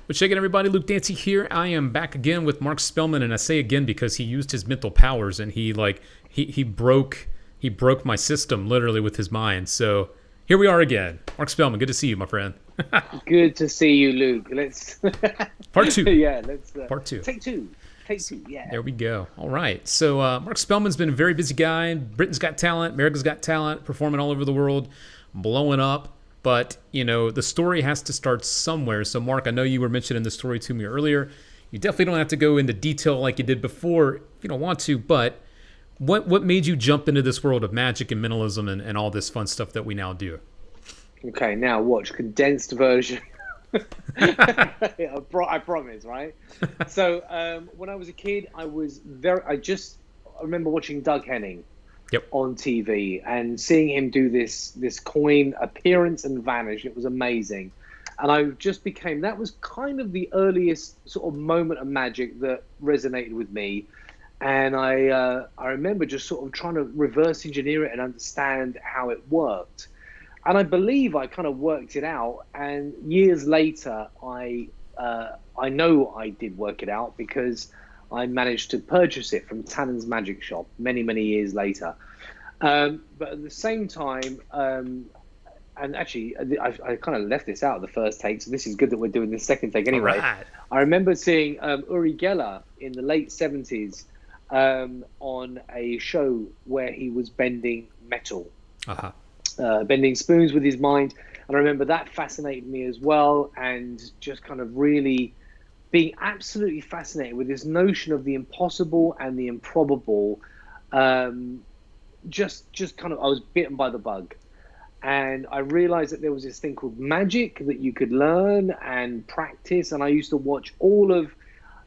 What's shaking, everybody? Luke Dancy here. I am back again with Marc Spelmann, and I say again because he used his mental powers and he broke my system literally with his mind. So here we are again. Marc Spelmann, good to see you, my friend. Good to see you, Luke. Let's part two. Yeah, let's part two. Take two. Yeah. There we go. All right. So Marc Spelmann's been a very busy guy. Britain's Got Talent, America's Got Talent, performing all over the world, blowing up. But, you know, the story has to start somewhere. So, Marc, I know you were mentioning the story to me earlier. You definitely don't have to go into detail like you did before if you don't want to. But what made you jump into this world of magic and mentalism and all this fun stuff that we now do? Okay, now watch condensed version. I promise, right? So, when I was a kid, I remember watching Doug Henning. Yep. On TV and seeing him do this coin appearance and vanish. It was amazing. And I just became, that was kind of the earliest sort of moment of magic that resonated with me. And I remember just sort of trying to reverse engineer it and understand how it worked. And I believe I kind of worked it out. And years later, I know I did work it out because I managed to purchase it from Tannen's Magic Shop many, many years later. But at the same time, and actually, I kind of left this out of the first take, so this is good that we're doing the second take anyway. Right. I remember seeing Uri Geller in the late 70s on a show where he was bending metal, bending spoons with his mind. And I remember that fascinated me as well, and just kind of really being absolutely fascinated with this notion of the impossible and the improbable. Just kind of, I was bitten by the bug, and I realized that there was this thing called magic that you could learn and practice. And I used to watch all of,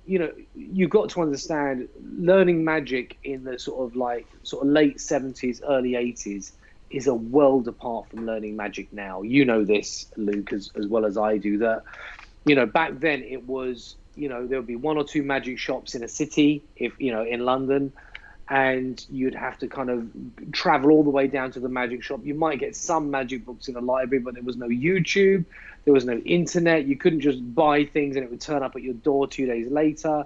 you got to understand, learning magic in the sort of late 70s, early 80s is a world apart from learning magic now. You know this, Luke, as well as I do, that back then it was, there would be one or two magic shops in a city, in London, and you'd have to kind of travel all the way down to the magic shop. You might get some magic books in a library, but there was no YouTube, there was no internet. You couldn't just buy things and it would turn up at your door 2 days later.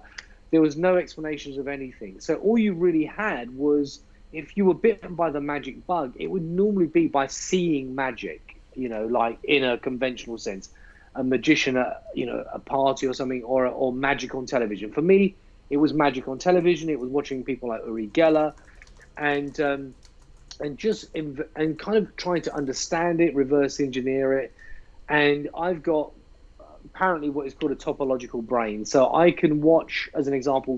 There was no explanations of anything. So all you really had was, if you were bitten by the magic bug, it would normally be by seeing magic, like in a conventional sense. A magician at a party or something, or magic on television. For me, it was magic on television. It was watching people like Uri Geller, and kind of trying to understand it, reverse engineer it. And I've got apparently what is called a topological brain. So I can watch, as an example,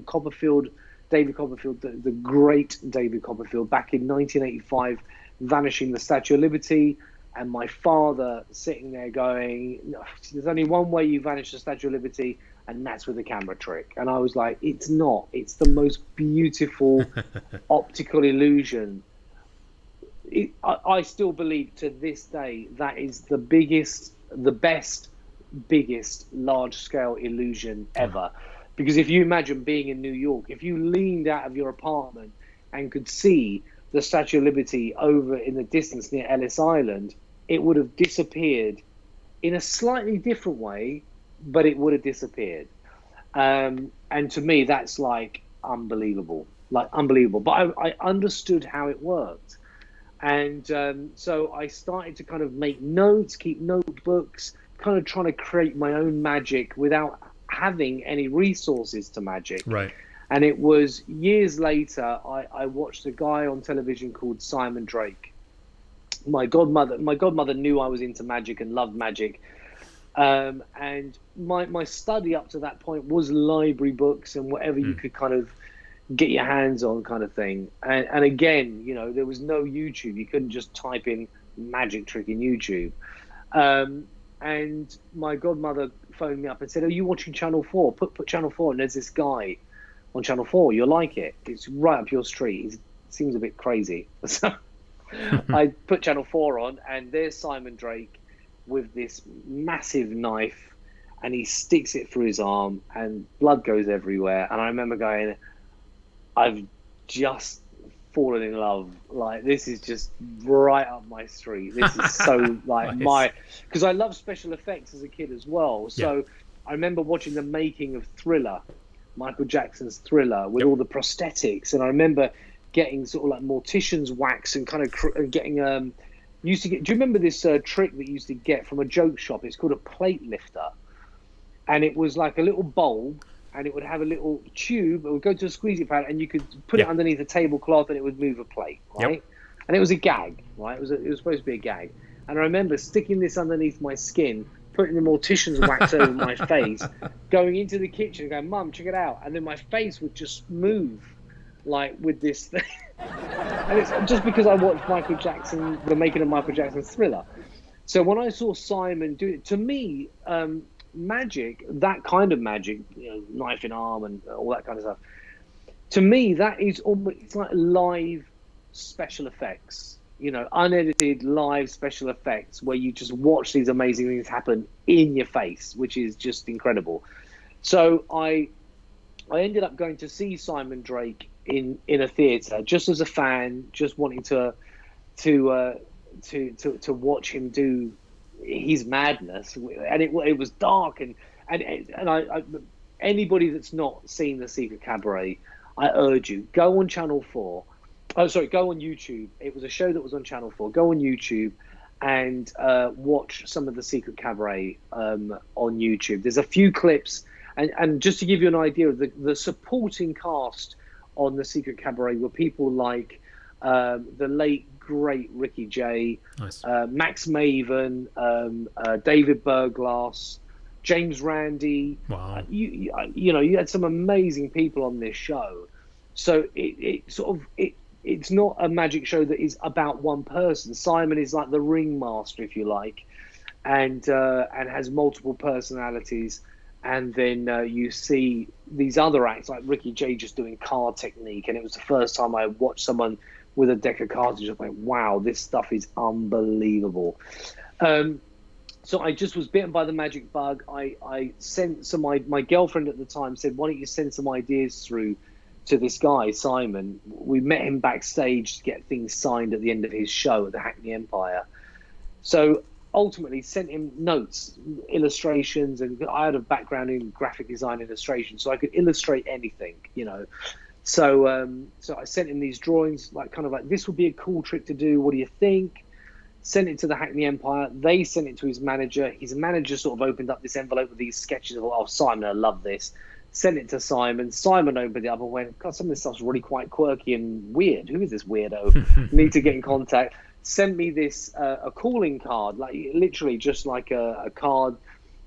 David Copperfield, the great David Copperfield, back in 1985, vanishing the Statue of Liberty. And my father sitting there going, no, there's only one way you vanish the Statue of Liberty, and that's with a camera trick. And I was like, it's not. It's the most beautiful optical illusion. I still believe to this day that is the best, biggest large-scale illusion ever. Because if you imagine being in New York, if you leaned out of your apartment and could see the Statue of Liberty over in the distance near Ellis Island, it would have disappeared in a slightly different way, but it would have disappeared. And to me, that's unbelievable. But I understood how it worked. And so I started to kind of make notes, keep notebooks, kind of trying to create my own magic without having any resources to magic. Right. And it was years later, I watched a guy on television called Simon Drake. My godmother knew I was into magic and loved magic. And my study up to that point was library books and whatever you could kind of get your hands on, kind of thing. And again, there was no YouTube. You couldn't just type in magic trick in YouTube. And my godmother phoned me up and said, "Are you watching Channel 4? Put Channel 4, and there's this guy on Channel 4. You'll like it. It's right up your street. He seems a bit crazy." So I put Channel 4 on, and there's Simon Drake with this massive knife, and he sticks it through his arm, and blood goes everywhere. And I remember going, I've just fallen in love. Like, this is just right up my street. This is so like nice. Because I love special effects as a kid as well. So I remember watching the making of Thriller, Michael Jackson's Thriller, with Yep. all the prosthetics, and I remember getting sort of like mortician's wax and kind of and getting used to get. Do you remember this trick that you used to get from a joke shop? It's called a plate lifter, and it was like a little bulb, and it would have a little tube. It would go to a squeezy pad, and you could put it Yeah. underneath a tablecloth, and it would move a plate, right? Yep. And it was a gag, right? It was supposed to be a gag, and I remember sticking this underneath my skin, putting the mortician's wax over my face, going into the kitchen, going, "Mum, check it out," and then my face would just move, like with this thing. And it's just because I watched Michael Jackson, the making of Michael Jackson's Thriller. So when I saw Simon do it, to me, magic, that kind of magic, knife in arm and all that kind of stuff, to me, that is almost, it's like live special effects, unedited live special effects where you just watch these amazing things happen in your face, which is just incredible. So I ended up going to see Simon Drake in a theater just as a fan, just wanting to watch him do his madness. And it was dark, and I anybody that's not seen The Secret Cabaret, I urge you, go on Channel 4. Oh, sorry, go on YouTube. It was a show that was on Channel 4. Go on YouTube and watch some of The Secret Cabaret on YouTube. There's a few clips, and just to give you an idea of the supporting cast on The Secret Cabaret were people like the late, great Ricky Jay, Nice. Max Maven, David Berglass, James Randi. Wow. You had some amazing people on this show. So it's not a magic show that is about one person. Simon is like the ringmaster, if you like, and has multiple personalities. And then you see these other acts like Ricky Jay just doing card technique. And it was the first time I watched someone with a deck of cards and just like, wow, this stuff is unbelievable. So I just was bitten by the magic bug. I sent my girlfriend at the time said, why don't you send some ideas through to this guy, Simon. We met him backstage to get things signed at the end of his show at the Hackney Empire. So ultimately sent him notes, illustrations, and I had a background in graphic design illustration, so I could illustrate anything, So I sent him these drawings, like this would be a cool trick to do. What do you think? Sent it to the Hackney Empire. They sent it to his manager. His manager sort of opened up this envelope with these sketches of, oh, Simon, I love this. Sent it to Simon. Simon opened it up and went, God, some of this stuff's really quite quirky and weird. Who is this weirdo? Need to get in contact. Sent me this a calling card, like literally just like a card,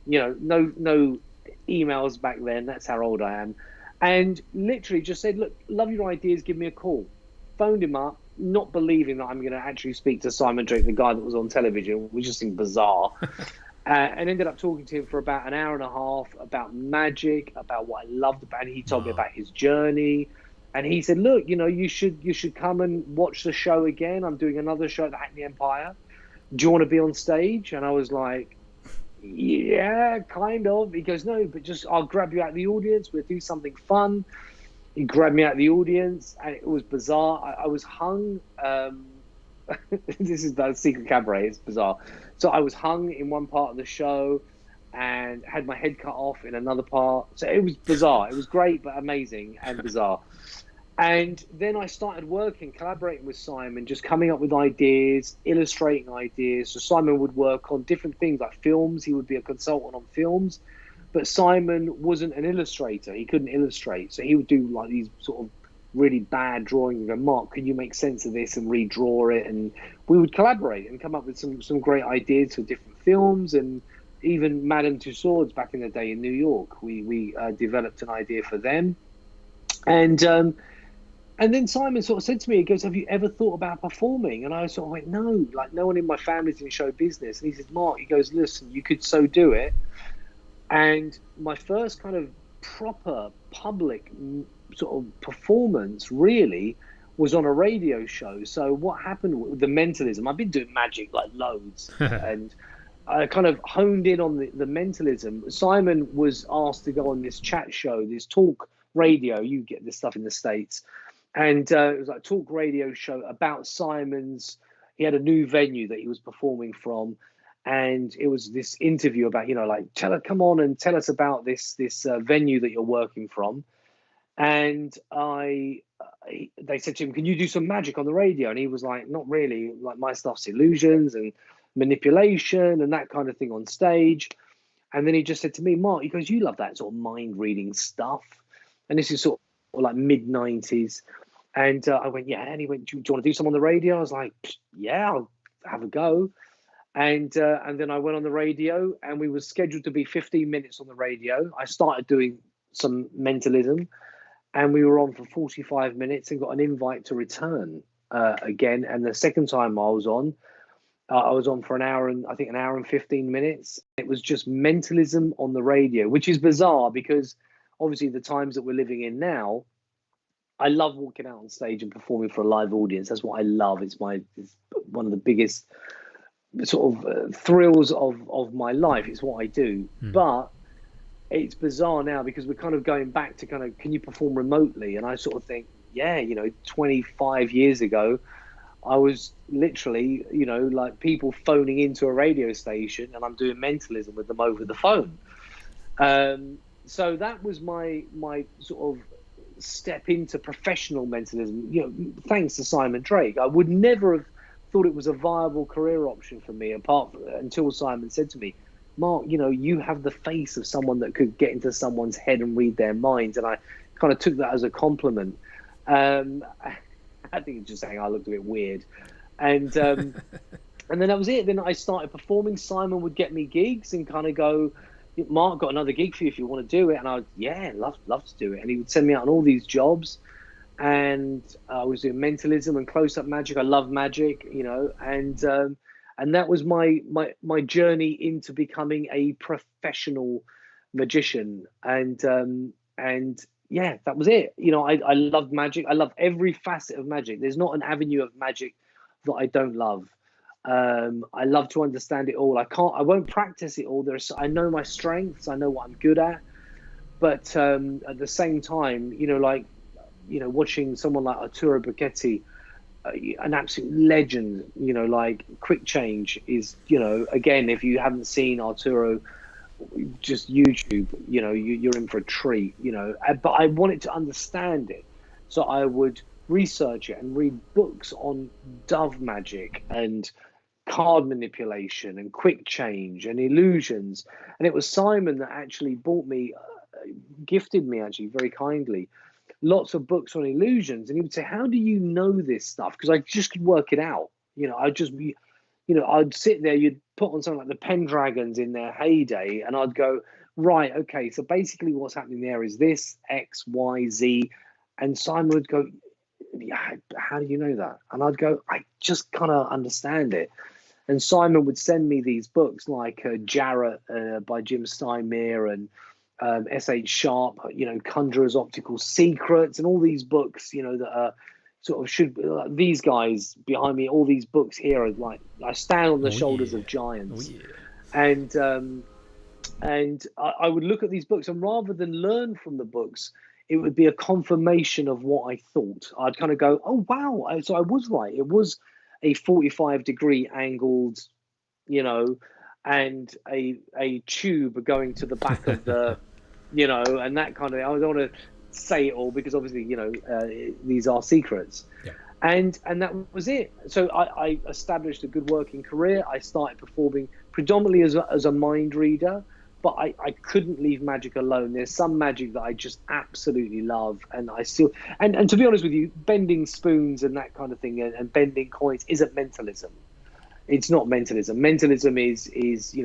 no emails back then. That's how old I am. And literally just said, look, love your ideas, give me a call. Phoned him up, not believing that I'm going to actually speak to Simon Drake, the guy that was on television, which just seemed bizarre. And ended up talking to him for about an hour and a half about magic, about what I loved about it. He told me about his journey. And he said, look, you should come and watch the show again. I'm doing another show at the Hackney Empire. Do you want to be on stage? And I was like, yeah, kind of. He goes, no, but just I'll grab you out of the audience. We'll do something fun. He grabbed me out of the audience, and it was bizarre. I was hung. This is the Secret Cabaret. It's bizarre. So I was hung in one part of the show and had my head cut off in another part. So it was bizarre. It was great, but amazing and bizarre. And then I started working, collaborating with Simon, just coming up with ideas, illustrating ideas. So Simon would work on different things like films. He would be a consultant on films. But Simon wasn't an illustrator. He couldn't illustrate. So he would do like these sort of really bad drawings and go, Mark, can you make sense of this and redraw it? And we would collaborate and come up with some great ideas for different films. And even Madame Tussauds back in the day in New York, we developed an idea for them. And then Simon sort of said to me, he goes, have you ever thought about performing? And I sort of went, no, like no one in my family's in show business. And he says, Mark, he goes, listen, you could so do it. And my first kind of proper public sort of performance really was on a radio show. So what happened with the Mentalism, I've been doing magic like loads and I kind of honed in on the Mentalism. Simon was asked to go on this chat show, this talk radio. You get this stuff in the States. And it was like a talk radio show about Simon's. He had a new venue that he was performing from. and it was this interview about, like, come on and tell us about this venue that you're working from. And they said to him, can you do some magic on the radio? And he was like, not really. Like, my stuff's illusions and manipulation and that kind of thing on stage. And then he just said to me, Mark, he goes, you love that sort of mind reading stuff. And this is sort of like mid 90s. And I went, yeah. And he went, do you want to do some on the radio? I was like, yeah, I'll have a go. And then I went on the radio, and we were scheduled to be 15 minutes on the radio. I started doing some mentalism, and we were on for 45 minutes and got an invite to return again. And the second time I was on for an hour and 15 minutes. It was just mentalism on the radio, which is bizarre because obviously the times that we're living in now, I love walking out on stage and performing for a live audience. That's what I love. It's one of the biggest sort of thrills of my life. It's what I do. But it's bizarre now because we're kind of going back to can you perform remotely? And I sort of think, yeah, 25 years ago, I was literally, like people phoning into a radio station, and I'm doing mentalism with them over the phone. So that was my sort of step into professional mentalism, thanks to Simon Drake. I would never have thought it was a viable career option for me until Simon said to me, Mark, you have the face of someone that could get into someone's head and read their minds. And I kind of took that as a compliment. I think it's just saying I looked a bit weird. And and then that was it. Then I started performing. Simon would get me gigs and kind of go, Mark, got another gig for you if you want to do it. And I would, yeah, love to do it. And he would send me out on all these jobs. And I was doing mentalism and close-up magic. I love magic, and that was my journey into becoming a professional magician. And yeah, that was it. I loved magic. I love every facet of magic. There's not an avenue of magic that I don't love. I love to understand it all. I won't practice it all. I know my strengths. I know what I'm good at. But at the same time, watching someone like Arturo Brachetti, an absolute legend, like Quick Change is, again, if you haven't seen Arturo, just YouTube, you're in for a treat, but I wanted to understand it. So I would research it and read books on dove magic and card manipulation and quick change and illusions. And it was Simon that actually gifted me actually very kindly lots of books on illusions, and he would say, how do you know this stuff? Because I just could work it out. I'd sit there, you'd put on something like the Pendragons in their heyday, and I'd go, right, okay, so basically what's happening there is this, X, Y, Z. And Simon would go, yeah, how do you know that? And I'd go, I just kind of understand it. And Simon would send me these books like Jarrett by Jim Steinmeier and S.H. Sharp, Conjurer's Optical Secrets, and all these books, that are sort of these guys behind me, all these books here are like, I stand on the shoulders of giants. And I would look at these books, and rather than learn from the books, it would be a confirmation of what I thought. I'd kind of go, oh, wow. So I was right. It was a 45-degree angled, and a tube going to the back of the, and that kind of, I don't want to say it all because obviously, these are secrets. Yeah. And that was it. So I established a good working career. I started performing predominantly as a mind reader, but I couldn't leave magic alone. There's some magic that I just absolutely love. And I still, and to be honest with you, bending spoons and that kind of thing and bending coins isn't mentalism. It's not mentalism. Mentalism is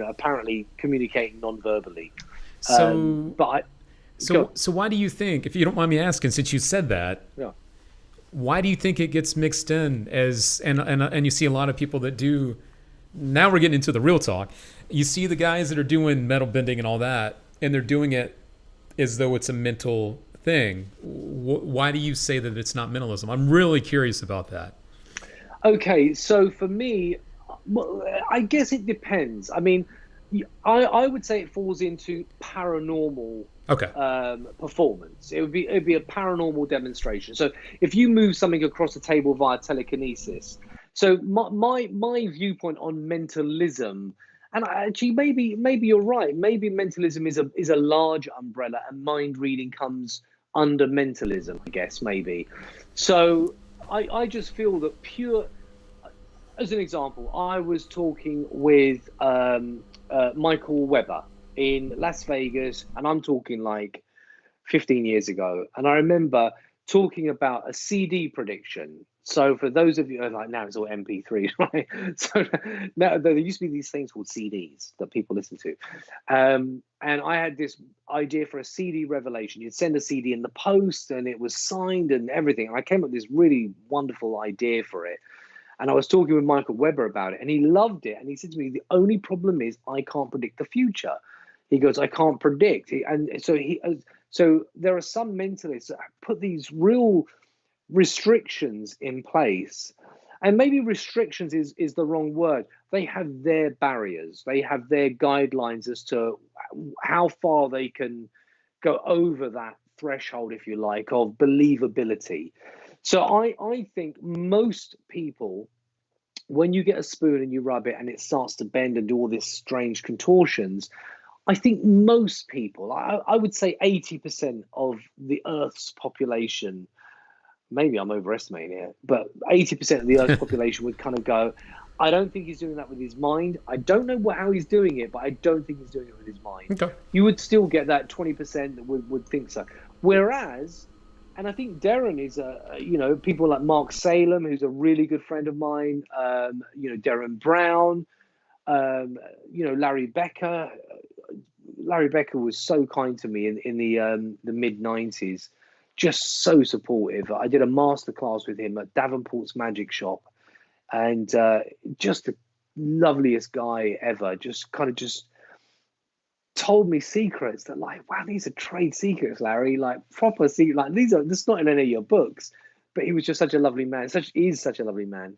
apparently communicating non-verbally. So why do you think, if you don't mind me asking, since you said that, yeah, why do you think it gets mixed in and you see a lot of people that do? Now we're getting into the real talk. You see the guys that are doing metal bending and all that, and they're doing it as though it's a mental thing. Why do you say that it's not mentalism? I'm really curious about that. Okay, so for me, I guess it depends. I mean, I would say it falls into paranormal performance. It'd be a paranormal demonstration. So if you move something across the table via telekinesis. So my viewpoint on mentalism And actually, maybe you're right. Maybe mentalism is a large umbrella, and mind reading comes under mentalism, I guess, maybe. So I just feel that pure, as an example, I was talking with Michael Weber in Las Vegas, and I'm talking like 15 years ago. And I remember talking about a CD prediction. So for those of you, like now it's all MP3, right? So now there used to be these things called CDs that people listen to. And I had this idea for a CD revelation. You'd send a CD in the post and it was signed and everything. And I came up with this really wonderful idea for it. And I was talking with Michael Weber about it, and he loved it. And he said to me, "The only problem is I can't predict the future." He goes, "I can't predict." So there are some mentalists that put these real restrictions in place, and maybe restrictions is the wrong word. They have their barriers. They have their guidelines as to how far they can go over that threshold, if you like, of believability. So I think most people, when you get a spoon and you rub it and it starts to bend and do all these strange contortions, I think most people, I would say 80% of the Earth's population, maybe I'm overestimating it, but 80% of the Earth's population would kind of go, I don't think he's doing that with his mind. I don't know how he's doing it, but I don't think he's doing it with his mind. Okay. You would still get that 20% that would think so. Whereas, and I think Darren is people like Marc Spelmann, who's a really good friend of mine, Darren Brown, Larry Becker. Larry Becker was so kind to me in the mid 90s, just so supportive. I did a masterclass with him at Davenport's Magic Shop, and just the loveliest guy ever. Just told me secrets that, like, wow, these are trade secrets, Larry, like proper secret, like these are, this not in any of your books. But he was just such a lovely man. Such a lovely man.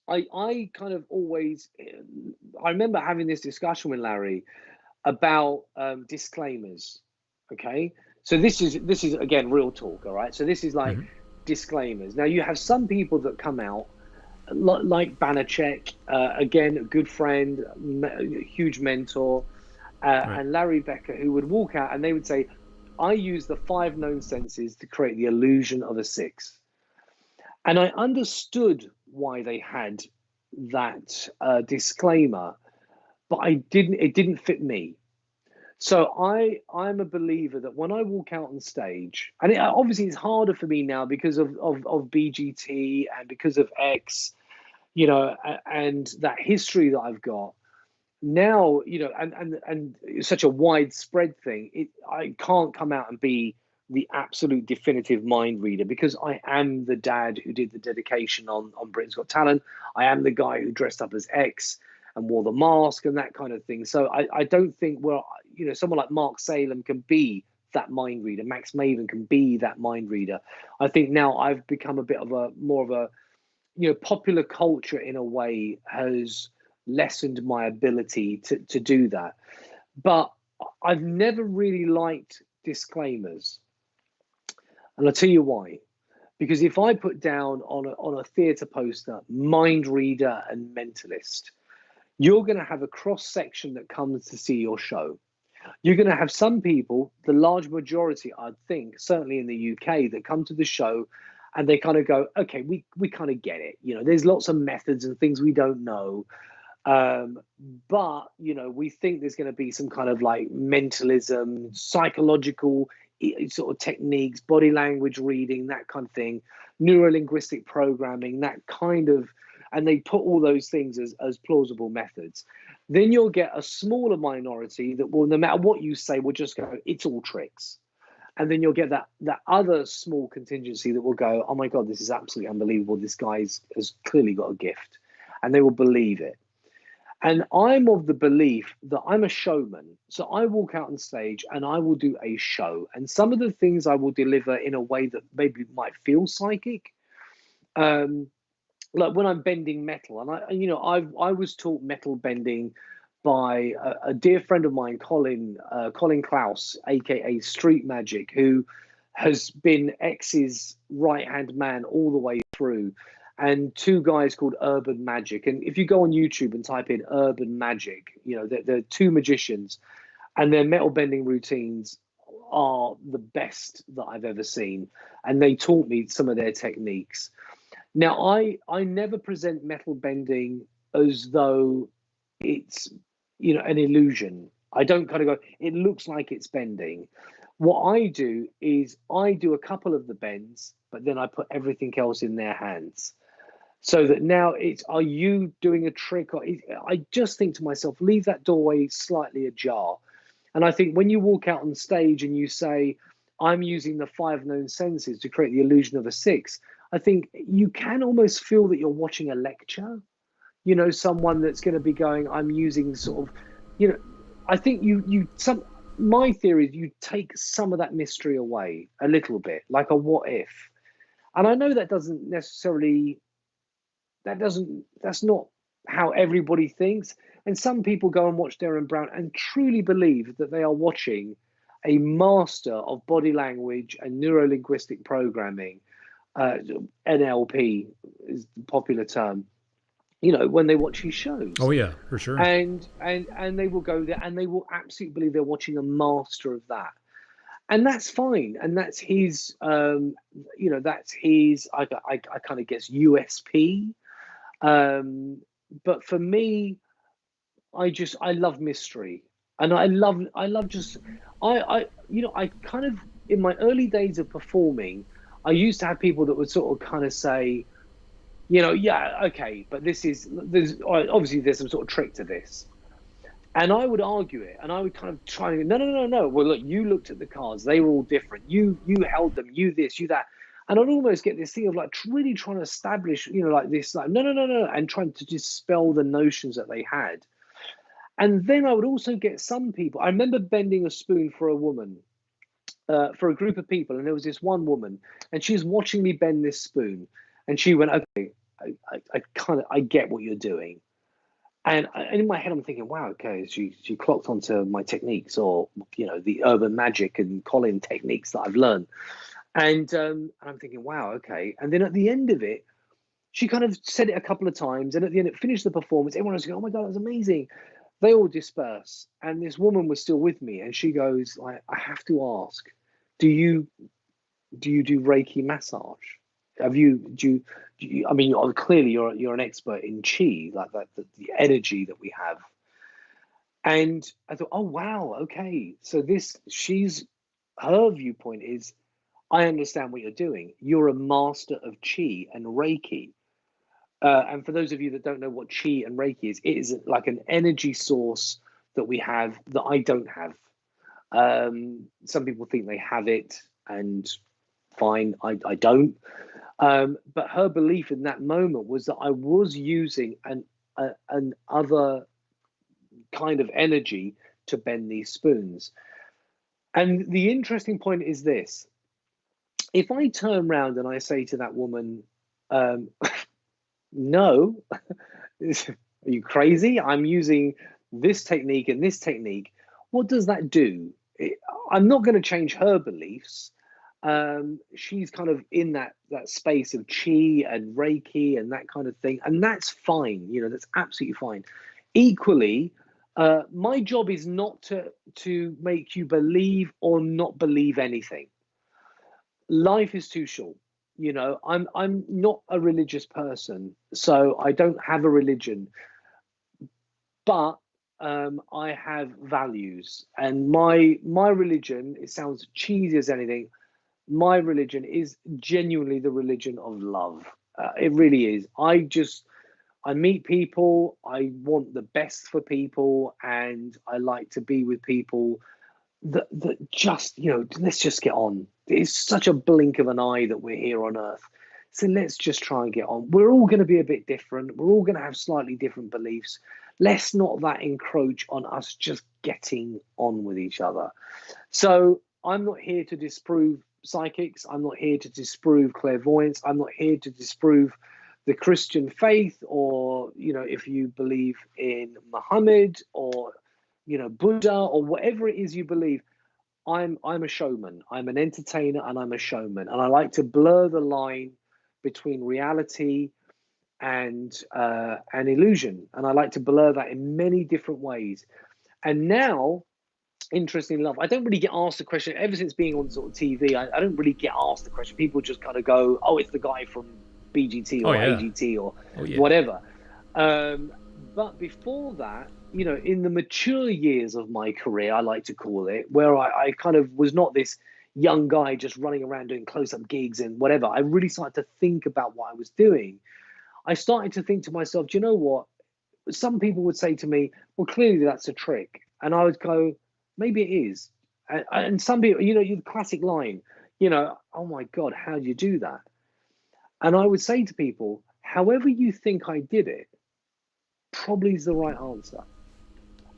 I kind of always, I remember having this discussion with Larry about disclaimers. Okay, so this is again real talk. All right, so this is like disclaimers. Now you have some people that come out like Banachek, again, a good friend, huge mentor, right, and Larry Becker, who would walk out and they would say, I use the 5 known senses to create the illusion of a 6. And I understood why they had that disclaimer, but it didn't fit me. So I'm a believer that when I walk out on stage, and obviously it's harder for me now because of BGT and because of X, and that history that I've got now, and it's such a widespread thing. I can't come out and be the absolute definitive mind reader because I am the dad who did the dedication on Britain's Got Talent. I am the guy who dressed up as X and wore the mask and that kind of thing. So I don't think, someone like Marc Spelmann can be that mind reader. Max Maven can be that mind reader. I think now I've become a bit of more of a, popular culture in a way has lessened my ability to do that. But I've never really liked disclaimers. And I'll tell you why. Because if I put down on a theatre poster, mind reader and mentalist, you're going to have a cross section that comes to see your show. You're going to have some people, the large majority, I'd think, certainly in the UK, that come to the show and they kind of go, okay, we kind of get it. There's lots of methods and things we don't know. But, we think there's going to be some kind of like mentalism, psychological sort of techniques, body language reading, that kind of thing, neurolinguistic programming, that kind of, and they put all those things as plausible methods. Then you'll get a smaller minority that will, no matter what you say, will just go, it's all tricks. And then you'll get that other small contingency that will go, oh my God, this is absolutely unbelievable. This guy has clearly got a gift. And they will believe it. And I'm of the belief that I'm a showman. So I walk out on stage and I will do a show. And some of the things I will deliver in a way that maybe might feel psychic. Like when I'm bending metal, and I was taught metal bending by a dear friend of mine, Colin Klaus, aka Street Magic, who has been X's right-hand man all the way through. and two guys called Urban Magic. And if you go on YouTube and type in Urban Magic, you know, they're two magicians, and their metal bending routines are the best that I've ever seen. And they taught me some of their techniques. Now, I never present metal bending as though it's, you know, an illusion. I don't kind of go, it looks like it's bending. What I do is I do a couple of the bends, but then I put everything else in their hands. So that now it's, are you doing a trick? Or I just think to myself, leave that doorway slightly ajar. And I think when you walk out on stage and you say, I'm using the five known senses to create the illusion of a six, I think you can almost feel that you're watching a lecture, you know, someone that's going to be going, I'm using sort of, you know, I think my theory is you take some of that mystery away a little bit, like a what if. And I know that doesn't necessarily, that's not how everybody thinks. And some people go and watch Derren Brown and truly believe that they are watching a master of body language and neuro-linguistic programming. NLP is the popular term, you know, when they watch his shows. Oh yeah, for sure. And they will go there and they will absolutely believe they're watching a master of that. And that's fine. And that's his, you know, that's his, I kind of guess, USP. But for me, I love mystery. And I love just, you know, I kind of, in my early days of performing, I used to have people that would sort of kind of say, you know, yeah, okay, but there's obviously there's some sort of trick to this. And I would argue it, and I would kind of try and no. Well, look, you looked at the cards; they were all different. You held them, you this, you that, and I'd almost get this thing of like really trying to establish, you know, like this, like no, and trying to dispel the notions that they had. And then I would also get some people. I remember bending a spoon for a woman, for a group of people, and there was this one woman, and she was watching me bend this spoon, and she went, "Okay, I get what you're doing." And in my head, I'm thinking, wow, okay, she clocked onto my techniques, or, you know, the urban magic and Colin techniques that I've learned. And I'm thinking, wow, okay. And then at the end of it, she kind of said it a couple of times. And at the end, it finished the performance. Everyone was going, oh my God, that was amazing. They all disperse. And this woman was still with me. And she goes, like, I have to ask, do you do Reiki massage? I mean, clearly you're an expert in chi, like that, the energy that we have. And I thought, oh wow, okay. So her viewpoint is, I understand what you're doing. You're a master of chi and Reiki. And for those of you that don't know what chi and Reiki is, it is like an energy source that we have that I don't have. Some people think they have it, and fine, I don't. But her belief in that moment was that I was using an other kind of energy to bend these spoons. And the interesting point is this: if I turn around and I say to that woman, no, are you crazy? I'm using this technique and this technique. What does that do? I'm not going to change her beliefs. She's kind of in that space of chi and Reiki and that kind of thing, and that's fine. You know, that's absolutely fine. Equally, my job is not to make you believe or not believe anything. Life is too short. You know, I'm not a religious person, so I don't have a religion, but I have values, and my religion. It sounds cheesy as anything. My religion is genuinely the religion of love. It really is. I meet people. I want the best for people, and I like to be with people that just, you know, let's just get on. It's such a blink of an eye that we're here on Earth. So let's just try and get on. We're all going to be a bit different. We're all going to have slightly different beliefs. Let's not that encroach on us just getting on with each other. So I'm not here to disprove psychics. I'm not here to disprove clairvoyance. I'm not here to disprove the Christian faith, or, you know, if you believe in Muhammad or, you know, Buddha or whatever it is you believe. I'm a showman. I'm an entertainer and I'm a showman. And I like to blur the line between reality and illusion, and I like to blur that in many different ways. And now, interestingly enough, I don't really get asked the question ever since being on sort of TV. I don't really get asked the question. People just kind of go, "Oh, it's the guy from BGT or AGT or whatever." But before that, you know, in the mature years of my career, I like to call it, where I kind of was not this young guy just running around doing close-up gigs and whatever. I really started to think about what I was doing. I started to think to myself, do you know what? Some people would say to me, well, clearly that's a trick. And I would go, maybe it is. And some people, you know, the classic line, you know, oh my God, how do you do that? And I would say to people, however you think I did it, probably is the right answer.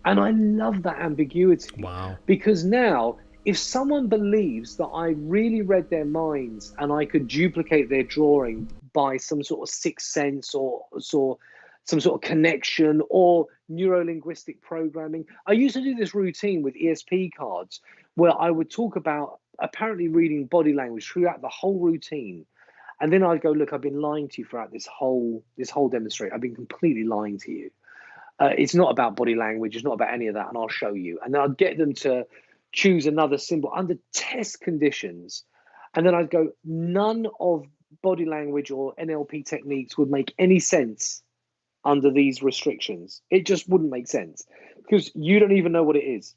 And I love that ambiguity. Wow. Because now, if someone believes that I really read their minds and I could duplicate their drawing by some sort of sixth sense or some sort of connection or neuro-linguistic programming. I used to do this routine with ESP cards where I would talk about apparently reading body language throughout the whole routine. And then I'd go, look, I've been lying to you throughout this whole demonstration. I've been completely lying to you. It's not about body language. It's not about any of that. And I'll show you. And then I'd get them to choose another symbol under test conditions. And then I'd go, none of body language or NLP techniques would make any sense under these restrictions. It just wouldn't make sense because you don't even know what it is.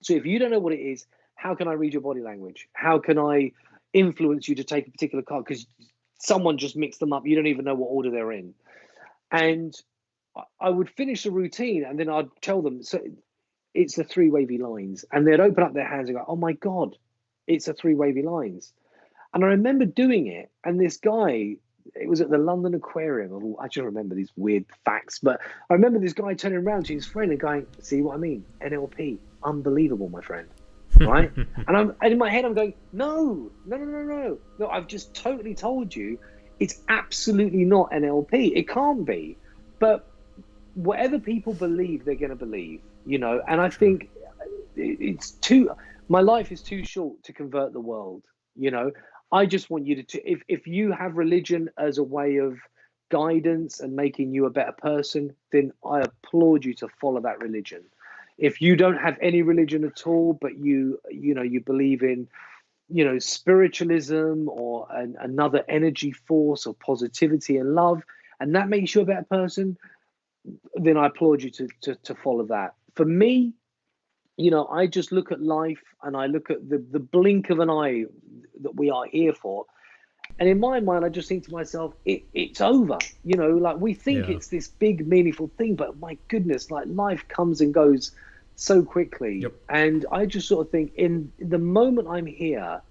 So if you don't know what it is, how can I read your body language? How can I influence you to take a particular card? Because someone just mixed them up. You don't even know what order they're in. And I would finish the routine and then I'd tell them, so it's the three wavy lines. And they'd open up their hands and go, oh my God, it's a three wavy lines. And I remember doing it. And this guy, it was at the London Aquarium. I just remember these weird facts, but I remember this guy turning around to his friend and going, see what I mean? NLP, unbelievable, my friend. Right? And in my head, I'm going, no, I've just totally told you it's absolutely not NLP. It can't be. But whatever people believe, they're going to believe, you know, and I think my life is too short to convert the world, you know. I just want you to if you have religion as a way of guidance and making you a better person, then I applaud you to follow that religion. If you don't have any religion at all, but you believe in, you know, spiritualism or another energy force of positivity and love, and that makes you a better person, then I applaud you to follow that. For me, you know, I just look at life and I look at the blink of an eye that we are here for. And in my mind, I just think to myself, it's over. You know, like we think it's this big, meaningful thing, but my goodness, like life comes and goes so quickly. Yep. And I just sort of think in the moment I'm here,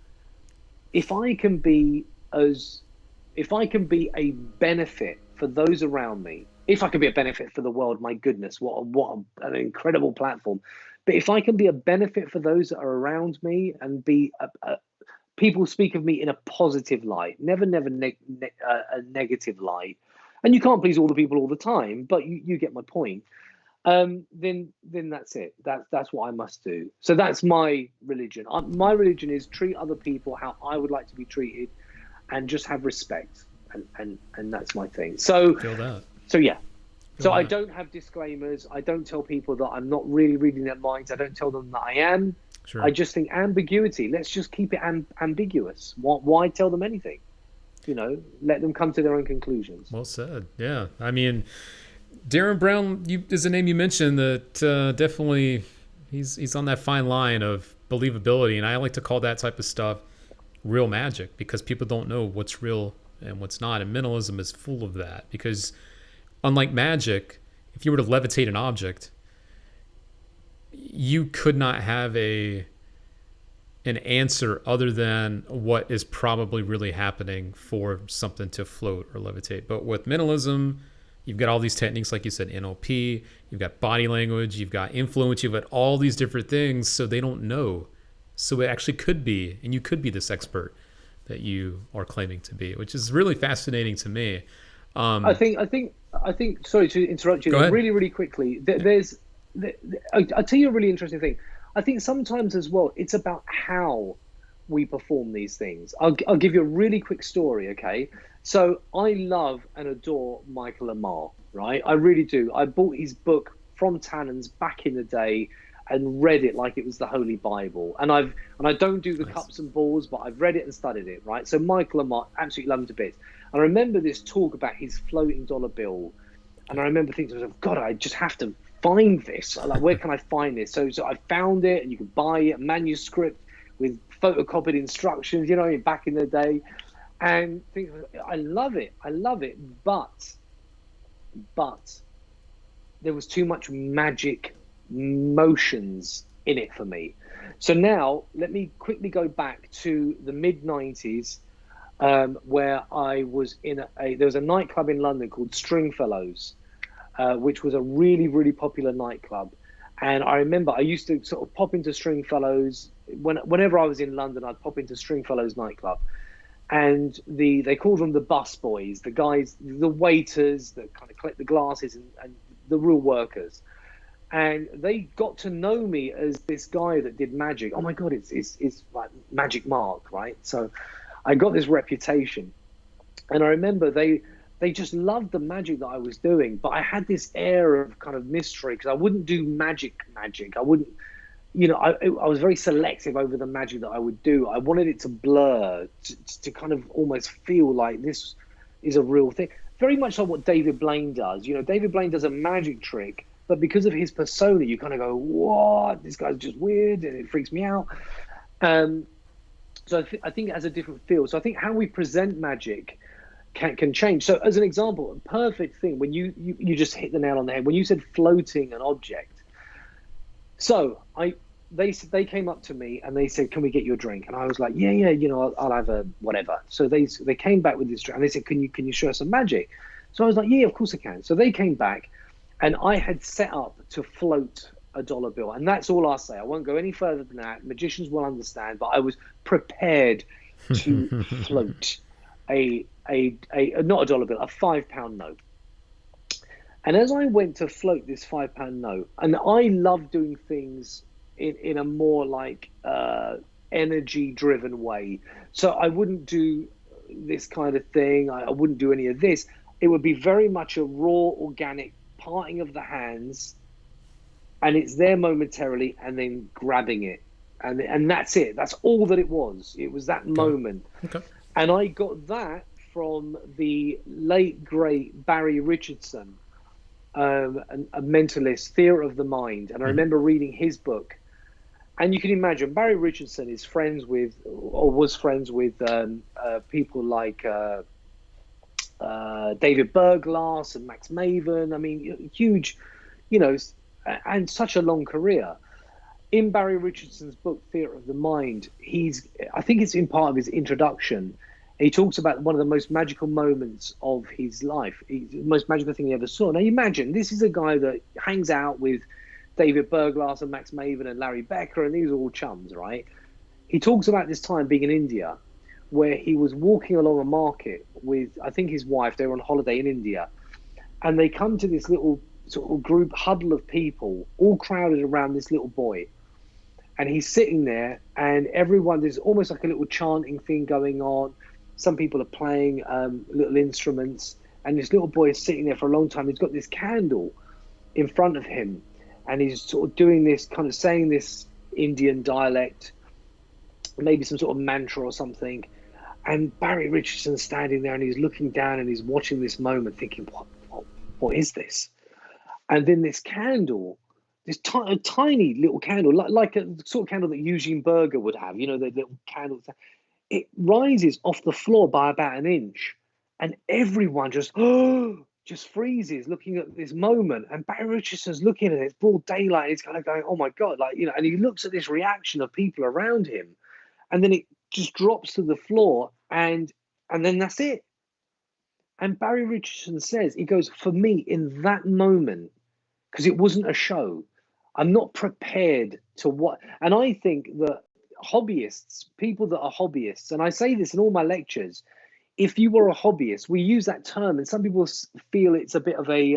if I can be a benefit for those around me, if I can be a benefit for the world, my goodness, what an incredible platform. But if I can be a benefit for those that are around me and be people speak of me in a positive light, never a negative light, and you can't please all the people all the time, but you get my point. Then that's it. That's what I must do. So that's my religion. My religion is treat other people how I would like to be treated, and just have respect. And that's my thing. So Feel that. So yeah. So I don't have disclaimers. I don't tell people that I'm not really reading their minds. I don't tell them that I am. Sure. I just think ambiguity. Let's just keep it ambiguous. Why tell them anything? You know, let them come to their own conclusions. Well said. Yeah. I mean, Darren Brown is a name you mentioned that definitely he's on that fine line of believability, and I like to call that type of stuff real magic because people don't know what's real and what's not, and mentalism is full of that because unlike magic, if you were to levitate an object, you could not have an answer other than what is probably really happening for something to float or levitate. But with mentalism, you've got all these techniques, like you said, NLP, you've got body language, you've got influence, you've got all these different things, so they don't know. So it actually could be, and you could be this expert that you are claiming to be, which is really fascinating to me. I think. Sorry to interrupt you. Really, really quickly. I'll tell you a really interesting thing. I think sometimes as well, it's about how we perform these things. I'll give you a really quick story, okay? So I love and adore Michael Lamar, right? I really do. I bought his book from Tannen's back in the day and read it like it was the Holy Bible. And I don't do the Nice. cups and balls, but I've read it and studied it, right? So Michael Lamar, absolutely love him to bits. And I remember this talk about his floating dollar bill. And I remember thinking to myself, God, I just have to find this. Like, where can I find this? So I found it, and you could buy it, a manuscript with photocopied instructions, you know, back in the day. And think, I love it, but there was too much magic motions in it for me. So now let me quickly go back to the mid-90s, where I was in there was a nightclub in London called Stringfellows, which was a really, really popular nightclub. And I remember I used to sort of pop into Stringfellows whenever I was in London. I'd pop into Stringfellows nightclub, and they called them the bus boys, the guys, the waiters that kind of collect the glasses and the real workers. And they got to know me as this guy that did magic. Oh my God, it's like Magic Mark, right? So I got this reputation, and I remember they just loved the magic that I was doing, but I had this air of kind of mystery because I wouldn't do magic. I wouldn't, you know, I was very selective over the magic that I would do. I wanted it to blur, to kind of almost feel like this is a real thing. Very much like what David Blaine does. You know, David Blaine does a magic trick, but because of his persona, you kind of go, what? This guy's just weird, and it freaks me out. So I think it has a different feel. So I think how we present magic can change. So as an example, a perfect thing, when you just hit the nail on the head, when you said floating an object. So they came up to me and they said, can we get you a drink? And I was like, yeah, you know, I'll have a whatever. So they came back with this drink and they said, can you show us some magic? So I was like, yeah, of course I can. So they came back and I had set up to float a dollar bill. And that's all I'll say. I won't go any further than that. Magicians will understand, but I was prepared to float a not a dollar bill, a £5 note. And as I went to float this £5 note, and I love doing things in a more like energy driven way. So I wouldn't do this kind of thing. I wouldn't do any of this. It would be very much a raw, organic parting of the hands, and it's there momentarily and then grabbing it. And that's it. That's all that it was. It was that moment. Okay. And I got that from the late, great Barry Richardson, a mentalist, Theory of the Mind. And I remember reading his book. And you can imagine Barry Richardson is friends with, or was friends with people like David Berglas and Max Maven. I mean, huge, you know, and such a long career. In Barry Richardson's book, Theory of the Mind, I think it's in part of his introduction, he talks about one of the most magical moments of his life, the most magical thing he ever saw. Now, imagine, this is a guy that hangs out with David Berglas and Max Maven and Larry Becker, and these are all chums, right? He talks about this time being in India, where he was walking along a market with, I think, his wife. They were on holiday in India, and they come to this little sort of group huddle of people, all crowded around this little boy. And he's sitting there, and everyone, there's almost like a little chanting thing going on. Some people are playing little instruments, and this little boy is sitting there for a long time. He's got this candle in front of him, and he's sort of doing this, kind of saying this Indian dialect, maybe some sort of mantra or something. And Barry Richardson's standing there, and he's looking down, and he's watching this moment, thinking, what is this? And then this candle, this tiny little candle, like a sort of candle that Eugene Berger would have, you know, the little candle. It rises off the floor by about an inch, and everyone just freezes looking at this moment. And Barry Richardson's looking at it, it's broad daylight. He's kind of going, oh my God, like, you know, and he looks at this reaction of people around him, and then it just drops to the floor, and then that's it. And Barry Richardson says, he goes, for me, in that moment, because it wasn't a show, I'm not prepared to what. And I think that hobbyists, people that are hobbyists, and I say this in all my lectures, if you were a hobbyist, we use that term, and some people feel it's a bit of a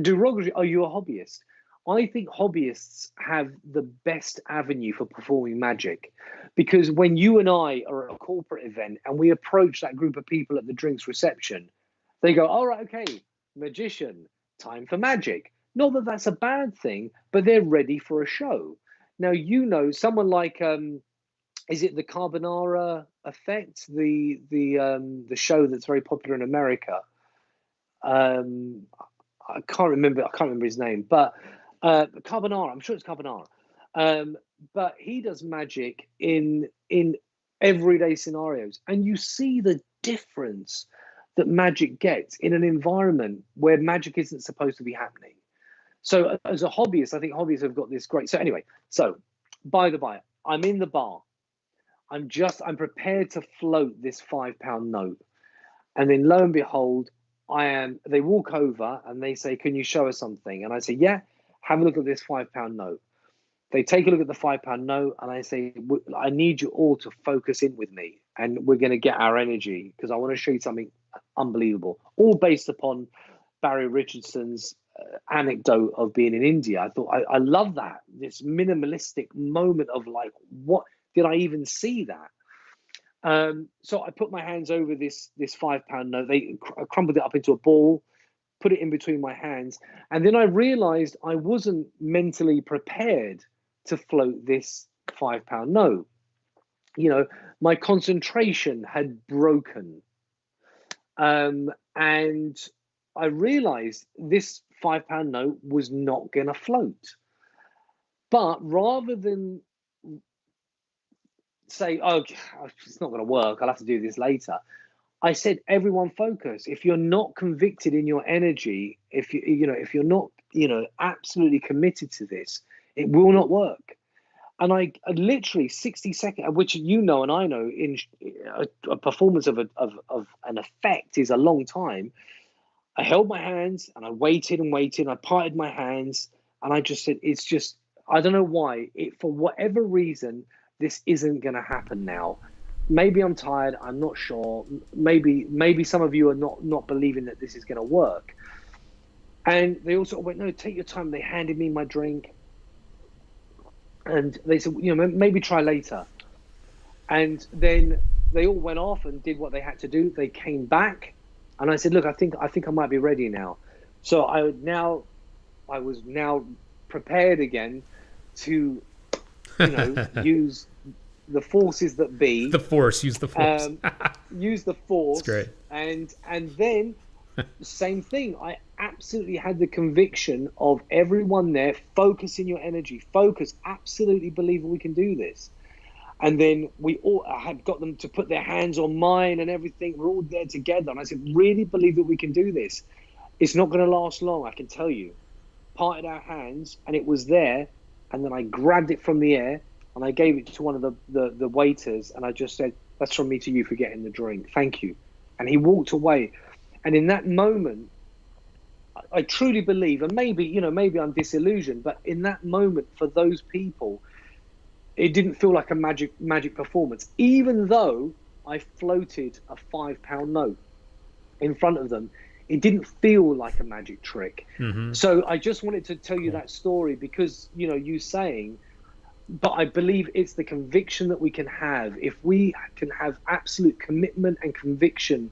derogatory, are you a hobbyist? I think hobbyists have the best avenue for performing magic, because when you and I are at a corporate event and we approach that group of people at the drinks reception, they go, all right, okay, magician, time for magic. Not that that's a bad thing, but they're ready for a show. Now, someone like, is it the Carbonara Effect, the show that's very popular in America? I can't remember his name, but Carbonara. I'm sure it's Carbonara. But he does magic in everyday scenarios, and you see the difference that magic gets in an environment where magic isn't supposed to be happening. So as a hobbyist, I think hobbyists have got this great. So anyway, by the by, I'm in the bar. I'm prepared to float this £5 note, and then lo and behold, they walk over and they say, can you show us something? And I say, yeah, have a look at this £5 note. They take a look at the £5 note, and I say, I need you all to focus in with me, and we're going to get our energy, because I want to show you something unbelievable, all based upon Barry Richardson's anecdote of being in India. I thought, I love that, this minimalistic moment of like, what did I even see that? So I put my hands over this £5 note. I crumbled it up into a ball, put it in between my hands, and then I realized I wasn't mentally prepared to float this £5 note. My concentration had broken, and I realized this £5 note was not going to float. But rather than say, oh, it's not going to work, I'll have to do this later, I said, everyone focus. If you're not convicted in your energy, if you're not, absolutely committed to this, it will not work. And I literally 60 seconds, which and I know, in a performance of an effect is a long time. I held my hands and I waited and waited. And I parted my hands and I just said, I don't know why, for whatever reason, this isn't going to happen now. Maybe I'm tired. I'm not sure. Maybe some of you are not believing that this is going to work. And they also went, no, take your time. They handed me my drink. And they said, maybe try later. And then they all went off and did what they had to do. They came back. And I said, look, I think I might be ready now. So I was now prepared again to, use the forces that be. Use the force. Use the force. That's great. And then same thing. I absolutely had the conviction of everyone there. Focus in your energy. Focus. Absolutely believe we can do this. And then I had got them to put their hands on mine and everything. We're all there together. And I said, really believe that we can do this. It's not going to last long, I can tell you. Parted our hands and it was there. And then I grabbed it from the air and I gave it to one of the waiters. And I just said, that's from me to you for getting the drink. Thank you. And he walked away. And in that moment, I truly believe, and maybe I'm disillusioned, but in that moment for those people, it didn't feel like a magic performance, even though I floated a £5 note in front of them. It didn't feel like a magic trick. Mm-hmm. So I just wanted to tell you that story because, you saying, but I believe it's the conviction that we can have. If we can have absolute commitment and conviction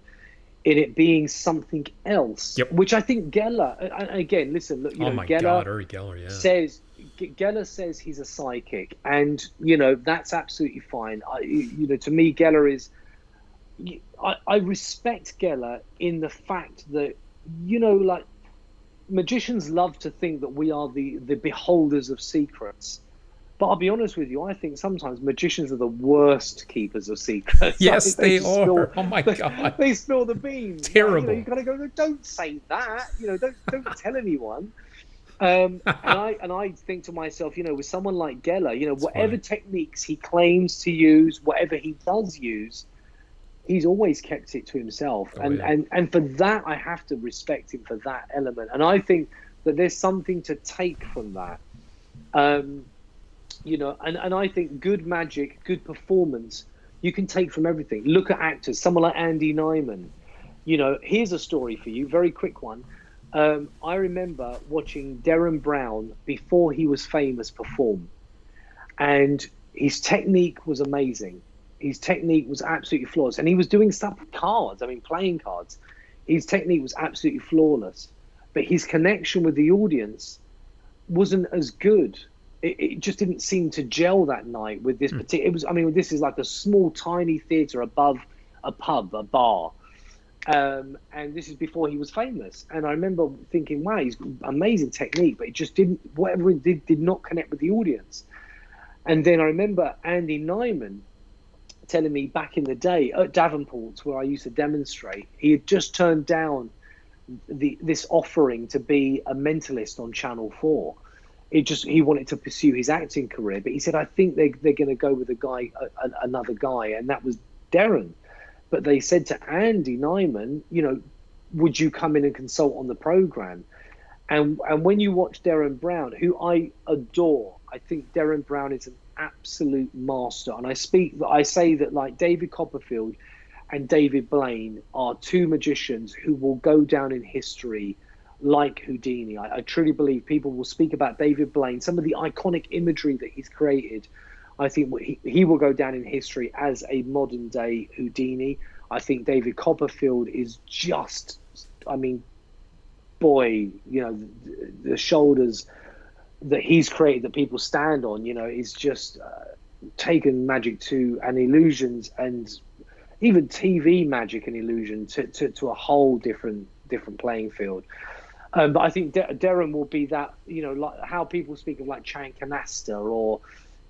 in it being something else, which I think Geller, again, listen, look, Uri Geller, yeah. Geller says he's a psychic, and that's absolutely fine. To me, Geller is. I respect Geller in the fact that like magicians love to think that we are the beholders of secrets. But I'll be honest with you, I think sometimes magicians are the worst keepers of secrets. Yes, they are. Oh my God. They spill the beans. Terrible. You gotta go, don't say that. Don't tell anyone. And I think to myself, with someone like Geller, whatever techniques he claims to use, whatever he does use, he's always kept it to himself. And for that, I have to respect him for that element. And I think that there's something to take from that. And I think good magic, good performance, you can take from everything. Look at actors, someone like Andy Nyman. Here's a story for you, very quick one. I remember watching Derren Brown before he was famous perform, and his technique was amazing. His technique was absolutely flawless, and he was doing stuff with cards. I mean, playing cards. His technique was absolutely flawless, but his connection with the audience wasn't as good. It just didn't seem to gel that night with this particular. It was. I mean, this is like a small, tiny theatre above a pub, a bar. And this is before he was famous. And I remember thinking, wow, he's amazing technique, but it just didn't, whatever it did not connect with the audience. And then I remember Andy Nyman telling me back in the day at Davenport's, where I used to demonstrate, he had just turned down this offering to be a mentalist on Channel 4. He wanted to pursue his acting career, but he said, I think they're going to go with another guy, and that was Derren. But they said to Andy Nyman, would you come in and consult on the program? And when you watch Derren Brown, who I adore, I think Derren Brown is an absolute master. And I say that like David Copperfield and David Blaine are two magicians who will go down in history like Houdini. I truly believe people will speak about David Blaine, some of the iconic imagery that he's created. I think he will go down in history as a modern day Houdini. I think David Copperfield is just, I mean, boy, the shoulders that he's created that people stand on, is just taken magic to and illusions and even TV magic and illusion to a whole different playing field. But I think Derren will be that, like how people speak of like Chan Canasta or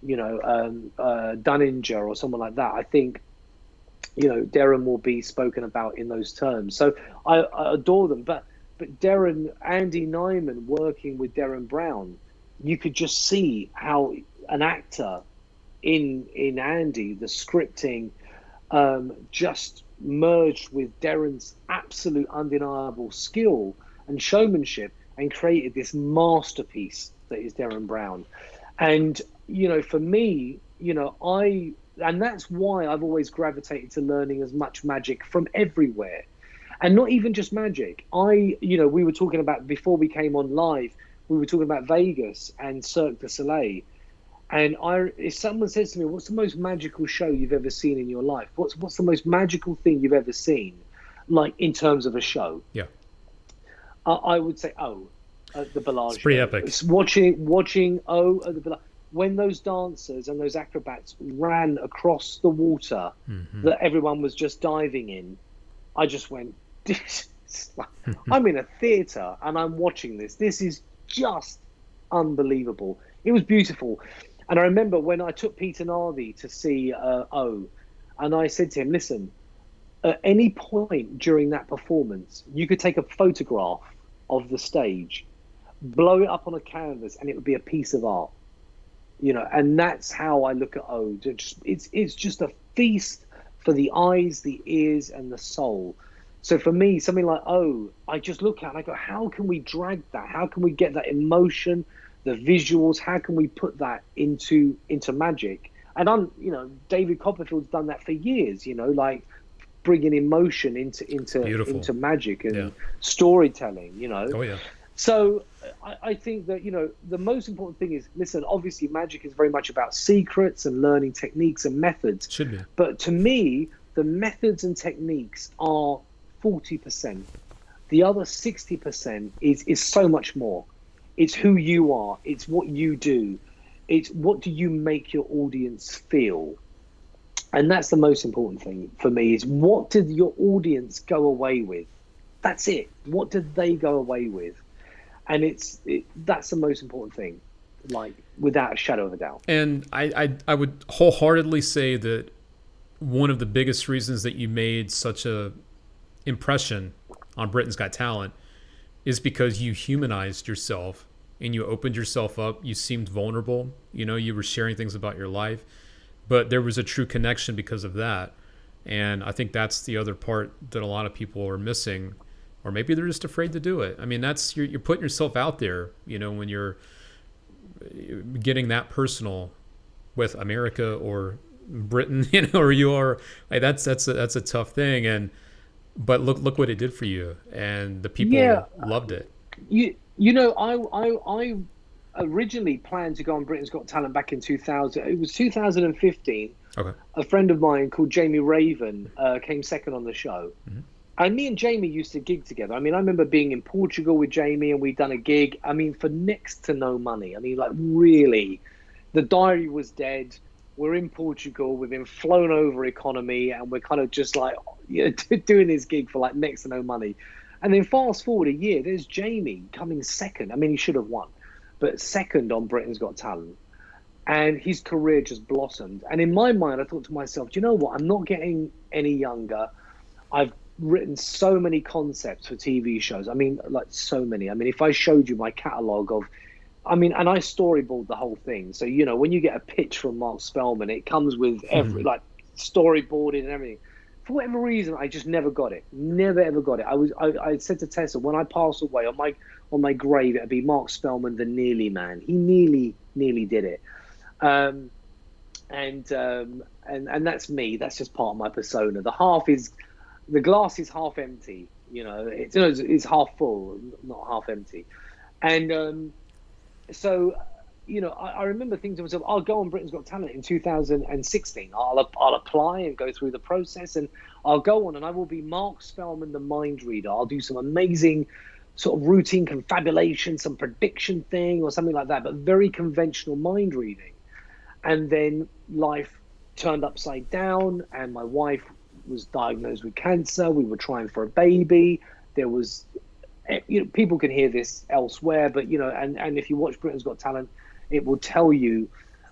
Dunninger or someone like that. I think, Derren will be spoken about in those terms. So I adore them. But Andy Nyman working with Derren Brown, you could just see how an actor in Andy, the scripting, just merged with Derren's absolute undeniable skill and showmanship and created this masterpiece that is Derren Brown. And for me, and that's why I've always gravitated to learning as much magic from everywhere, and not even just magic. We were talking about before we came on live, we were talking about Vegas and Cirque du Soleil. And if someone says to me, what's the most magical show you've ever seen in your life? What's the most magical thing you've ever seen, like in terms of a show? Yeah. I would say at the Bellagio. It's pretty epic. It's watching at the Bellagio. When those dancers and those acrobats ran across the water that everyone was just diving in, I just went, I'm in a theatre and I'm watching this. This is just unbelievable. It was beautiful. And I remember when I took Peter Nardi to see O, and I said to him, listen, at any point during that performance, you could take a photograph of the stage, blow it up on a canvas, and it would be a piece of art. And that's how I look at O. It's just a feast for the eyes, the ears, and the soul. So for me, something like O, I just look at it and I go, how can we drag that? How can we get that emotion, the visuals? How can we put that into magic? And David Copperfield's done that for years. Like bringing emotion into magic and storytelling. Oh yeah. So I think that, the most important thing is, listen, obviously magic is very much about secrets and learning techniques and methods. Should be. But to me, the methods and techniques are 40%. The other 60% is so much more. It's who you are. It's what you do. It's what do you make your audience feel? And that's the most important thing for me, is what did your audience go away with? That's it. What did they go away with? And that's the most important thing, like without a shadow of a doubt. And I would wholeheartedly say that one of the biggest reasons that you made such a impression on Britain's Got Talent is because you humanized yourself and you opened yourself up. You seemed vulnerable. You were sharing things about your life, but there was a true connection because of that. And I think that's the other part that a lot of people are missing, or maybe they're just afraid to do it. I mean, that's you're putting yourself out there, when you're getting that personal with America or Britain, or you are like that's a tough thing. But look what it did for you, and the people loved it. You know, I originally planned to go on Britain's Got Talent back in 2000. It was 2015. Okay. A friend of mine called Jamie Raven came second on the show. Mm-hmm. And me and Jamie used to gig together. I mean, I remember being in Portugal with Jamie and we'd done a gig. I mean, for next to no money. I mean, like really, the diary was dead. We're in Portugal. We've been flown over economy and we're kind of just like, you know, doing this gig for like next to no money. And then fast forward a year, there's Jamie coming second. I mean, he should have won, but second on Britain's Got Talent. And his career just blossomed. And in my mind, I thought to myself, do you know what? I'm not getting any younger. I've written so many concepts for TV shows. I mean, like so many. I mean, if I showed you my catalogue of, I mean, and I storyboard the whole thing. So, you know, when you get a pitch from Marc Spelmann, it comes with every, like storyboarding and everything. For whatever reason, I just never got it. Never ever got it. I said to Tessa, when I pass away on my grave, it'd be Marc Spelmann, the nearly man. He nearly did it. And that's me. That's just part of my persona. The glass is half empty. You know, it's half full, not half empty. And so, you know, I remember thinking to myself, I'll go on Britain's Got Talent in 2016. I'll apply and go through the process, and I'll go on, and I will be Marc Spelmann, the mind reader. I'll do some amazing sort of routine confabulation, some prediction thing or something like that, but very conventional mind reading. And then life turned upside down, and my wife was diagnosed with cancer. We were trying for a baby. There was, you know, people can hear this elsewhere, but, you know, and if you watch Britain's Got Talent, it will tell you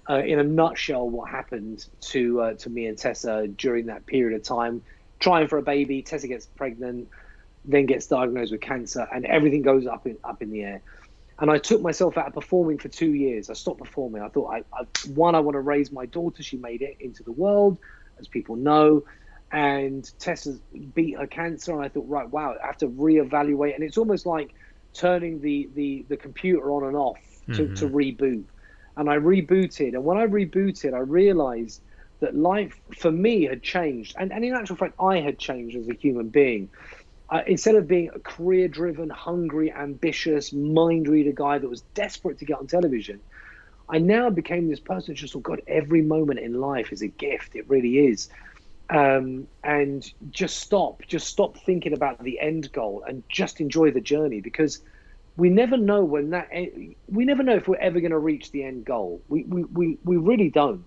in a nutshell what happened to me and Tessa during that period of time. Trying for a baby, Tessa gets pregnant, then gets diagnosed with cancer, and everything goes up in the air. And I took myself out of performing for 2 years. I stopped performing. I thought, I want to raise my daughter. She made it into the world, as people know. And Tessa beat her cancer. And I thought, right, wow, I have to reevaluate. And it's almost like turning the computer on and off to reboot. And I rebooted. And when I rebooted, I realized that life for me had changed. And in actual fact, I had changed as a human being. Instead of being a career-driven, hungry, ambitious, mind-reader guy that was desperate to get on television, I now became this person who just thought, God, every moment in life is a gift. It really is. And just stop thinking about the end goal and just enjoy the journey, because we never know we never know if we're ever going to reach the end goal. We really don't.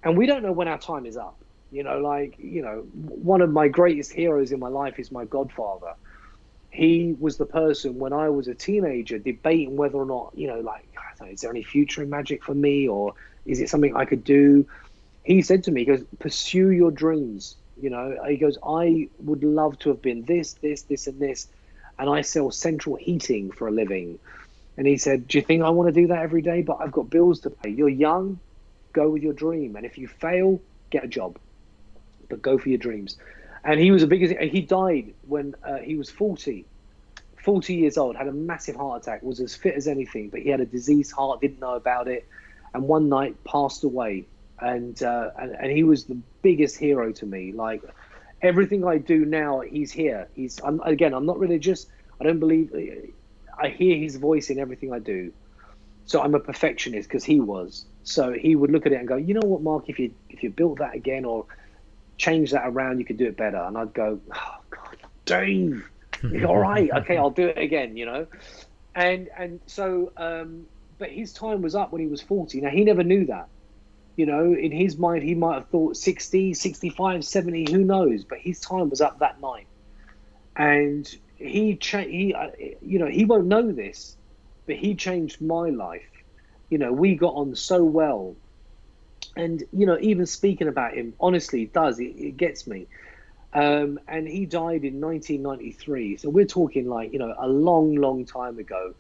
And we don't know when our time is up. You know, like, you know, one of my greatest heroes in my life is my godfather. He was the person when I was a teenager debating whether or not, you know, like, I don't know, is there any future in magic for me, or is it something I could do? He said to me, he goes, pursue your dreams. You know, he goes, I would love to have been this, and this. And I sell central heating for a living. And he said, do you think I want to do that every day? But I've got bills to pay. You're young, go with your dream. And if you fail, get a job. But go for your dreams. And he was he died when he was 40 years old, had a massive heart attack, was as fit as anything, but he had a diseased heart, didn't know about it, and one night passed away. And he was the biggest hero to me. Like, everything I do now, he's here. I'm not religious. I don't believe, I hear his voice in everything I do. So I'm a perfectionist, because he was. So he would look at it and go, you know what, Mark, if you built that again or change that around, you could do it better. And I'd go, oh God, Dave, all right, okay, I'll do it again, you know. And so but his time was up when he was 40. Now, he never knew that, you know. In his mind, he might have thought 60, 65, 70, who knows, but his time was up that night. And he you know, he won't know this, but he changed my life. You know, we got on so well. And, you know, even speaking about him, honestly, it gets me. And he died in 1993. So we're talking like, you know, a long, long time ago.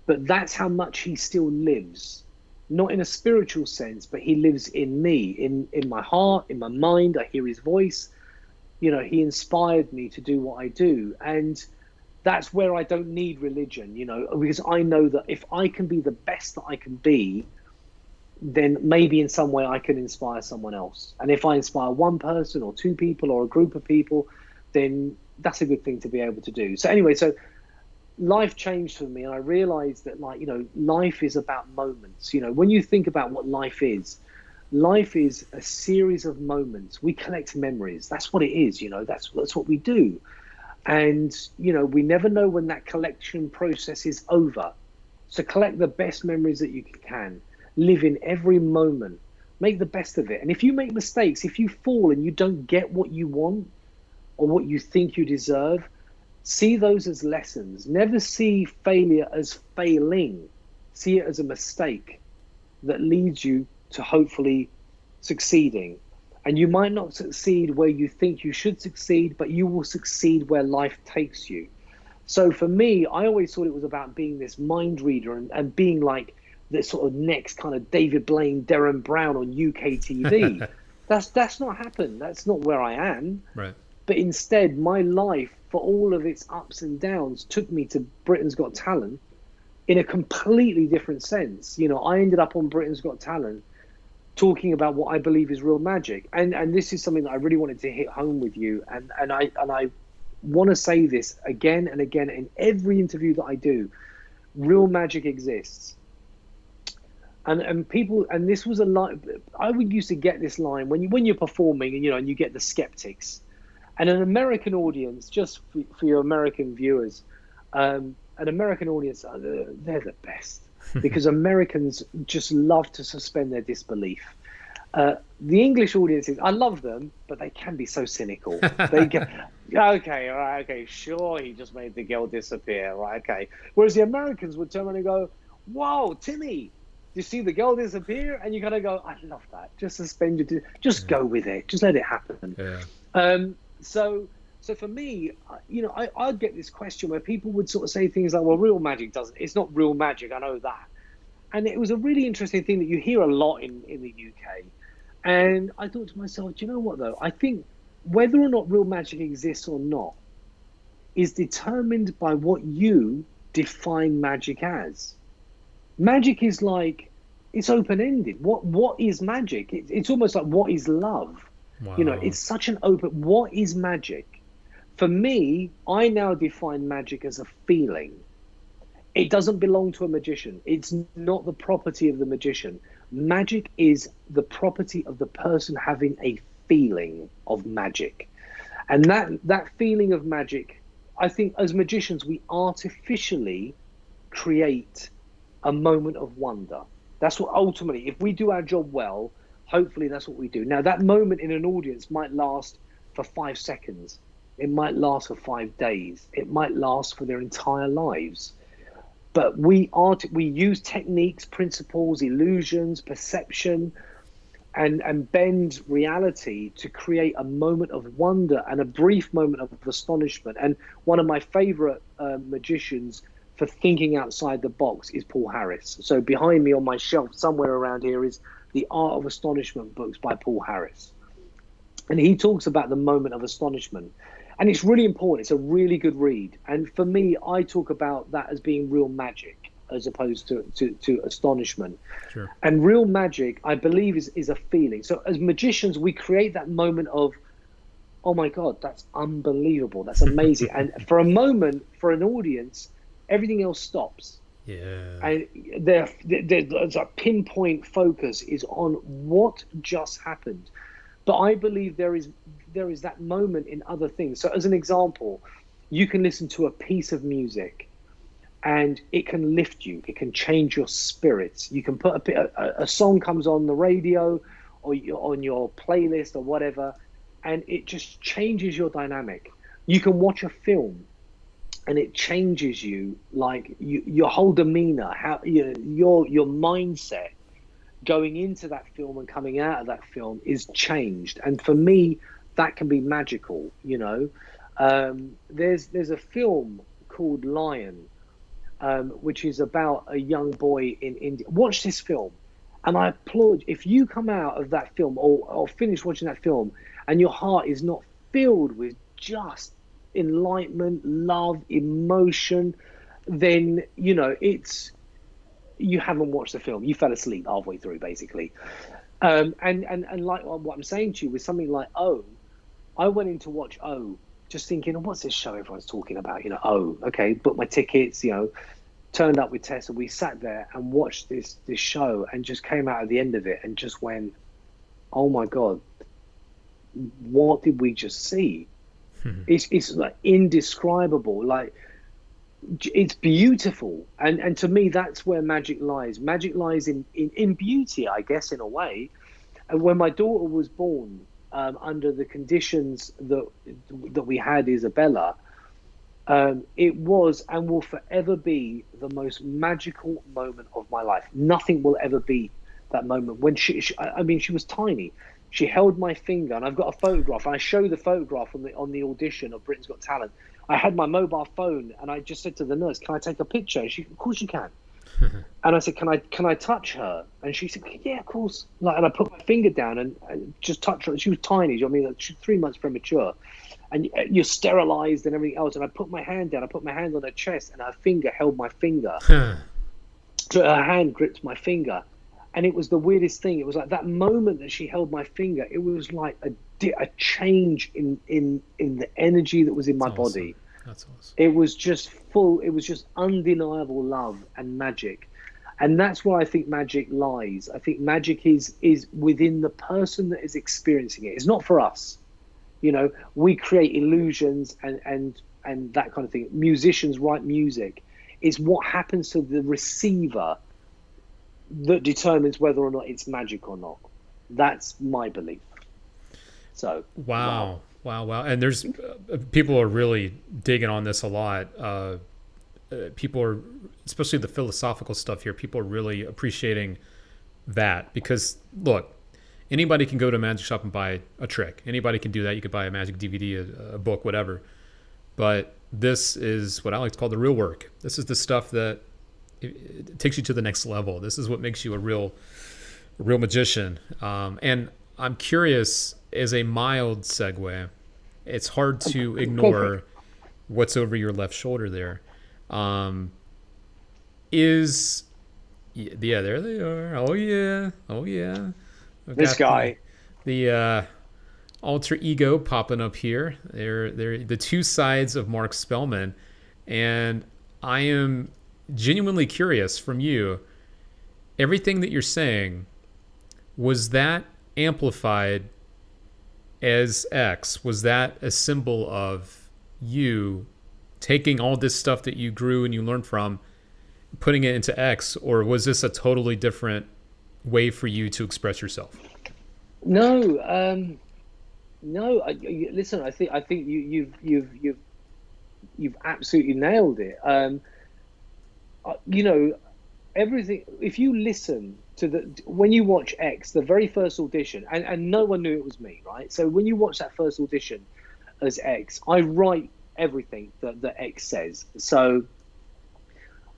But that's how much he still lives. Not in a spiritual sense, but he lives in me, in my heart, in my mind. I hear his voice. You know, he inspired me to do what I do. And that's where I don't need religion, you know, because I know that if I can be the best that I can be, then maybe in some way I can inspire someone else. And if I inspire one person or two people or a group of people, then that's a good thing to be able to do. So anyway, so life changed for me, and I realized that, like, life is about moments. When you think about what life is a series of moments. We collect memories. That's what it is. That's what we do. And we never know when that collection process is over. So collect the best memories that you can. Live in every moment. Make the best of it. And if you make mistakes, if you fall and you don't get what you want or what you think you deserve, see those as lessons. Never see failure as failing. See it as a mistake that leads you to hopefully succeeding. And you might not succeed where you think you should succeed, but you will succeed where life takes you. So for me, I always thought it was about being this mind reader and being like the sort of next kind of David Blaine, Derren Brown on UK TV. That's not happened. That's not where I am. Right. But instead, my life, for all of its ups and downs, took me to Britain's Got Talent in a completely different sense. I ended up on Britain's Got Talent talking about what I believe is real magic. And this is something that I really wanted to hit home with you. And I want to say this again and again in every interview that I do. Real magic exists. And people, and this was a line, I would used to get this line when you're performing and you get the skeptics. And an American audience, just for your American viewers, an American audience, they're the best because Americans just love to suspend their disbelief. The English audiences, I love them, but they can be so cynical. They get, okay, all right, okay, sure, he just made the girl disappear, right, okay. Whereas the Americans would turn around and go, whoa, Timmy, you see the girl disappear? And you kind of go, I love that. Just suspend your, just go with it. Just let it happen. Yeah. So for me, I'd get this question where people would sort of say things like, well, real magic it's not real magic, I know that. And it was a really interesting thing that you hear a lot in the UK. And I thought to myself, do you know what, though? I think whether or not real magic exists or not is determined by what you define magic as. Magic is like, it's open-ended. What is magic? It's almost like, what is love? Wow. It's such an open, what is magic? For me, I now define magic as a feeling. It doesn't belong to a magician. It's not the property of the magician. Magic is the property of the person having a feeling of magic. And that feeling of magic, I think as magicians, we artificially create a moment of wonder. That's what ultimately, if we do our job well, hopefully that's what we do. Now, that moment in an audience might last for 5 seconds. It might last for 5 days. It might last for their entire lives. But we use techniques, principles, illusions, perception, and bend reality to create a moment of wonder and a brief moment of astonishment. And one of my favorite magicians for thinking outside the box is Paul Harris. So behind me on my shelf somewhere around here is The Art of Astonishment books by Paul Harris. And he talks about the moment of astonishment. And it's really important. It's a really good read. And for me, I talk about that as being real magic as opposed to astonishment. Sure. And real magic, I believe, is a feeling. So as magicians, we create that moment of, oh my God, that's unbelievable. That's amazing. And for a moment, for an audience, everything else stops. Yeah. And there's a pinpoint focus is on what just happened. But I believe there is that moment in other things. So as an example, you can listen to a piece of music and it can lift you. It can change your spirits. You can put a song comes on the radio or on your playlist or whatever, and it just changes your dynamic. You can watch a film and it changes you, like your whole demeanor, how your mindset going into that film and coming out of that film is changed. And for me, that can be magical. There's a film called Lion, which is about a young boy in India. Watch this film, and I applaud if you come out of that film or finish watching that film and your heart is not filled with just enlightenment, love, emotion, then it's, you haven't watched the film. You fell asleep halfway through, basically. And like what I'm saying to you with something like I went in to watch just just thinking, what's this show everyone's talking about? Oh, okay, booked my tickets, turned up with Tessa. We sat there and watched this show and just came out at the end of it and just went, oh my God, what did we just see? It's like indescribable. Like, it's beautiful. And to me, that's where magic lies. Magic lies in beauty, I guess, in a way. And when my daughter was born, under the conditions that we had Isabella, it was and will forever be the most magical moment of my life. Nothing will ever beat that moment. When she was tiny. She held my finger, and I've got a photograph. And I show the photograph on the audition of Britain's Got Talent. I had my mobile phone, and I just said to the nurse, "Can I take a picture?" And she, "Of course you can." And I said, "Can I touch her?" And she said, "Yeah, of course." And I put my finger down and just touched her. She was tiny. I mean, she was 3 months premature, and you're sterilized and everything else. And I put my hand down. I put my hand on her chest, and her finger held my finger. So her hand gripped my finger. And it was the weirdest thing. It was like that moment that she held my finger. It was like a change in the energy that was in my body. That's awesome. It was just full. It was just undeniable love and magic, and that's where I think magic lies. I think magic is within the person that is experiencing it. It's not for us. We create illusions and that kind of thing. Musicians write music. It's what happens to the receiver that determines whether or not it's magic or not. That's my belief. So wow. And there's people are really digging on this a lot. People are, especially the philosophical stuff here, people are really appreciating that, because look, anybody can go to a magic shop and buy a trick. Anybody can do that. You could buy a magic DVD, a book, whatever. But this is what I like to call the real work. This is the stuff that it takes you to the next level. This is what makes you a real magician. And I'm curious, as a mild segue, it's hard to ignore what's over your left shoulder there. Yeah, there they are. Oh yeah. This guy, the alter ego popping up here. They're the two sides of Marc Spelmann, and I am genuinely curious from you. Everything that you're saying, was that amplified as X? Was that a symbol of you taking all this stuff that you grew and you learned from, putting it into X, or was this a totally different way for you to express yourself? No. Listen, I think you've absolutely nailed it. Everything. If you listen to when you watch X, the very first audition, and no one knew it was me, right? So when you watch that first audition as X, I write everything that X says. So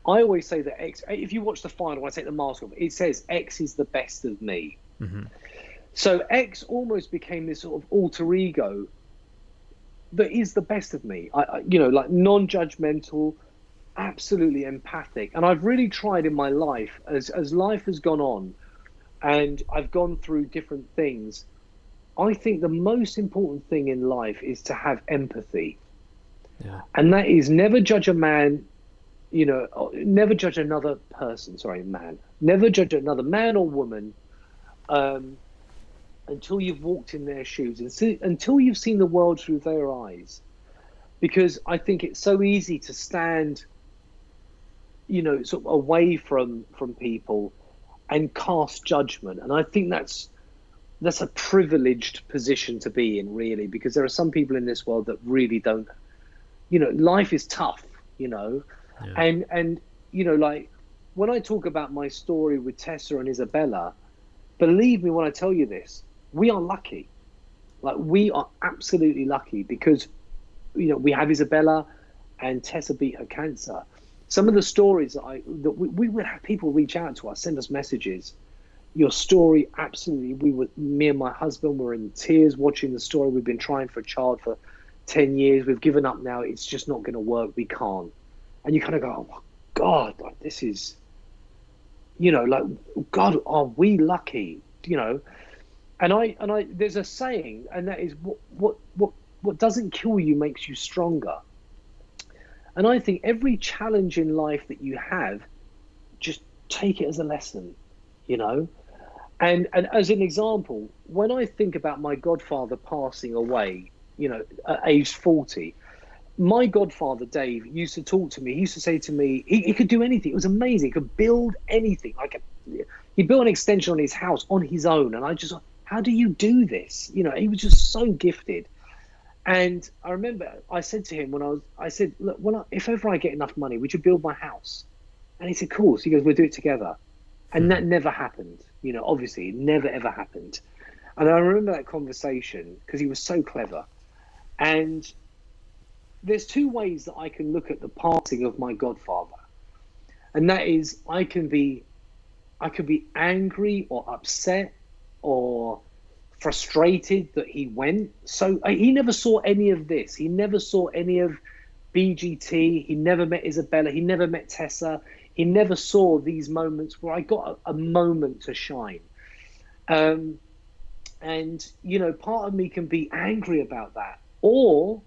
I always say that X, if you watch the final, I take the mask off, it says X is the best of me. Mm-hmm. So X almost became this sort of alter ego that is the best of me. Like non-judgmental, absolutely empathic. And I've really tried in my life, as life has gone on and I've gone through different things, I think the most important thing in life is to have empathy. Yeah. And that is never judge a man, never judge another person, never judge another man or woman until you've walked in their shoes and until you've seen the world through their eyes. Because I think it's so easy to stand, sort of away from people and cast judgment. And I think that's a privileged position to be in, really, because there are some people in this world that really don't, life is tough, Yeah. And like when I talk about my story with Tessa and Isabella, believe me when I tell you this, we are lucky. Like, we are absolutely lucky because, we have Isabella and Tessa beat her cancer. Some of the stories that we would have people reach out to us, send us messages. Your story, absolutely. Me and my husband were in tears watching the story. We've been trying for a child for 10 years. We've given up now. It's just not going to work. We can't. And you kind of go, oh my God, like this is, like, God, are we lucky? And I there's a saying, and that is what what doesn't kill you makes you stronger. And I think every challenge in life that you have, just take it as a lesson, you know. And as an example, when I think about my godfather passing away, you know, at age 40, my godfather Dave used to talk to me. He used to say to me, he could do anything. It was amazing. He could build anything. He built an extension on his house on his own, and I just, how do you do this? You know, he was just so gifted. And I remember I said to him I said, look, if ever I get enough money, would you build my house? And he said, of course. He goes, we'll do it together. And that never happened. You know, obviously, it never, ever happened. And I remember that conversation because he was so clever. And there's two ways that I can look at the passing of my godfather. And that is, I could be angry or upset or frustrated that he went. So he never saw any of this. He never saw any of BGT. He never met Isabella. He never met Tessa. He never saw these moments where I got a moment to shine. And, you know, part of me can be angry about that. Or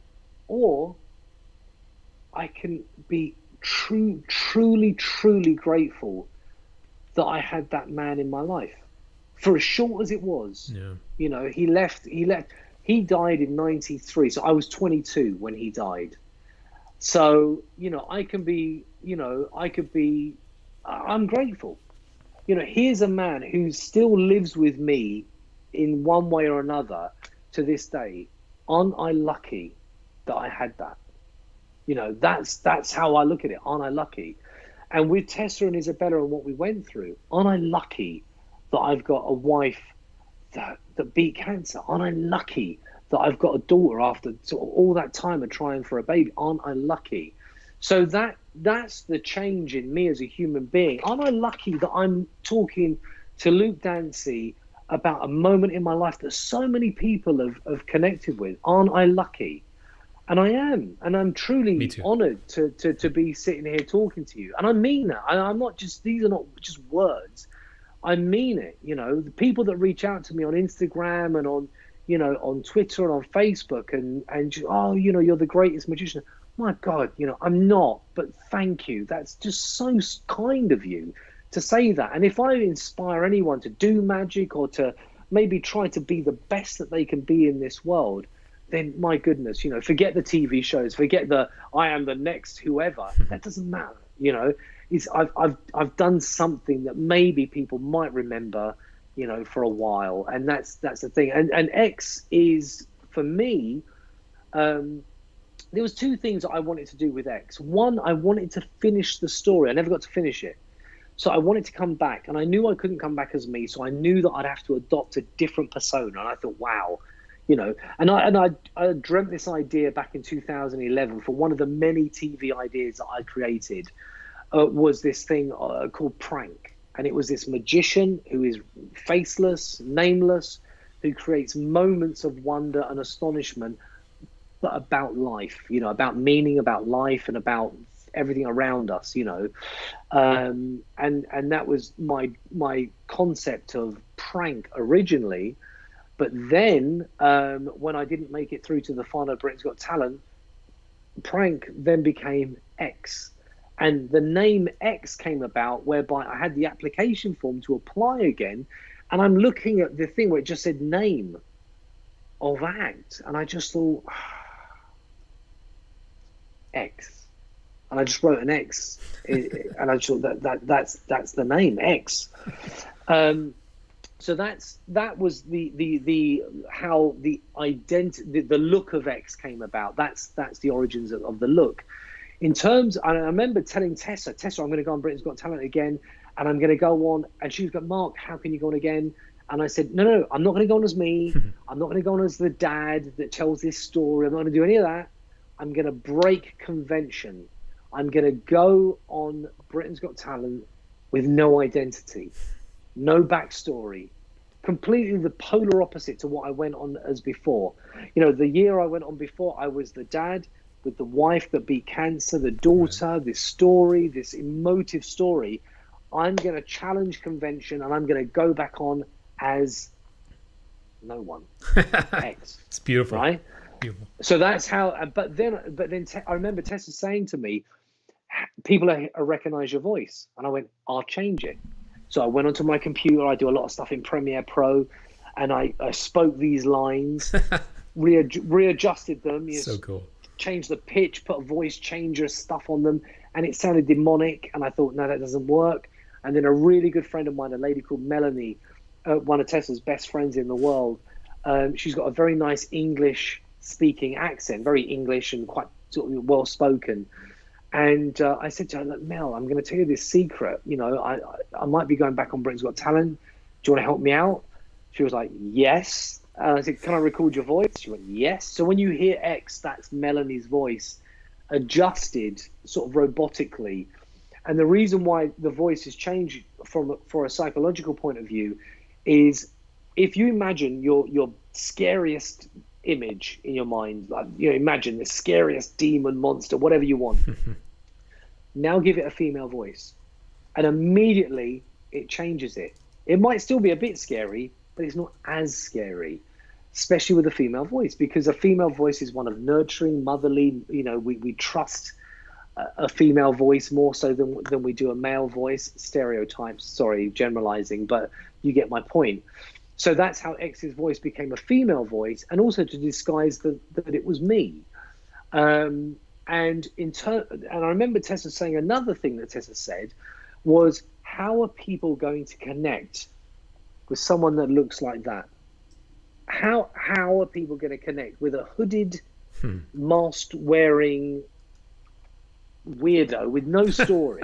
I can be truly grateful that I had that man in my life. For as short as it was, you know, he died in 93. So I was 22 when he died. So, you know, I'm grateful. You know, here's a man who still lives with me in one way or another to this day. Aren't I lucky that I had that? You know, that's how I look at it. Aren't I lucky? And with Tessa and Isabella and what we went through, aren't I lucky that I've got a wife that beat cancer? Aren't I lucky that I've got a daughter after sort of all that time of trying for a baby? Aren't I lucky? So that's the change in me as a human being. Aren't I lucky that I'm talking to Luke Dancy about a moment in my life that so many people have connected with? Aren't I lucky? And I am, and I'm truly honored to be sitting here talking to you. And I mean that. I'm not just, these are not just words. I mean it. You know, the people that reach out to me on Instagram and on, you know, on Twitter and on Facebook and oh, you know, you're the greatest magician. My God, you know, I'm not, but thank you. That's just so kind of you to say that. And if I inspire anyone to do magic or to maybe try to be the best that they can be in this world, then my goodness, you know, forget the TV shows, forget the I am the next whoever. That doesn't matter, you know. I've done something that maybe people might remember, you know, for a while, and that's the thing. And X is, for me, there was two things that I wanted to do with X. One, I wanted to finish the story. I never got to finish it. So I wanted to come back, and I knew I couldn't come back as me, so I knew that I'd have to adopt a different persona. And I thought, wow, you know, and I dreamt this idea back in 2011 for one of the many TV ideas that I created, was this thing called Prank. And it was this magician who is faceless, nameless, who creates moments of wonder and astonishment, but about life, you know, about meaning, about life, and about everything around us, you know. And that was my concept of Prank originally. But then when I didn't make it through to the final Britain's Got Talent, Prank then became X. And the name X came about whereby I had the application form to apply again. And I'm looking at the thing where it just said name of act. And I just thought, X. And I just wrote an X. And I just thought that's the name, X. So that was the how the identity, the look of X came about. That's the origins of the look. In terms, I remember telling Tessa, I'm going to go on Britain's Got Talent again, and I'm going to go on. And she was going, Mark, how can you go on again? And I said, no, I'm not going to go on as me. I'm not going to go on as the dad that tells this story. I'm not going to do any of that. I'm going to break convention. I'm going to go on Britain's Got Talent with no identity, no backstory, completely the polar opposite to what I went on as before. You know, the year I went on before, I was the dad with the wife that beat cancer, the daughter, this story, this emotive story. I'm going to challenge convention, and I'm going to go back on as no one. X. It's beautiful. Right? Beautiful. So that's how. I remember Tessa saying to me, "People recognize your voice," and I went, "I'll change it." So I went onto my computer. I do a lot of stuff in Premiere Pro, and I spoke these lines, readjusted them. So cool. Changed the pitch, put a voice changer stuff on them, and it sounded demonic. And I thought, no, that doesn't work. And then a really good friend of mine, a lady called Melanie, one of Tessa's best friends in the world, she's got a very nice English speaking accent, very English and quite sort of well spoken. And I said to her, look, Mel, I'm going to tell you this secret. You know, I might be going back on Britain's Got Talent. Do you want to help me out? She was like, yes. And I said, can I record your voice? She went, yes. So when you hear X, that's Melanie's voice, adjusted sort of robotically. And the reason why the voice is changed for a psychological point of view is if you imagine your scariest image in your mind, like, you know, imagine the scariest demon, monster, whatever you want. Now give it a female voice, and immediately it changes it. It might still be a bit scary, but it's not as scary, especially with a female voice, because a female voice is one of nurturing, motherly. You know, we trust a female voice more so than we do a male voice. Stereotypes, sorry, generalizing, but you get my point. So that's how X's voice became a female voice, and also to disguise that it was me. And I remember Tessa saying another thing that Tessa said was, how are people going to connect with someone that looks like that? How are people going to connect with a hooded, mask wearing weirdo with no story?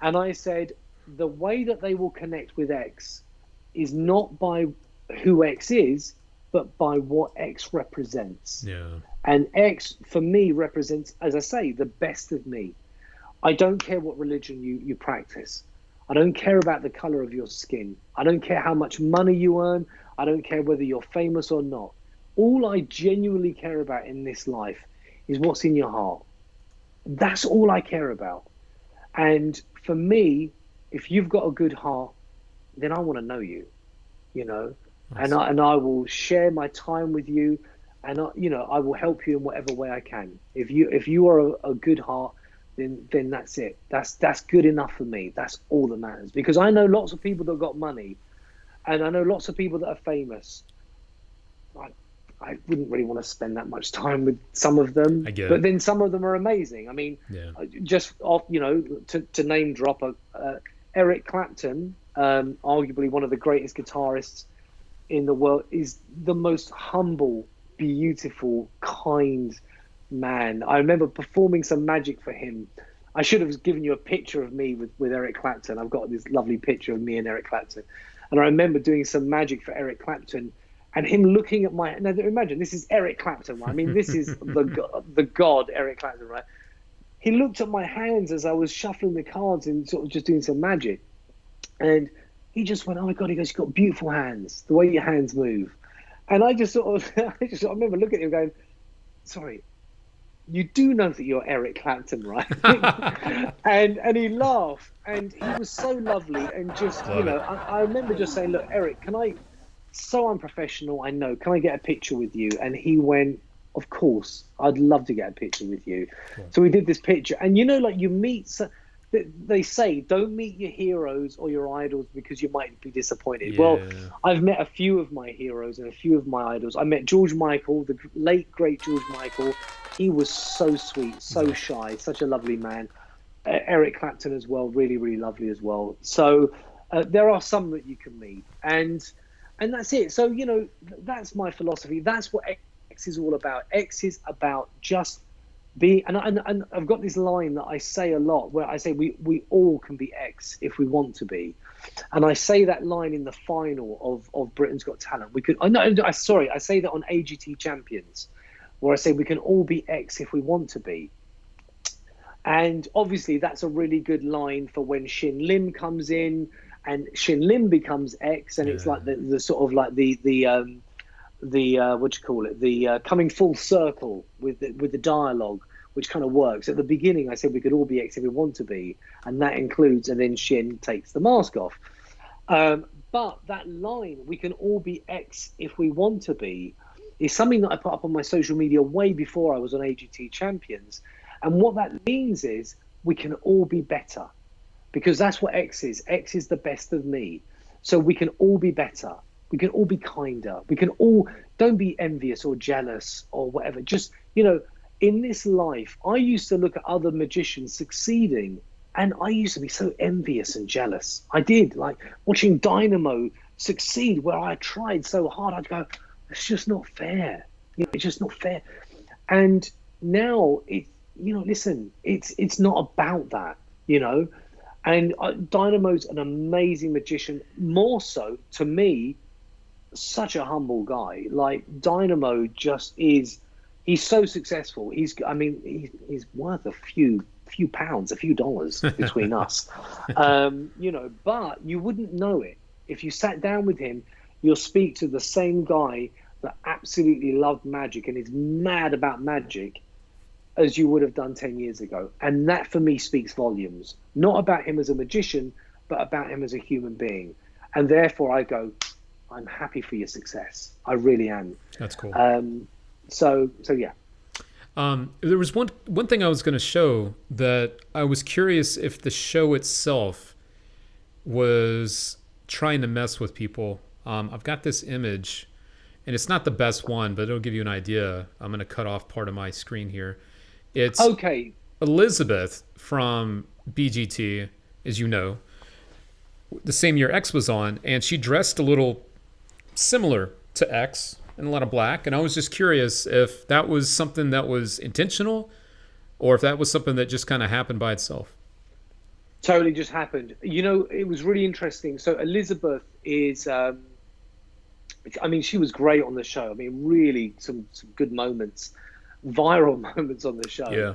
And I said, the way that they will connect with X is not by who X is, but by what X represents. Yeah. And X, for me, represents, as I say, the best of me. I don't care what religion you practice. I don't care about the color of your skin. I don't care how much money you earn. I don't care whether you're famous or not. All I genuinely care about in this life is what's in your heart. That's all I care about. And for me, if you've got a good heart, then I want to know you, you know, nice. and I will share my time with you, and I will help you in whatever way I can. If you are a good heart, then that's it. That's good enough for me. That's all that matters. Because I know lots of people that got money, and I know lots of people that are famous. I wouldn't really want to spend that much time with some of them, but then some of them are amazing. I mean, just off, to name drop Eric Clapton, arguably one of the greatest guitarists in the world, is the most humble, beautiful, kind man. I remember performing some magic for him. I should have given you a picture of me with Eric Clapton. I've got this lovely picture of me and Eric Clapton. And I remember doing some magic for Eric Clapton, and him looking at my... Now, imagine, this is Eric Clapton, right? I mean, this is the god, Eric Clapton, right? He looked at my hands as I was shuffling the cards and sort of just doing some magic. And he just went, oh my God, he goes, you've got beautiful hands, the way your hands move. And I just sort of, I remember looking at him going, sorry, you do know that you're Eric Clapton, right? and he laughed, and he was so lovely, and just, I remember just saying, look, Eric, so unprofessional, I know, can I get a picture with you? And he went, of course, I'd love to get a picture with you. Cool. So we did this picture, and you meet, they say, don't meet your heroes or your idols because you might be disappointed. Yeah. Well, I've met a few of my heroes and a few of my idols. I met George Michael, the late, great George Michael. He was so sweet, so shy, such a lovely man. Eric Clapton as well, really, really lovely as well. So there are some that you can meet. And that's it. So, that's my philosophy. That's what X is all about. X is about just being, and I've got this line that I say a lot where I say we all can be X if we want to be. And I say that line in the final of Britain's Got Talent. I say that on AGT Champions, where I say we can all be X if we want to be. And obviously that's a really good line for when Shin Lim comes in, and Shin Lim becomes X, and it's like the sort of like the what do you call it? The coming full circle with the dialogue, which kind of works. At the beginning, I said we could all be X if we want to be, and that includes, and then Shin takes the mask off. But that line, we can all be X if we want to be, It's something that I put up on my social media way before I was on AGT Champions. And what that means is we can all be better, because that's what X is. X is the best of me. So we can all be better. We can all be kinder. We can all, don't be envious or jealous or whatever. Just, in this life, I used to look at other magicians succeeding, and I used to be so envious and jealous. I did, like watching Dynamo succeed where I tried so hard. I'd go, it's just not fair. It's just not fair. And now listen, it's not about that, And Dynamo's an amazing magician. More so, to me, such a humble guy. Like Dynamo just is. He's so successful. He's worth a few pounds, a few dollars between us. But you wouldn't know it if you sat down with him. You'll speak to the same guy that absolutely loved magic and is mad about magic as you would have done 10 years ago. And that for me speaks volumes, not about him as a magician, but about him as a human being. And therefore I go, I'm happy for your success. I really am. That's cool. So yeah. There was one thing I was going to show that I was curious if the show itself was trying to mess with people. I've got this image, and it's not the best one, but it'll give you an idea. I'm going to cut off part of my screen here. It's okay. Elizabeth from BGT, as you know, the same year X was on, and she dressed a little similar to X in a lot of black. And I was just curious if that was something that was intentional or if that was something that just kind of happened by itself. Totally just happened. It was really interesting. So Elizabeth is, she was great on the show. Really some good moments, viral moments on the show. Yeah.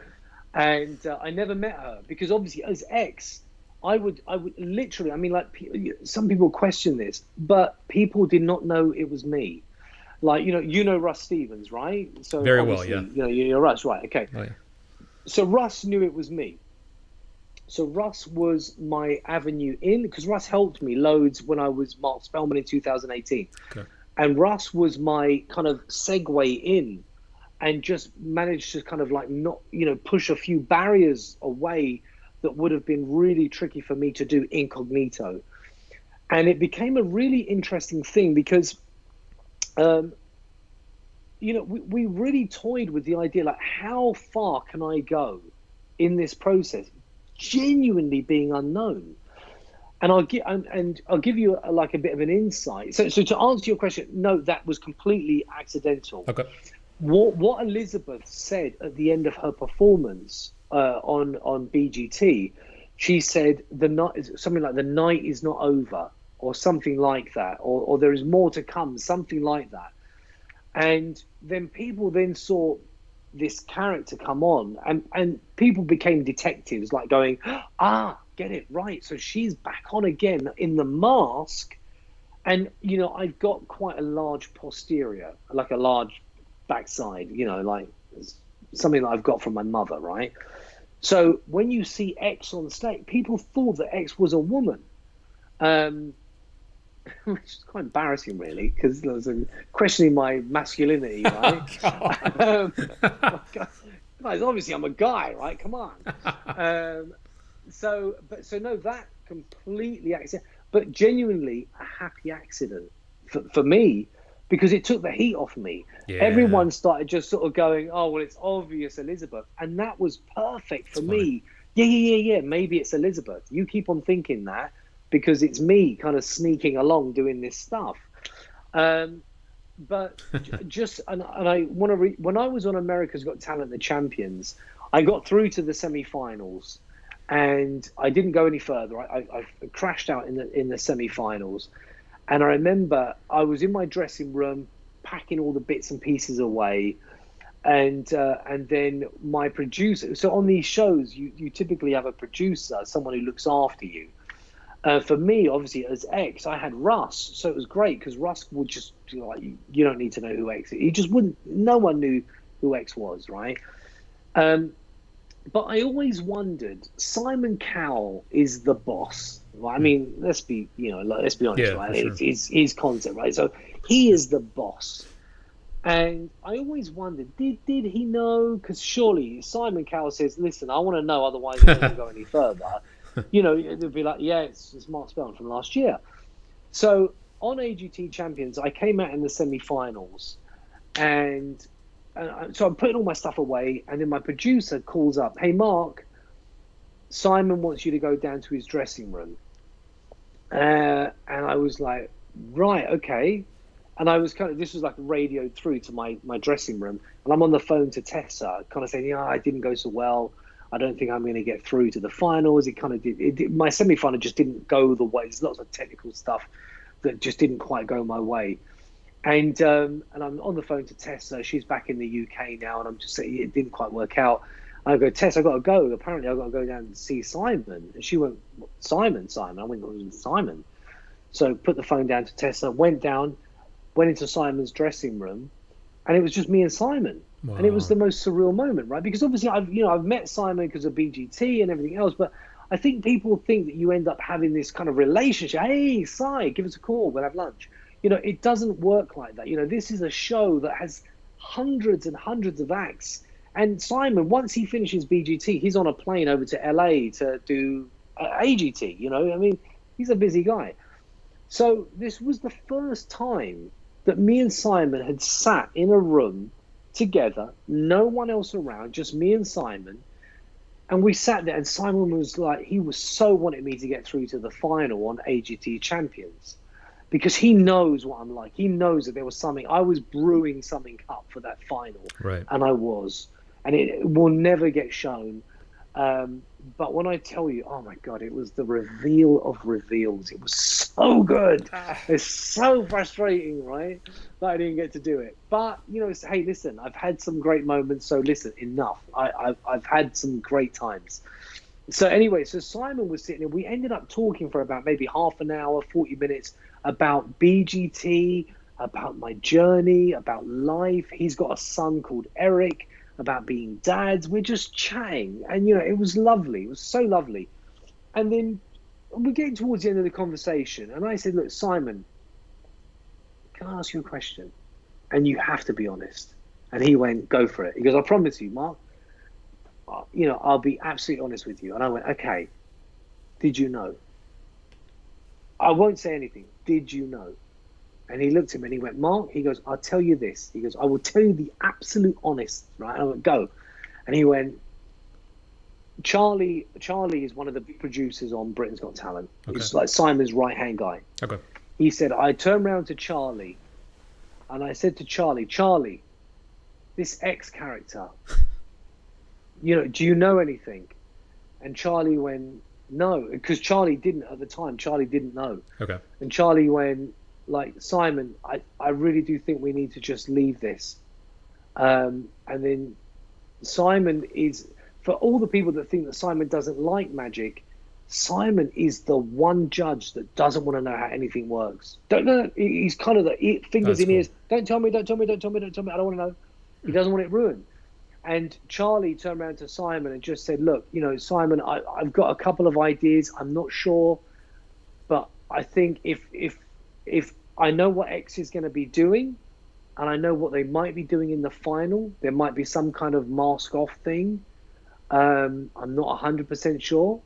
And I never met her because obviously as X, I would literally, some people question this, but people did not know it was me. Like, Russ Stevens, right? So very well, yeah. You're Russ, right? Okay. Oh, yeah. So Russ knew it was me. So Russ was my avenue in, because Russ helped me loads when I was Marc Spelmann in 2018. Okay. And Russ was my kind of segue in, and just managed to kind of like not, push a few barriers away that would have been really tricky for me to do incognito. And it became a really interesting thing because, we really toyed with the idea, like, how far can I go in this process, genuinely being unknown? And I'll give you a bit of an insight. So to answer your question, no, that was completely accidental. Okay. What Elizabeth said at the end of her performance on BGT, she said something like the night is not over, or something like that, or there is more to come, something like that. And then people then saw this character come on, and people became detectives, like going, get it right. So she's back on again in the mask. And, I've got quite a large posterior, like a large backside, like something that I've got from my mother, right? So when you see X on stage, people thought that X was a woman, which is quite embarrassing, really, because there was a questioning my masculinity, right? Guys, obviously I'm a guy, right? Come on. So no, that completely accident, but genuinely a happy accident for me, because it took the heat off me. Yeah. Everyone started just sort of going, oh, well, it's obvious Elizabeth. And that was perfect for me. Yeah. Maybe it's Elizabeth. You keep on thinking that, because it's me kind of sneaking along doing this stuff. But I want to when I was on America's Got Talent, the Champions, I got through to the semi-finals, and I didn't go any further. I crashed out in the semi-finals. And I remember I was in my dressing room packing all the bits and pieces away, and then my producer. So on these shows, you typically have a producer, someone who looks after you. For me, obviously, as X, I had Russ, so it was great because Russ would just like, you don't need to know who X is. He just wouldn't. No one knew who X was, right? But I always wondered. Simon Cowell is the boss. Well, I mean, let's be honest, right? Sure. It's his concept, right? So he is the boss. And I always wondered, did he know? Because surely Simon Cowell says, listen, I want to know, otherwise it doesn't go any further. You know, it'd be like, yeah, it's Marc Spelmann from last year. So on AGT Champions, I came out in the semi-finals, and so I'm putting all my stuff away, and then my producer calls up, hey, Mark, Simon wants you to go down to his dressing room. And I was like, right, okay. And I was this was like radioed through to my dressing room, and I'm on the phone to Tessa, kind of saying, yeah, I didn't go so well. I don't think I'm going to get through to the finals. It kind of did. My semi-final just didn't go the way. There's lots of technical stuff that just didn't quite go my way. And I'm on the phone to Tessa. She's back in the UK now, and I'm just saying it didn't quite work out. I go, Tess, I got to go. Apparently, I got to go down and see Simon. And she went, Simon. I went, Simon. So put the phone down to Tessa, went into Simon's dressing room, and it was just me and Simon. Wow. And it was the most surreal moment, right? Because obviously I've met Simon because of BGT and everything else, but I think people think that you end up having this kind of relationship. Hey, Si, give us a call, we'll have lunch. You know, it doesn't work like that. You know, this is a show that has hundreds and hundreds of acts. And Simon, once he finishes BGT, he's on a plane over to LA to do AGT, you know? I mean, he's a busy guy. So this was the first time that me and Simon had sat in a room together, no one else around, just me and Simon. And we sat there, and Simon was like, he was so wanting me to get through to the final on AGT Champions, because he knows what I'm like. He knows that there was something, I was brewing something up for that final. Right. And I was, and it will never get shown. But when I tell you, oh my God, it was the reveal of reveals. It was so good. It's so frustrating, right? That I didn't get to do it. But, you know, hey, listen, I've had some great moments. So listen, enough. I've had some great times. So anyway, so Simon was sitting there. We ended up talking for about maybe half an hour, 40 minutes about BGT, about my journey, about life. He's got a son called Eric, about being dads. We're just chatting, and you know, it was lovely. It was so lovely. And then we're getting towards the end of the conversation, and I said, look, Simon, can I ask you a question? And you have to be honest. And he went, go for it. He goes, I promise you, Mark, you know, I'll be absolutely honest with you. And I went, okay, did you know? I won't say anything. Did you know? And he looked at me and he went, Mark, he goes, I'll tell you this. He goes, I will tell you the absolute honest, right? And I went, go. And he went, Charlie is one of the producers on Britain's Got Talent. Okay. He's like Simon's right-hand guy. Okay. He said, I turned around to Charlie and I said to Charlie, this X character, you know, do you know anything? And Charlie went, no, because Charlie didn't at the time. Charlie didn't know. Okay. And Charlie went, like, Simon, I really do think we need to just leave this. And then Simon is, for all the people that think that Simon doesn't like magic, Simon is the one judge that doesn't want to know how anything works. Don't know. He's kind of the fingers in ears. Don't tell me. I don't want to know. He doesn't want it ruined. And Charlie turned around to Simon and just said, look, you know, Simon, I've got a couple of ideas. I'm not sure, but I think if I know what X is going to be doing, and I know what they might be doing in the final, there might be some kind of mask off thing. I'm not 100% sure,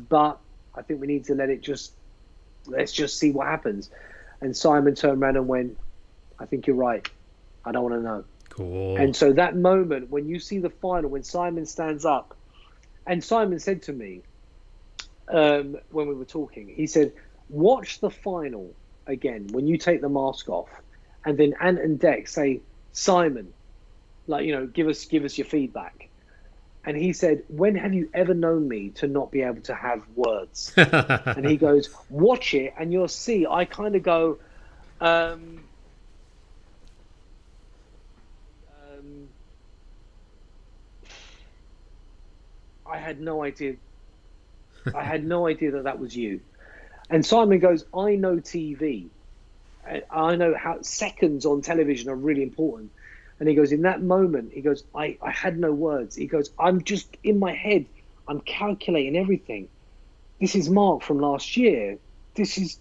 but I think we need to let's just see what happens. And Simon turned around and went, I think you're right. I don't want to know. Cool. And so that moment, when you see the final, when Simon stands up, and Simon said to me, when we were talking, he said, watch the final again when you take the mask off, and then Ant and Dex say, Simon, like, you know, give us your feedback. And he said, when have you ever known me to not be able to have words? And he goes, watch it and you'll see. I kind of go, I had no idea. I had no idea that was you. And Simon goes, I know TV. I know how seconds on television are really important. And he goes, in that moment, he goes, I had no words. He goes, I'm just in my head. I'm calculating everything. This is Mark from last year. He's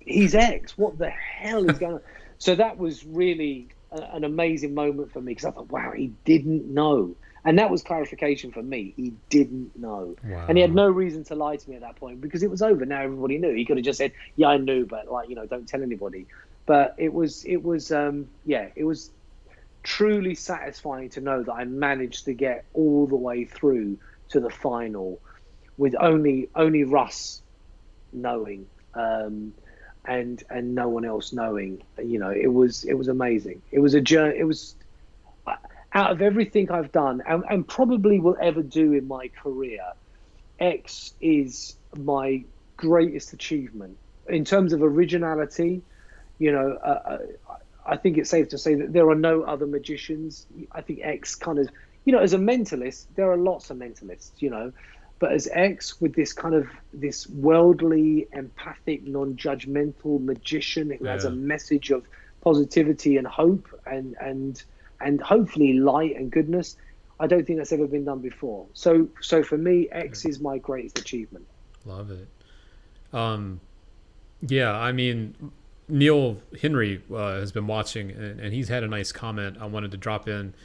X. What the hell is going on? So that was really, an amazing moment for me, because I thought, wow, he didn't know. And that was clarification for me. He didn't know. Wow. And he had no reason to lie to me at that point, because it was over. Now everybody knew. He could have just said, yeah, I knew, but like, you know, don't tell anybody. But it was truly satisfying to know that I managed to get all the way through to the final with only Russ knowing, and no one else knowing. You know, it was amazing. It was a journey. It was, out of everything I've done and probably will ever do in my career, X is my greatest achievement in terms of originality. You know, I think it's safe to say that there are no other magicians. I think X kind of, you know, as a mentalist, there are lots of mentalists, you know, but as X, with this kind of this worldly, empathic, non-judgmental magician who has a message of positivity and hope and hopefully light and goodness, I don't think that's ever been done before. So for me, X is my greatest achievement. Love it. Yeah, I mean, Neil Henry has been watching, and he's had a nice comment I wanted to drop in.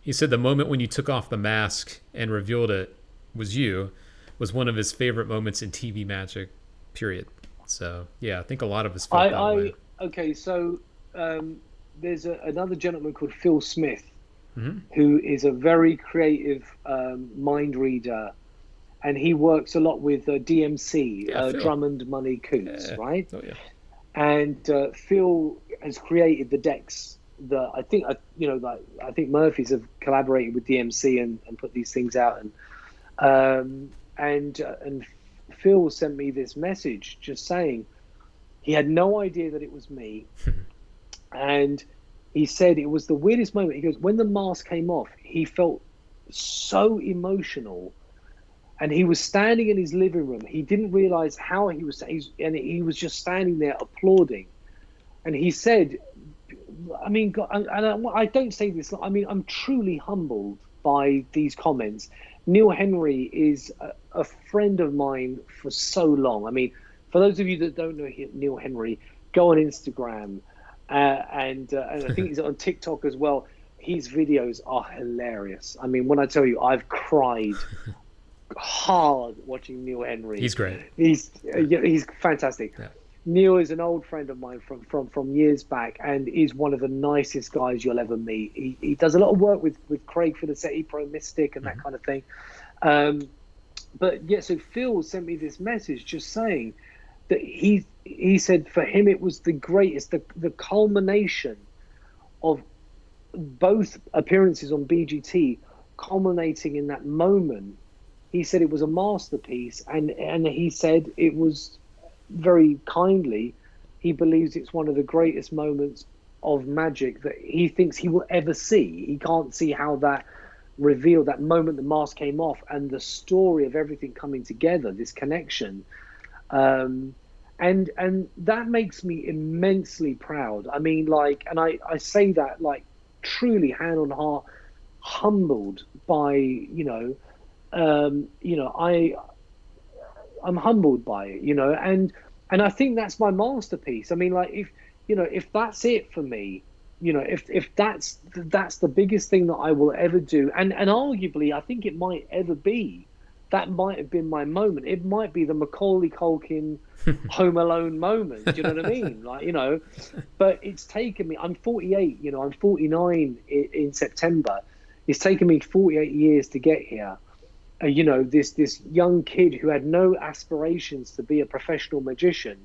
He said the moment when you took off the mask and revealed it was one of his favorite moments in TV magic, period. So, yeah, I think a lot of us felt that way. Okay, so there's another gentleman called Phil Smith, who is a very creative mind reader, and he works a lot with DMC, Drummond Money Coots, right? Oh, yeah. And Phil has created the decks that I think Murphy's have collaborated with DMC and put these things out. And Phil sent me this message just saying he had no idea that it was me. And he said it was the weirdest moment. He goes, when the mask came off, he felt so emotional. And he was standing in his living room. He didn't realize how he was, and he was just standing there applauding. And he said, I mean, God, and I don't say this, I mean, I'm truly humbled by these comments. Neil Henry is a friend of mine for so long. I mean, for those of you that don't know Neil Henry, go on Instagram, and I think he's on TikTok as well. His videos are hilarious. I mean, when I tell you, I've cried hard watching Neil Henry. He's great. He's fantastic. Yeah. Neil is an old friend of mine from years back, and is one of the nicest guys you'll ever meet. He does a lot of work with Craig Filicetti, Pro Mystic, and that kind of thing. But yeah, so Phil sent me this message just saying that he said for him it was the greatest, the culmination of both appearances on BGT, culminating in that moment. He said it was a masterpiece, and he said it was very kindly, he believes it's one of the greatest moments of magic that he thinks he will ever see. He can't see how that reveal, that moment the mask came off, and the story of everything coming together, this connection, and that makes me immensely proud. I mean, like, and I say that like truly hand on heart, humbled by, I'm humbled by it, and I think that's my masterpiece. I mean, like, if that's it for me, if that's the biggest thing that I will ever do, and arguably I think it might ever be, that might have been my moment. It might be the Macaulay Culkin Home Alone moment. Do you know what I mean? Like, but it's taken me, I'm 48, I'm 49 in September. It's taken me 48 years to get here. This young kid who had no aspirations to be a professional magician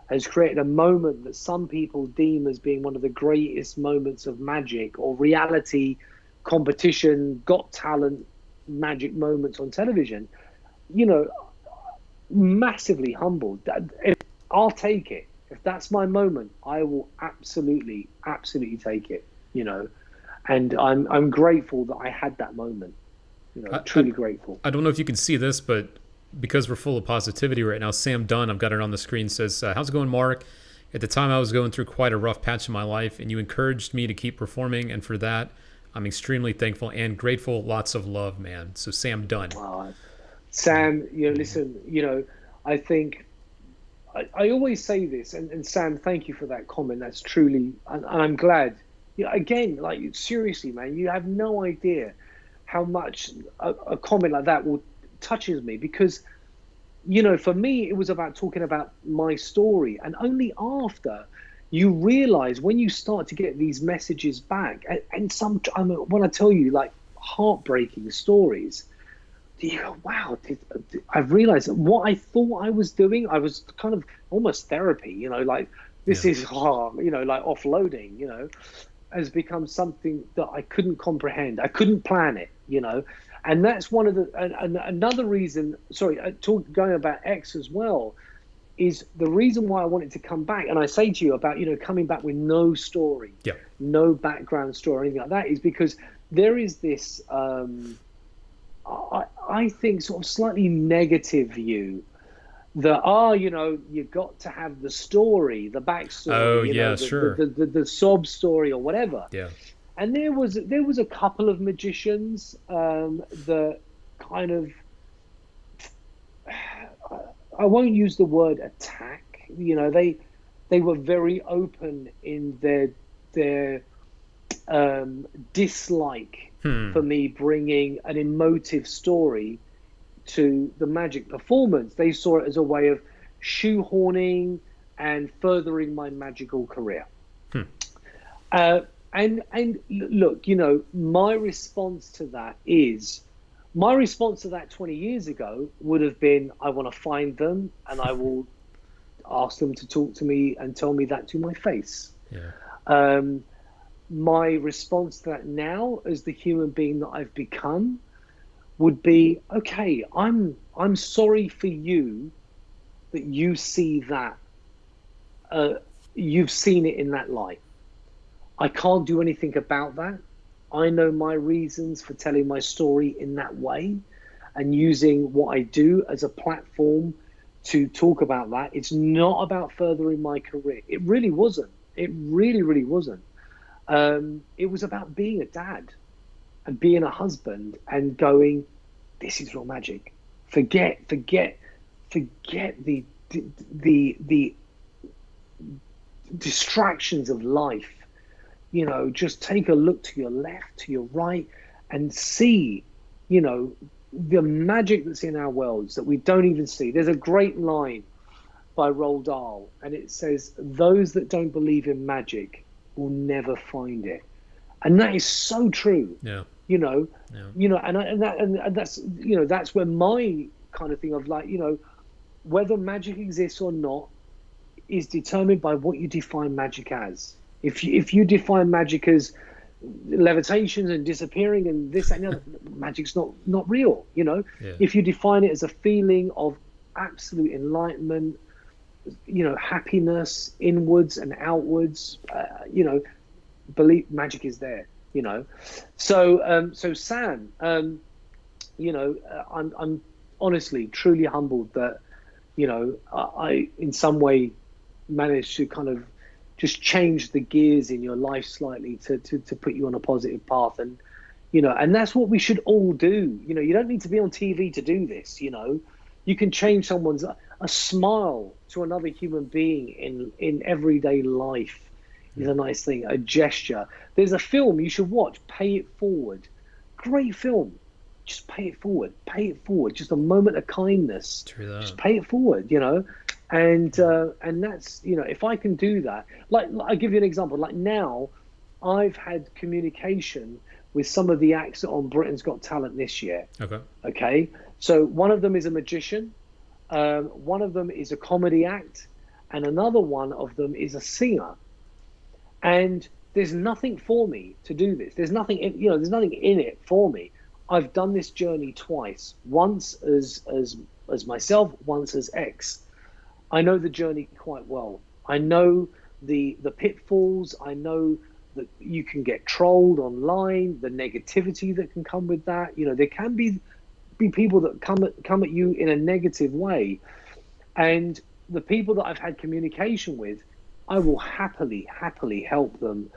has created a moment that some people deem as being one of the greatest moments of magic or reality competition, Got Talent magic moments on television. Massively humbled. I'll take it. If that's my moment, I will absolutely take it, and I'm grateful that I had that moment. Truly grateful. I don't know if you can see this, but because we're full of positivity right now, Sam Dunn, I've got it on the screen, says, how's it going, Mark? At the time, I was going through quite a rough patch in my life, and you encouraged me to keep performing, and for that, I'm extremely thankful and grateful. Lots of love, man. So Sam Dunn. Sam, listen, I think I always say this, and Sam, thank you for that comment. That's truly, and I'm glad, again, like seriously, man, you have no idea how much a comment like that will touches me, because for me, it was about talking about my story. And only after you realize, when you start to get these messages back, and some, I mean, when I tell you, like, heartbreaking stories, you go, wow, I've realized that what I thought I was doing, I was kind of almost therapy, like, this is hard, like offloading, has become something that I couldn't comprehend. I couldn't plan it, and that's one of the, another reason, sorry, going about X as well, is the reason why I wanted to come back. And I say to you about, coming back with no story, no background story, anything like that, is because there is this, I think, sort of slightly negative view that, you've got to have the story, the backstory, the sob story or whatever. Yeah. And there was a couple of magicians that kind of, I won't use the word attack. They were very open in their dislike for me bringing an emotive story to the magic performance. They saw it as a way of shoehorning and furthering my magical career. And look, my response to that 20 years ago would have been, I want to find them and I will ask them to talk to me and tell me that to my face. My response to that now, as the human being that I've become, would be, okay, I'm sorry for you that you see that, you've seen it in that light. I can't do anything about that. I know my reasons for telling my story in that way and using what I do as a platform to talk about that. It's not about furthering my career. It really wasn't. It really, really wasn't. It was about being a dad and being a husband and going, this is real magic. Forget the distractions of life. Just take a look to your left, to your right, and see, the magic that's in our worlds that we don't even see. There's a great line by Roald Dahl, and it says, those that don't believe in magic will never find it. And that is so true. And that's, that's where my kind of thing of, like, whether magic exists or not is determined by what you define magic as. If you define magic as levitation and disappearing and this and that, magic's not real. If you define it as a feeling of absolute enlightenment, happiness inwards and outwards, believe magic is there. So Sam, I'm honestly truly humbled that I in some way managed to kind of just change the gears in your life slightly to put you on a positive path. And, and that's what we should all do. You don't need to be on TV to do this. You can change someone's, a smile to another human being in everyday life is a nice thing, a gesture. There's a film you should watch, Pay It Forward. Great film. Just pay it forward. Just a moment of kindness. Just pay it forward, And that's, if I can do that, like I'll give you an example. Like now, I've had communication with some of the acts on Britain's Got Talent this year. Okay. So one of them is a magician, one of them is a comedy act, and another one of them is a singer. And there's nothing for me to do this. There's nothing in it for me. I've done this journey twice. Once as myself, once as X. I know the journey quite well. I know the pitfalls. I know that you can get trolled online, the negativity that can come with that. There can be people that come at you in a negative way. And the people that I've had communication with, I will happily help them,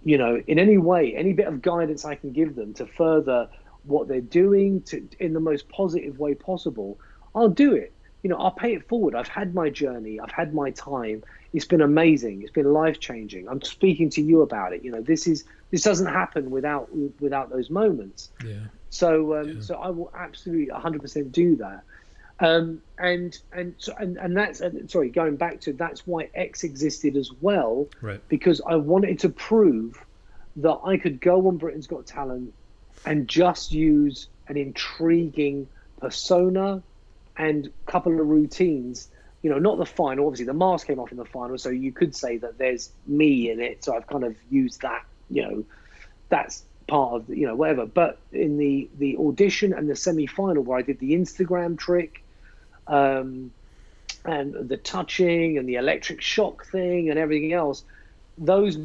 in any way, any bit of guidance I can give them to further what they're doing in the most positive way possible. I'll do it. I'll pay it forward. I've had my journey. I've had my time. It's been amazing. It's been life-changing. I'm speaking to you about it. This doesn't happen without those moments. Yeah. So I will absolutely 100% do that. Sorry, going back to, that's why X existed as well, Right. because I wanted to prove that I could go on Britain's Got Talent and just use an intriguing persona and a couple of routines. Not the final. Obviously, the mask came off in the final, so you could say that there's me in it. So I've kind of used that. That's part of whatever. But in the audition and the semi-final, where I did the Instagram trick, and the touching and the electric shock thing and everything else, those,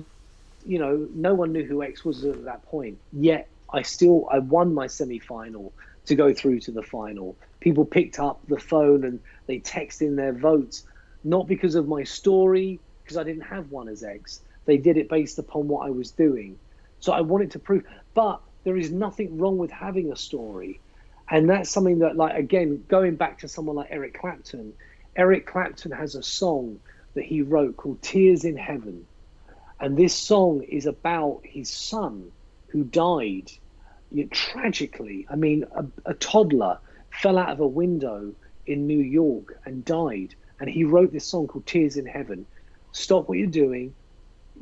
no one knew who X was at that point. Yet I won my semi-final to go through to the final. People picked up the phone and they texted in their votes, not because of my story, because I didn't have one as X. They did it based upon what I was doing. So I wanted to prove, but there is nothing wrong with having a story. And that's something that, like, again, going back to someone like Eric Clapton has a song that he wrote called Tears in Heaven. And this song is about his son who died tragically. I mean, a toddler fell out of a window in New York and died. And he wrote this song called Tears in Heaven. Stop what you're doing,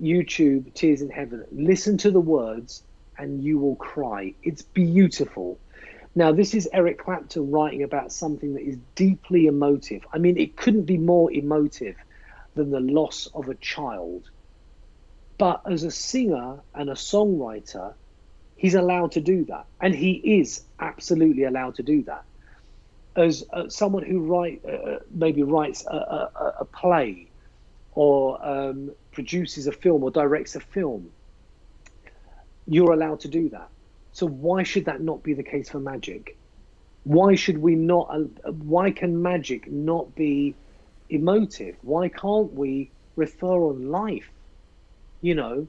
YouTube, Tears in Heaven. Listen to the words and you will cry. It's beautiful. Now, this is Eric Clapton writing about something that is deeply emotive. I mean, it couldn't be more emotive than the loss of a child. But as a singer and a songwriter, he's allowed to do that. And he is absolutely allowed to do that. As someone who maybe writes a play or produces a film or directs a film, you're allowed to do that. So why should that not be the case for magic? Why can magic not be emotive? Why can't we refer on life, to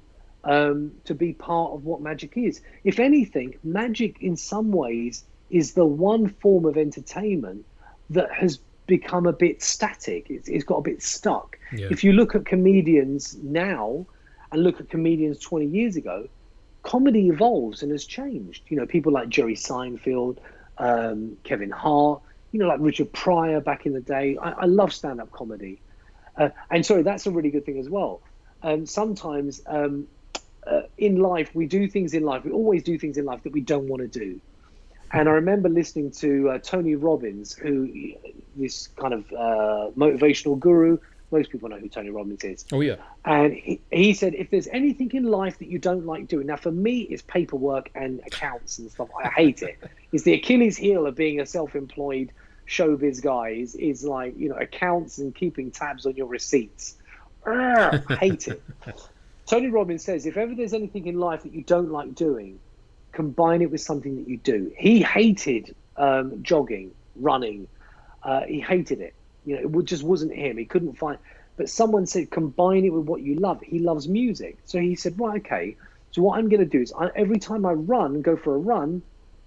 be part of what magic is? If anything, magic in some ways is the one form of entertainment that has become a bit static. It's got a bit stuck. Yeah. If you look at comedians now and look at comedians 20 years ago, comedy evolves and has changed. People like Jerry Seinfeld, Kevin Hart, like Richard Pryor back in the day. I love stand-up comedy. And sorry, that's a really good thing as well. Sometimes in life, we do things in life. We always do things in life that we don't want to do. And I remember listening to Tony Robbins, who this kind of motivational guru. Most people know who Tony Robbins is. Oh, yeah. And he said, if there's anything in life that you don't like doing, now for me, it's paperwork and accounts and stuff. I hate it. It's the Achilles heel of being a self-employed showbiz guy is like, accounts and keeping tabs on your receipts. I hate it. Tony Robbins says, if ever there's anything in life that you don't like doing, combine it with something that you do. He hated jogging, running. He hated it. It just wasn't him. He couldn't find. But someone said, combine it with what you love. He loves music. So he said, right, okay. So what I'm going to do is every time I go for a run,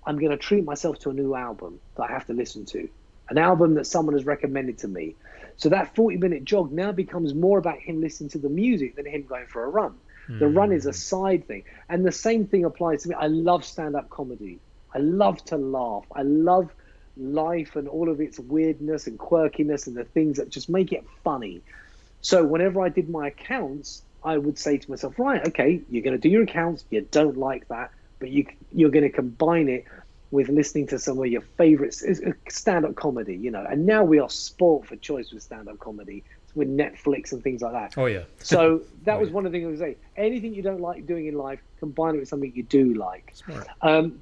I'm going to treat myself to a new album that I have to listen to, an album that someone has recommended to me. So that 40-minute jog now becomes more about him listening to the music than him going for a run. The run is a side thing. And the same thing applies to me. I love stand-up comedy. I love to laugh. I love life and all of its weirdness and quirkiness and the things that just make it funny. So whenever I did my accounts, I would say to myself, right, okay, you're going to do your accounts. You don't like that, but you're going to combine it with listening to some of your favorites, stand-up comedy, And now we are spoiled for choice with stand-up comedy with Netflix and things like that. Oh, yeah. So that was one of the things I would say. Anything you don't like doing in life, combine it with something you do like. Smart.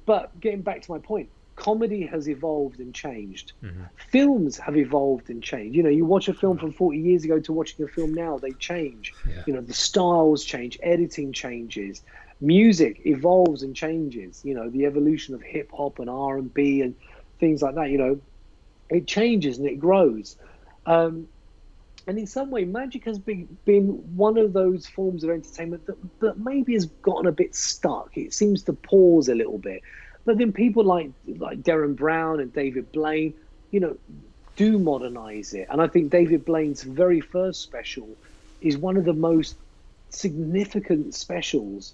But getting back to my point, comedy has evolved and changed. Mm-hmm. Films have evolved and changed. You watch a film from 40 years ago to watching a film now, they change. Yeah. The styles change, editing changes, music evolves and changes. The evolution of hip hop and R&B and things like that. It changes and it grows. And in some way, magic has been one of those forms of entertainment that maybe has gotten a bit stuck. It seems to pause a little bit. But then people like Derren Brown and David Blaine, do modernize it. And I think David Blaine's very first special is one of the most significant specials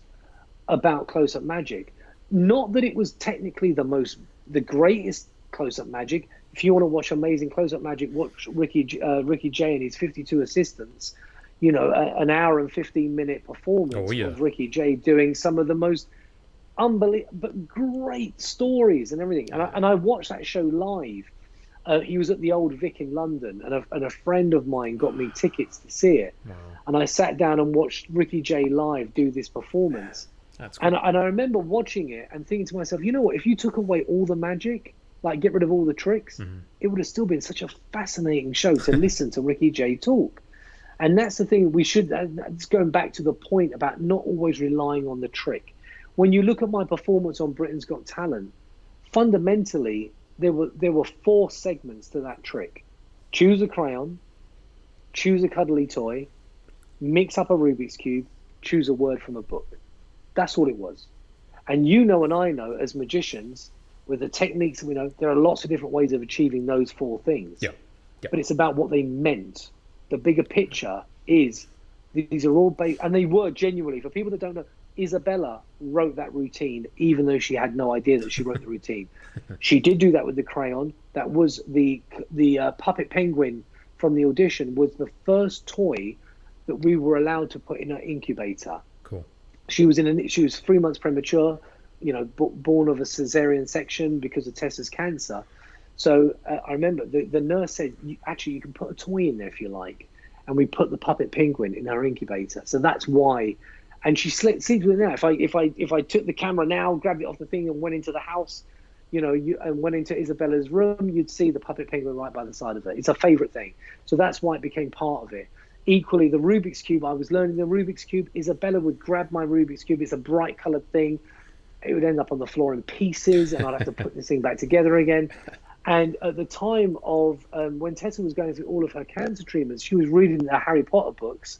about close-up magic. Not that it was technically the greatest close-up magic. If you want to watch amazing close-up magic, watch Ricky Jay and his 52 assistants. You know, an hour and 15-minute performance of Ricky Jay doing some of the most unbelievable, but great stories and everything. And I watched that show live. He was at the Old Vic in London, and a friend of mine got me tickets to see it. Wow. And I sat down and watched Ricky Jay live do this performance. That's cool. And I remember watching it and thinking to myself, you know what, if you took away all the magic, like get rid of all the tricks, it would have still been such a fascinating show to listen to Ricky Jay talk. And that's the thing, it's going back to the point about not always relying on the trick. When you look at my performance on Britain's Got Talent, fundamentally, there were 4 segments to that trick. Choose a crayon, choose a cuddly toy, mix up a Rubik's Cube, choose a word from a book. That's all it was. And you know and I know as magicians, with the techniques that we know, there are lots of different ways of achieving those 4 things. Yeah. But it's about what they meant. The bigger picture is these are all based, and they were genuinely, for people that don't know, Isabella wrote that routine even though she had no idea that she wrote the routine. She did do that with the crayon. That was the puppet penguin from the audition was the first toy that we were allowed to put in an incubator. Cool. She was 3 months premature, you know, born of a cesarean section because of Tessa's cancer. So I remember the nurse said, you can put a toy in there if you like. And we put the puppet penguin in our incubator. So that's why. And she sleeps with it now. If I took the camera now, grabbed it off the thing and went into the house, you know, and went into Isabella's room, you'd see the puppet penguin right by the side of it. It's a favorite thing. So that's why it became part of it. Equally, the Rubik's Cube, I was learning the Rubik's Cube. Isabella would grab my Rubik's Cube. It's a bright colored thing. It would end up on the floor in pieces and I'd have to put this thing back together again. And at the time of when Tessa was going through all of her cancer treatments, she was reading the Harry Potter books.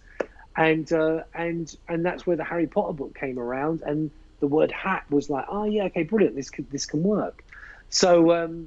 And that's where the Harry Potter book came around, and the word hat was like, oh yeah, okay, brilliant, this can work. So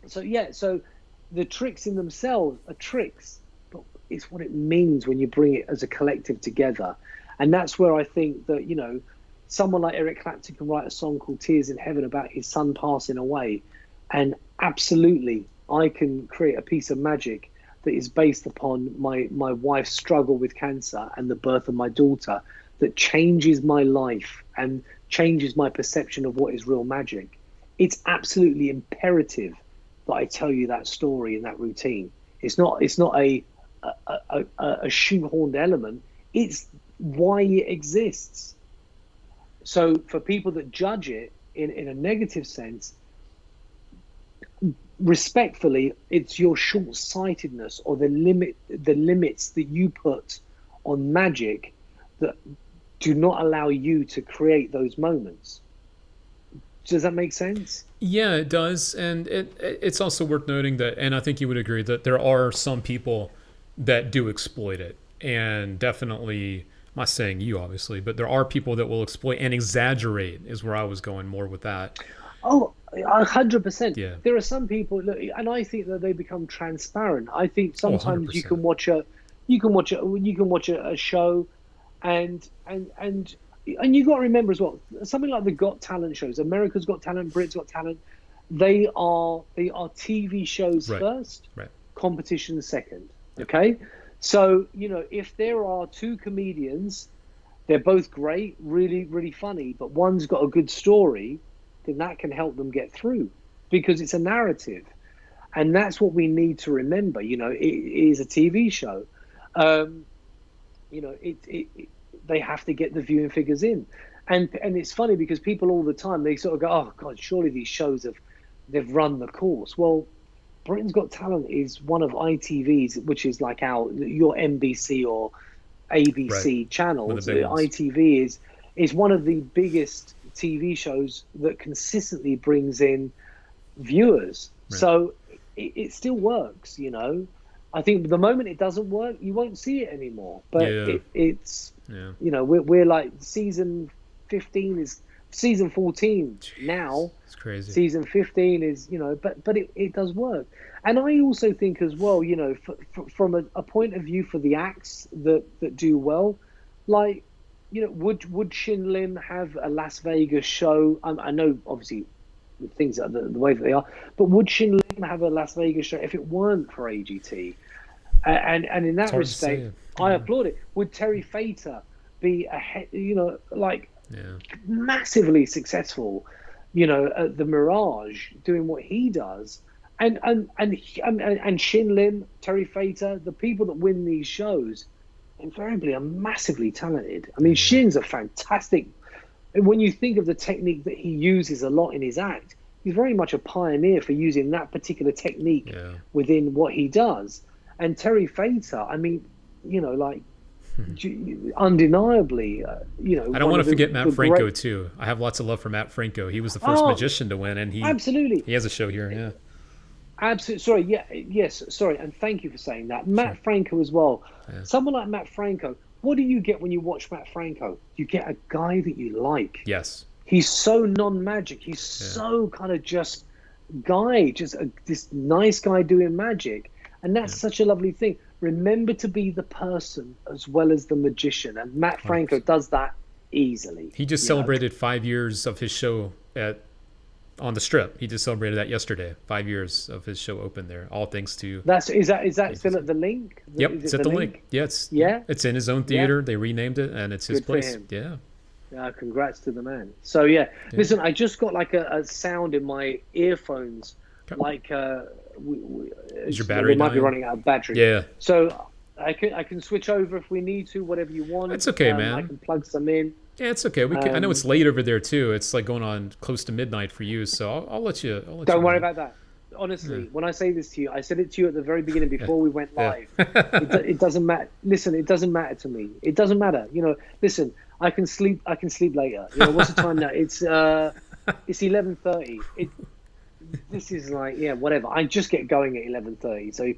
the tricks in themselves are tricks, but it's what it means when you bring it as a collective together. And that's where I think that, you know, someone like Eric Clapton can write a song called Tears in Heaven about his son passing away, and absolutely I can create a piece of magic that is based upon my wife's struggle with cancer and the birth of my daughter that changes my life and changes my perception of what is real magic. It's absolutely imperative that I tell you that story and that routine. It's not a shoehorned element. It's why it exists. So for people that judge it in a negative sense, respectfully, it's your short-sightedness or the limits that you put on magic that do not allow you to create those moments. Does that make sense? Yeah, it does. And it's also worth noting that, and I think you would agree, that there are some people that do exploit it. And definitely, I'm not saying you obviously, but there are people that will exploit and exaggerate is where I was going more with that. Oh, 100%. Yeah. There are some people, and I think that they become transparent. I think sometimes you can watch a show, and you got to remember as well, something like the Got Talent shows, America's Got Talent, Britain's Got Talent, they are TV shows first, competition second. Okay, so you know, if there are 2 comedians, they're both great, really, really funny, but one's got a good story, then that can help them get through because it's a narrative. And that's what we need to remember. You know, it is a TV show. You know, they have to get the viewing figures in. And it's funny because people all the time, they sort of go, oh God, surely these shows they've run the course. Well, Britain's Got Talent is one of ITV's, which is like your NBC or ABC channels. ITV is one of the biggest TV shows that consistently brings in viewers. So it still works, you know. I think the moment it doesn't work, you won't see it anymore. But it's you know, we're like season 15 is season 14 now. It's crazy. Season 15 is, but it does work. And I also think as well, from a point of view for the acts that do well, like, would Shin Lim have a Las Vegas show? I know, obviously, things are the way that they are, but would Shin Lim have a Las Vegas show if it weren't for AGT? And in that respect, I applaud it. Would Terry Fator be massively successful, at the Mirage, doing what he does? And Shin Lim, Terry Fator, the people that win these shows invariably are massively talented. I mean, Shin's a fantastic. When you think of the technique that he uses a lot in his act, he's very much a pioneer for using that particular technique within what he does. And Terry Fator, I mean, undeniably, I don't want to forget Matt Franco too. I have lots of love for Matt Franco. He was the first magician to win, and he has a show here. Yeah. Absolutely. Sorry. And thank you for saying that. Matt Franco as well. Yeah. Someone like Matt Franco, what do you get when you watch Matt Franco? You get a guy that you like. Yes. He's so non-magic. He's so kind of just this nice guy doing magic. And that's such a lovely thing. Remember to be the person as well as the magician. And Matt Franco does that easily. He just celebrated 5 years of his show on the Strip. He just celebrated that yesterday. 5 years of his show open there. All thanks to is that still at the Link? Yep, it's at the Link. Yeah, it's in his own theater. They renamed it, and it's his place. Yeah. Congrats to the man. So listen, I just got like a sound in my earphones, like is your battery? We might be running out of battery. Yeah. So I can switch over if we need to, whatever you want. It's okay, man. I can plug some in. Yeah, it's okay. I know it's late over there too. It's like going on close to midnight for you, so I'll let you. Don't worry about that. Honestly, when I say this to you, I said it to you at the very beginning before we went live. It doesn't matter. Listen, it doesn't matter to me. It doesn't matter. Listen, I can sleep later. What's the time now? It's 11:30. This is like, whatever. I just get going at 11:30. So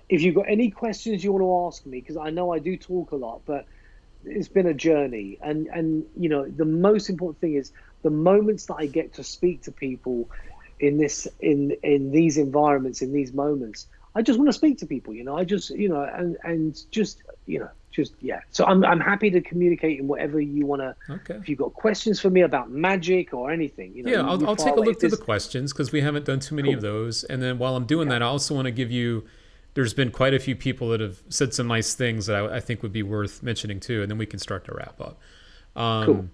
if you've got any questions you want to ask me, because I know I do talk a lot, but it's been a journey. And the most important thing is the moments that I get to speak to people in these environments, in these moments, I just want to speak to people, I just, So I'm happy to communicate in whatever you want to. Okay. If you've got questions for me about magic or anything, I'll take a look through the questions, because we haven't done too many of those. And then while I'm doing that, I also want to give you. There's been quite a few people that have said some nice things that I think would be worth mentioning too, and then we can start to wrap up. Cool.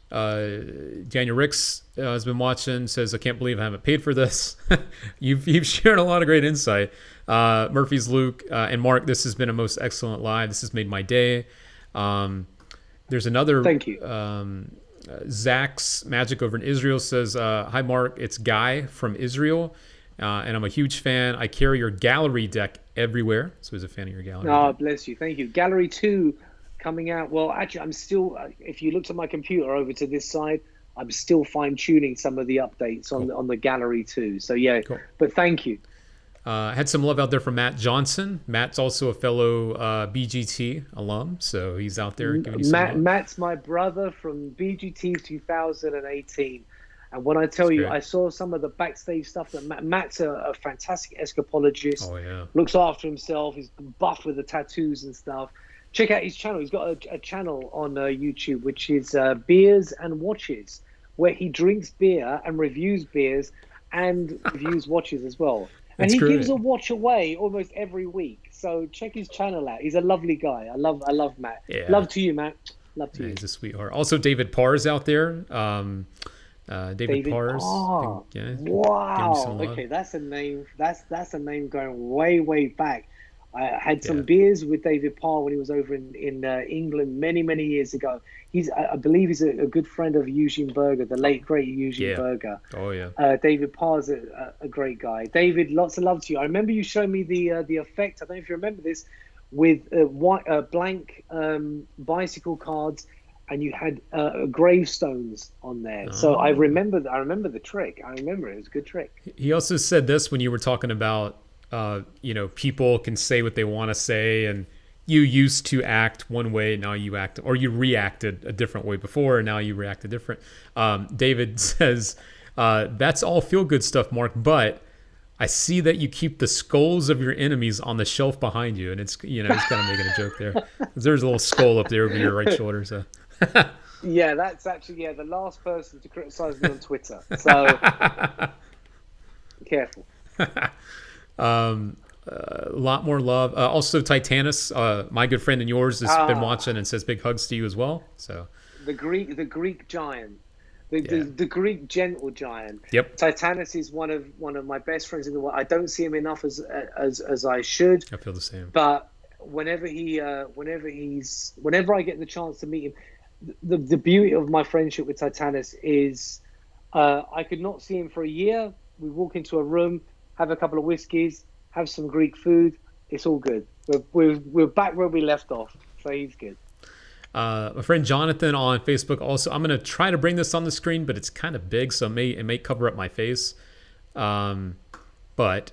Daniel Ricks has been watching, says, I can't believe I haven't paid for this. You've shared a lot of great insight. Murphy's Luke and Mark, this has been a most excellent live. This has made my day. There's another. Thank you. Zach's Magic over in Israel says, hi, Mark. It's Guy from Israel. And I'm a huge fan. I carry your gallery deck everywhere. So he's a fan of your gallery deck. Bless you. Thank you. Gallery 2 coming out. Well, actually, I'm still, if you looked at my computer over to this side, I'm still fine-tuning some of the updates on the Gallery 2. So, cool. But thank you. Had some love out there from Matt Johnson. Matt's also a fellow BGT alum, so he's out there giving you some love. Matt's my brother from BGT 2018. And when I tell you, I saw some of the backstage stuff that Matt's a fantastic escapologist. Oh, yeah. Looks after himself. He's buff with the tattoos and stuff. Check out his channel. He's got a channel on YouTube, which is Beers and Watches, where he drinks beer and reviews beers and reviews watches as well. And he gives a watch away almost every week. So check his channel out. He's a lovely guy. I love Matt. Yeah. Love to you, Matt. Love to you. He's a sweetheart. Also, David Parr's out there. David Parr's. Oh, wow. Okay, that's a name. That's a name going way back. I had some beers with David Parr when he was over in England many years ago. I believe he's a good friend of Eugene Berger, the late great Eugene Berger. Oh yeah. David Parr's a great guy. David, lots of love to you. I remember you showing me the effect. I don't know if you remember this, with blank bicycle cards, and you had gravestones on there. Oh. So I remember the trick. I remember it was a good trick. He also said this when you were talking about, people can say what they want to say, and you used to act one way, now you act, or you reacted a different way before, and now you reacted different. David says, that's all feel good stuff, Mark, but I see that you keep the skulls of your enemies on the shelf behind you. And it's, he's kind of making a joke there. There's a little skull up there over your right shoulder. So. Yeah, that's actually, the last person to criticize me on Twitter. So be careful. A lot more love. Also, Titanus, my good friend and yours, has been watching and says big hugs to you as well. So the Greek giant, the Greek gentle giant. Yep. Titanus is one of my best friends in the world. I don't see him enough as I should. I feel the same. But whenever I get the chance to meet him, the beauty of my friendship with Titanus is I could not see him for a year. We walk into a room, have a couple of whiskeys, have some Greek food. It's all good. We're back where we left off. So he's good. My friend Jonathan on Facebook also. I'm going to try to bring this on the screen, but it's kind of big, so it may cover up my face. But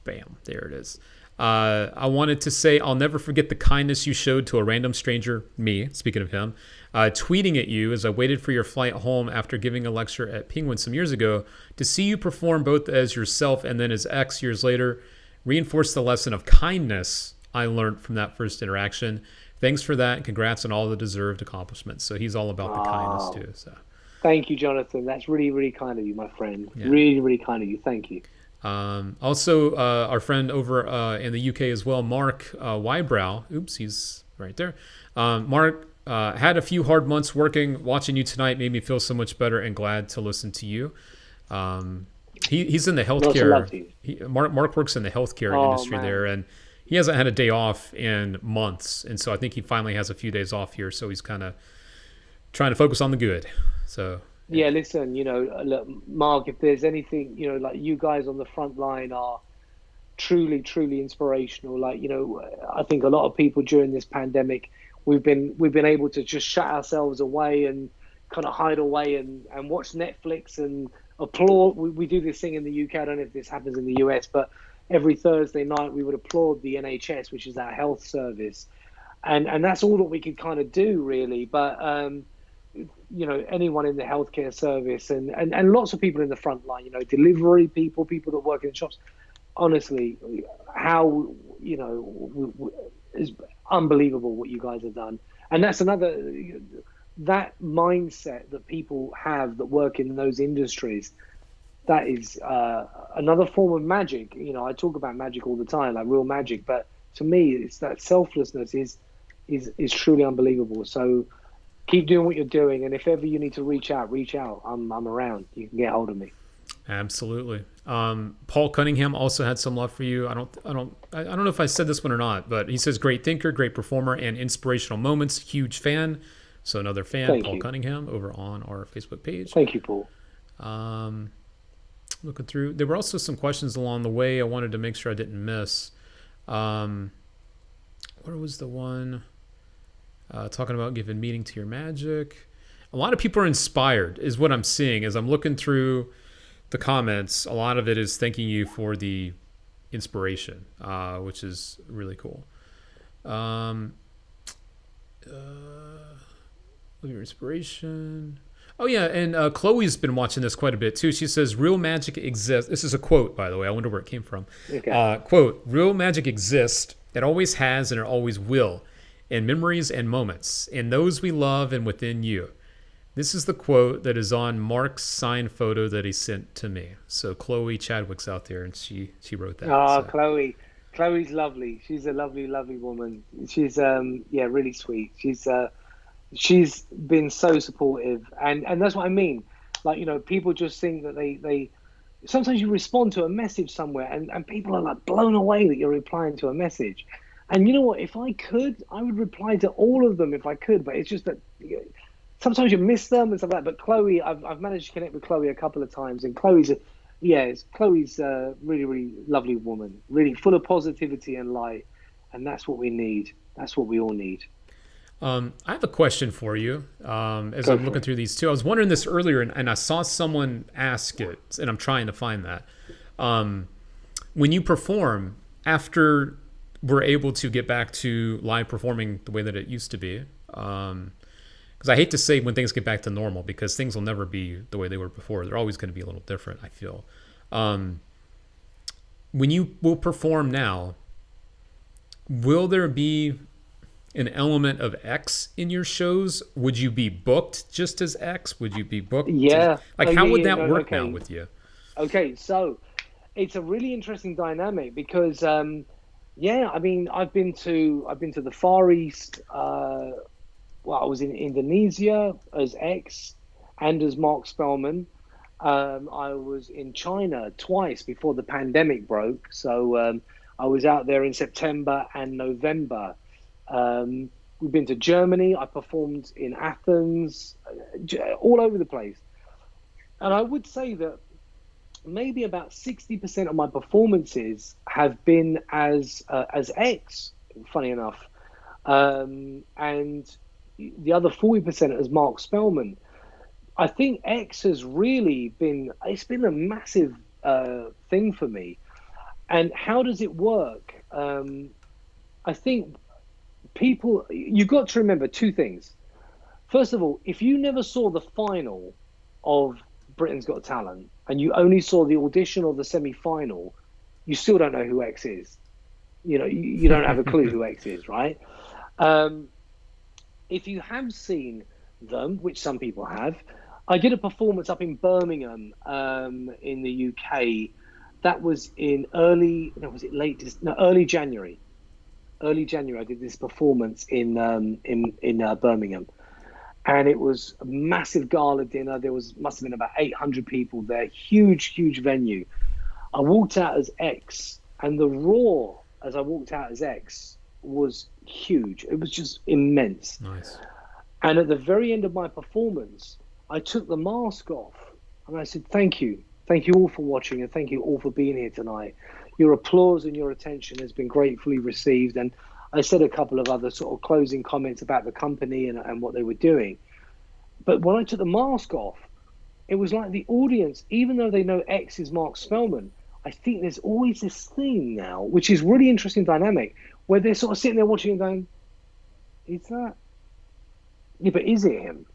bam, there it is. I wanted to say I'll never forget the kindness you showed to a random stranger, me, speaking of him, tweeting at you as I waited for your flight home after giving a lecture at Penguin some years ago. To see you perform both as yourself and then as X years later reinforced the lesson of kindness I learned from that first interaction. Thanks for that, and congrats on all the deserved accomplishments. So he's all about the kindness too. So, thank you, Jonathan. That's really, really kind of you, my friend. Yeah. Really, really kind of you. Thank you. Also, our friend over in the UK as well, Mark Wybrow. Oops, he's right there. Mark had a few hard months working. Watching you tonight made me feel so much better and glad to listen to you. He's in the healthcare. Mark works in the healthcare industry there, and he hasn't had a day off in months. And so I think he finally has a few days off here. So he's kind of trying to focus on the good. So. Yeah, listen, look, Mark, if there's anything, like you guys on the front line are truly, truly inspirational. Like, I think a lot of people during this pandemic, we've been able to just shut ourselves away and kind of hide away and watch Netflix and applaud. We do this thing in the UK. I don't know if this happens in the US, but every Thursday night we would applaud the NHS, which is our health service. And that's all that we could kind of do, really. But, anyone in the healthcare service and lots of people in the front line, delivery people that work in shops, honestly, how, is unbelievable what you guys have done. And that's that mindset that people have that work in those industries, that is another form of magic. I talk about magic all the time, like real magic, but to me, it's that selflessness is truly unbelievable. So keep doing what you're doing, and if ever you need to reach out. I'm around. You can get hold of me. Absolutely. Paul Cunningham also had some love for you. I don't know if I said this one or not, but he says great thinker, great performer, and inspirational moments. Huge fan. So another fan, Thank Paul you. Cunningham, over on our Facebook page. Thank you, Paul. Looking through, there were also some questions along the way I wanted to make sure I didn't miss. Where was the one? Talking about giving meaning to your magic. A lot of people are inspired, is what I'm seeing as I'm looking through the comments. A lot of it is thanking you for the inspiration, which is really cool. Your inspiration. Oh yeah, and Chloe's been watching this quite a bit too. She says, real magic exists. This is a quote, by the way. I wonder where it came from. Okay. Quote, real magic exists. It always has and it always will. In memories and moments, in those we love and within you. This is the quote that is on Mark's signed photo that he sent to me. So Chloe Chadwick's out there, and she wrote that. Oh, so. Chloe's lovely. She's a lovely, lovely woman. She's really sweet. She's been so supportive, and that's what I mean. Like, people just think that they sometimes you respond to a message somewhere, and people are like blown away that you're replying to a message. And you know what? If I could, I would reply to all of them if I could. But it's just that sometimes you miss them and stuff like that. But Chloe, I've managed to connect with Chloe a couple of times, and Chloe's a really, really lovely woman, really full of positivity and light, and that's what we need. That's what we all need. I have a question for you. As I'm looking through these two, I was wondering this earlier, and I saw someone ask it, and I'm trying to find that. When you perform after we're able to get back to live performing the way that it used to be. Because I hate to say when things get back to normal, because things will never be the way they were before. They're always going to be a little different, I feel. When you will perform now, will there be an element of X in your shows? Would you be booked just as X? Would you be booked? Yeah. How would yeah, that work okay. now with you? Okay, so it's a really interesting dynamic because, yeah, I mean, I've been to the Far East. I was in Indonesia as X and as Marc Spelmann. I was in China twice before the pandemic broke. So I was out there in September and November. We've been to Germany. I performed in Athens, all over the place. And I would say that maybe about 60% of my performances have been as X, funny enough. And the other 40% as Marc Spelmann. I think X has really been a massive thing for me. And how does it work? I think you've got to remember two things. First of all, if you never saw the final of Britain's Got Talent and you only saw the audition or the semi-final, you still don't know who X is. You know, you don't have a clue who X is, right? If you have seen them, which some people have, I did a performance up in Birmingham in the UK. That was in early January. Early January, I did this performance in Birmingham, and it was a massive gala dinner. Must have been about 800 people there. Huge venue. I walked out as X, and the roar as I walked out as X was huge. It was just immense. Nice. And at the very end of my performance, I took the mask off and I said, thank you all for watching, and thank you all for being here tonight. Your applause and your attention has been gratefully received. And I said a couple of other sort of closing comments about the company and what they were doing. But when I took the mask off, it was like the audience, even though they know X is Marc Spelmann, I think there's always this thing now, which is really interesting dynamic, where they're sort of sitting there watching and going, is that? Yeah, but is it him?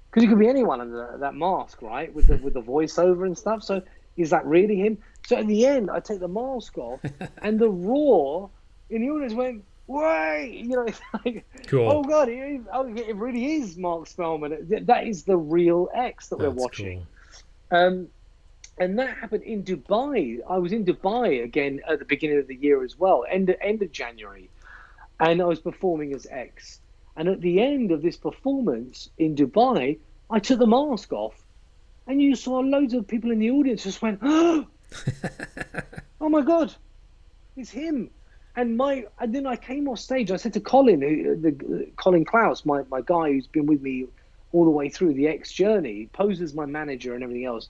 Because it could be anyone under that mask, right? With the voiceover and stuff. So is that really him? So at the end, I take the mask off, and the roar in the audience went, "Wait!" You know, it's like, cool. Oh God, it really is Marc Spelmann. That is the real X that we're watching. Cool. And that happened in Dubai. I was in Dubai again at the beginning of the year as well, end of January, and I was performing as X. And at the end of this performance in Dubai, I took the mask off, and you saw loads of people in the audience just went, "Oh, oh my God, it's him!" And then I came off stage. I said to Colin, Colin Klaus, my guy who's been with me all the way through the X journey, posed as my manager and everything else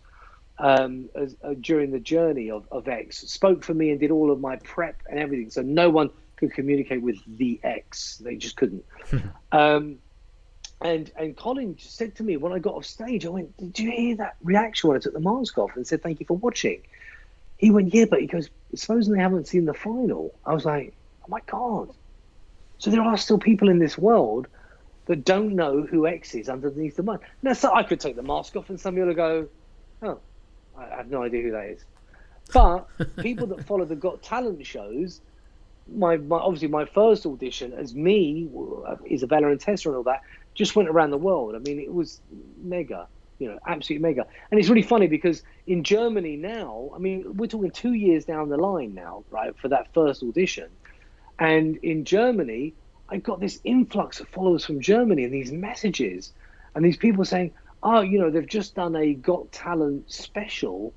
during the journey of X, spoke for me and did all of my prep and everything. So no one could communicate with the X. They just couldn't. And Colin just said to me when I got off stage, I went, "Did you hear that reaction when I took the mask off and said thank you for watching?" He went, "Yeah, but," he goes, "supposing they haven't seen the final." I was like, oh my God. So there are still people in this world that don't know who X is underneath the mask. Now, so I could take the mask off and some people would go, "Oh, I have no idea who that is." But people that follow the Got Talent shows, obviously my first audition as me, Isabella and Tessa and all that, just went around the world. I mean, it was mega, absolutely mega. And it's really funny because in Germany now, I mean, we're talking 2 years down the line now, right, for that first audition. And in Germany, I got this influx of followers from Germany and these messages and these people saying, "Oh, they've just done a Got Talent special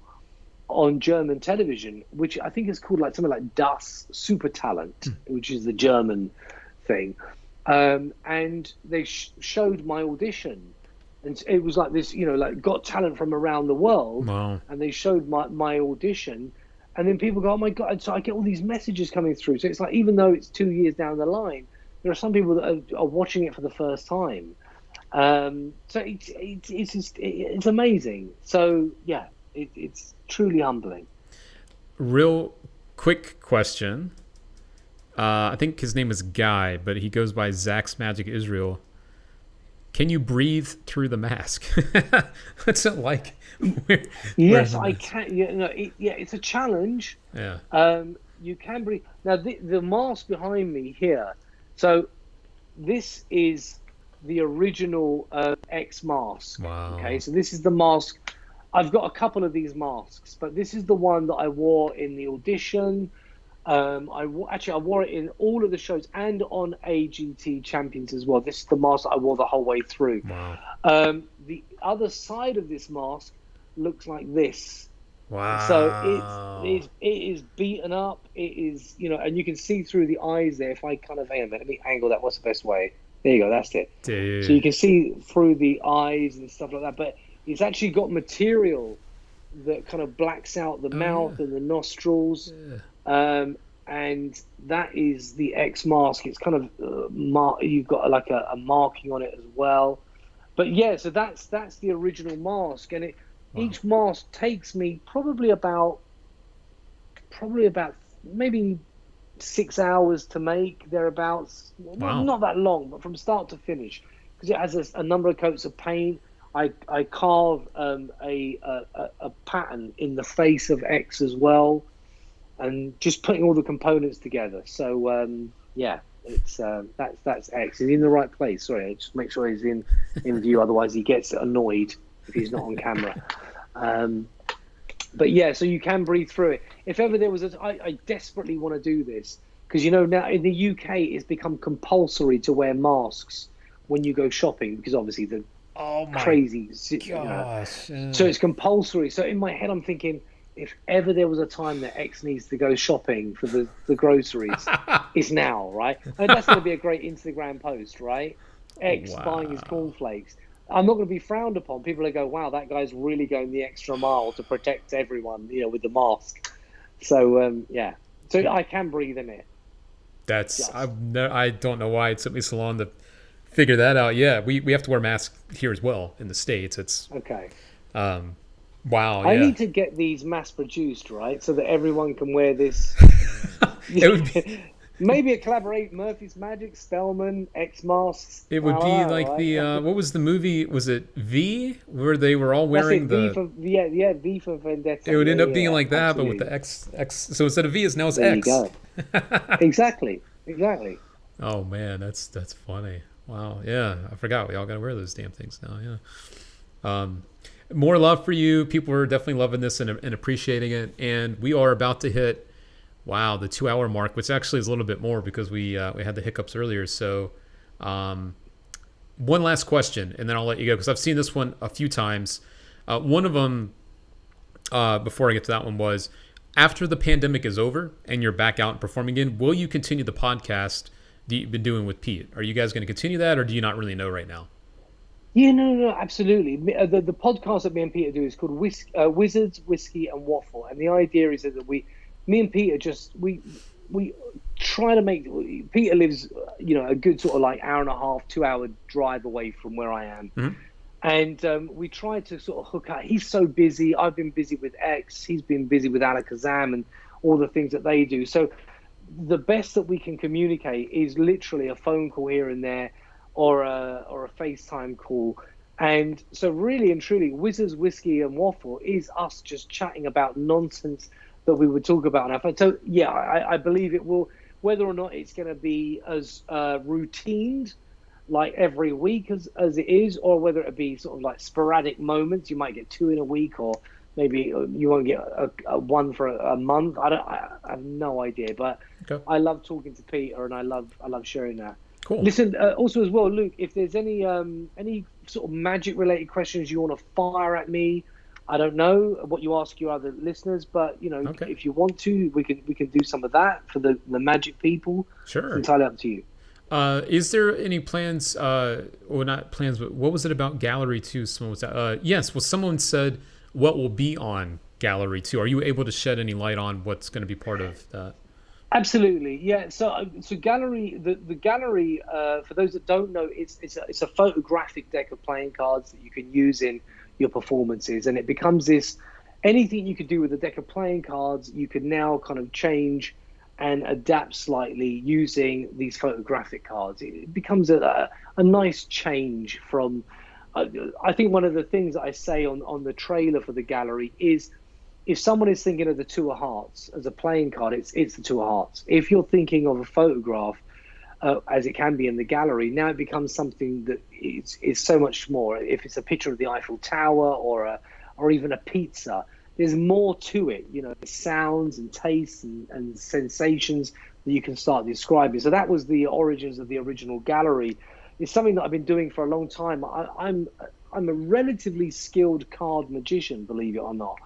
on German television," which I think is called like something like Das Super Talent, which is the German thing. And they showed my audition, and it was like this, like Got Talent from around the world. Wow. And they showed my audition, and then people go, "Oh my God!" And so I get all these messages coming through. So it's like, even though it's 2 years down the line, there are some people that are watching it for the first time. So it's amazing. So yeah, it's truly humbling. Real quick question. I think his name is Guy, but he goes by Zach's Magic Israel. Can you breathe through the mask? What's it like? Yes, I can. Yeah, no, it's a challenge. Yeah. You can breathe. Now, the mask behind me here. So, this is the original X mask. Wow. Okay, so this is the mask. I've got a couple of these masks, but this is the one that I wore in the audition. I wore it in all of the shows and on AGT Champions as well. This is the mask that I wore the whole way through. Wow. The other side of this mask looks like this. Wow. So it is beaten up. It is, and you can see through the eyes there. If I kind of, hang on a minute, let me angle that. What's the best way? There you go. That's it. Dude. So you can see through the eyes and stuff like that. But it's actually got material that kind of blacks out the mouth and the nostrils. Yeah. And that is the X mask. It's kind of you've got like a marking on it as well. But yeah, so that's the original mask, and each mask takes me probably about maybe 6 hours to make, thereabouts. Wow. Not that long, but from start to finish, because it has a number of coats of paint. I carve a pattern in the face of X as well, and just putting all the components together. So it's that's X. He's in the right place. Sorry, just make sure he's in view. Otherwise, he gets annoyed if he's not on camera. But yeah, so you can breathe through it. If ever there was I desperately want to do this, because now in the UK it's become compulsory to wear masks when you go shopping, because obviously the crazy. Gosh. So it's compulsory. So in my head I'm thinking, if ever there was a time that X needs to go shopping for the groceries, it's now, right? And that's going to be a great Instagram post, right? X buying his cornflakes. I'm not going to be frowned upon. People will go, wow, that guy's really going the extra mile to protect everyone, with the mask. So, So I can breathe in it. I don't know why it took me so long to figure that out. Yeah, we have to wear masks here as well in the States. It's okay. Wow. I need to get these mass produced, right, so that everyone can wear this. It would be... Maybe a collaborate Murphy's Magic, Spelmann, X masks. It would be like the what was the movie? Was it V, where they were all wearing V for Vendetta. It would end up being like that, absolutely. But with the X. So instead of V, it's now it's there X. You go. Exactly. Oh man, that's funny. Wow. Yeah, I forgot we all got to wear those damn things now. Yeah. More love for you. People are definitely loving this and appreciating it, and we are about to hit. Wow, the 2-hour mark, which actually is a little bit more because we had the hiccups earlier. So one last question, and then I'll let you go, because I've seen this one a few times. One of them, before I get to that one, was after the pandemic is over and you're back out and performing again, will you continue the podcast that you've been doing with Pete? Are you guys going to continue that, or do you not really know right now? Yeah, no, absolutely. The podcast that me and Peter do is called Wizards, Whiskey and Waffle. And the idea is that me and Peter we try to make. Peter lives, a good sort of like hour and a half, 2-hour drive away from where I am, and we try to sort of hook up. He's so busy. I've been busy with X. He's been busy with Alakazam and all the things that they do. So the best that we can communicate is literally a phone call here and there, or a FaceTime call. And so really and truly, Wizards, Whiskey and Waffle is us just chatting about nonsense that we would talk about on our phone. So yeah, I believe it will, whether or not it's going to be as routined like every week as it is, or whether it be sort of like sporadic moments. You might get 2 in a week, or maybe you won't get a one for a month. I have no idea, but okay. I love talking to Peter, and I love sharing that. Cool. Listen, also as well, Luke, if there's any sort of magic related questions you want to fire at me, I don't know what you ask your other listeners, but okay. If you want to, we can do some of that for the magic people. Sure, it's entirely up to you. Is there any plans? Or not plans, but what was it about Gallery 2? Someone was yes. Well, someone said what will be on Gallery 2. Are you able to shed any light on what's going to be part of that? Absolutely, yeah. So Gallery, the Gallery, for those that don't know, it's a photographic deck of playing cards that you can use in your performances, and it becomes this. Anything you could do with a deck of playing cards, you could now kind of change and adapt slightly using these photographic cards. It becomes a nice change from. I think one of the things that I say on the trailer for the gallery is, if someone is thinking of the Two of Hearts as a playing card, it's the Two of Hearts. If you're thinking of a photograph, as it can be in the gallery, now it becomes something that is so much more. If it's a picture of the Eiffel Tower or even a pizza, there's more to it. You know, sounds and tastes and sensations that you can start describing. So that was the origins of the original gallery. It's something that I've been doing for a long time. I'm a relatively skilled card magician, believe it or not.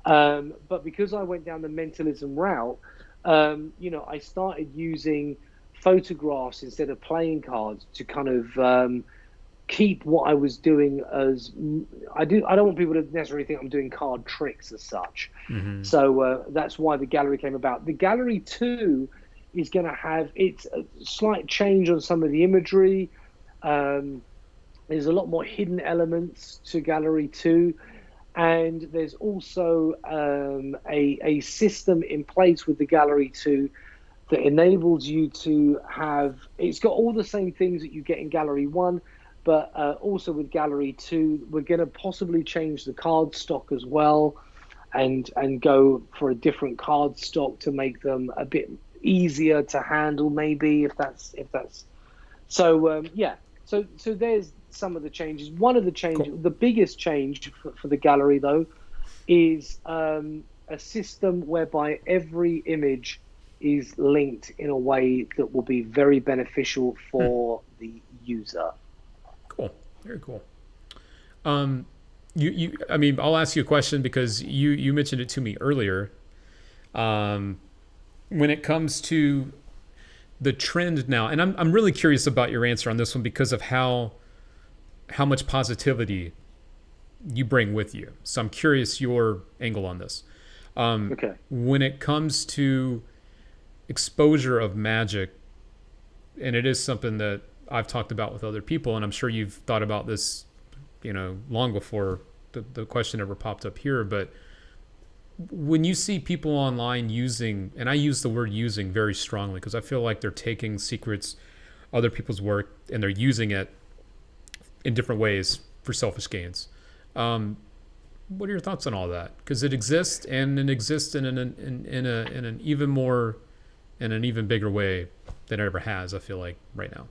But because I went down the mentalism route, I started using photographs instead of playing cards to kind of keep what I was doing as I don't want people to necessarily think I'm doing card tricks as such. Mm-hmm. So that's why the gallery came about. The gallery 2 is going to have its a slight change on some of the imagery. There's a lot more hidden elements to gallery 2, and there's also a system in place with the gallery 2 that enables you to have, it's got all the same things that you get in gallery 1, but also with gallery 2, we're going to possibly change the card stock as well, and go for a different card stock to make them a bit easier to handle, maybe, if that's so. So there's some of the changes. One of the changes, cool. The biggest change for the gallery though, is a system whereby every image is linked in a way that will be very beneficial for the user. Cool. Very cool. I mean, I'll ask you a question because you mentioned it to me earlier. When it comes to the trend now, and I'm really curious about your answer on this one because of how much positivity you bring with you. So I'm curious your angle on this. Okay. When it comes to exposure of magic, and it is something that I've talked about with other people, and I'm sure you've thought about this, long before the question ever popped up here, but when you see people online using, and I use the word using very strongly because I feel like they're taking secrets, other people's work, and they're using it in different ways for selfish gains. What are your thoughts on all that? Because it exists, and it exists in an even bigger way than it ever has, I feel like, right now.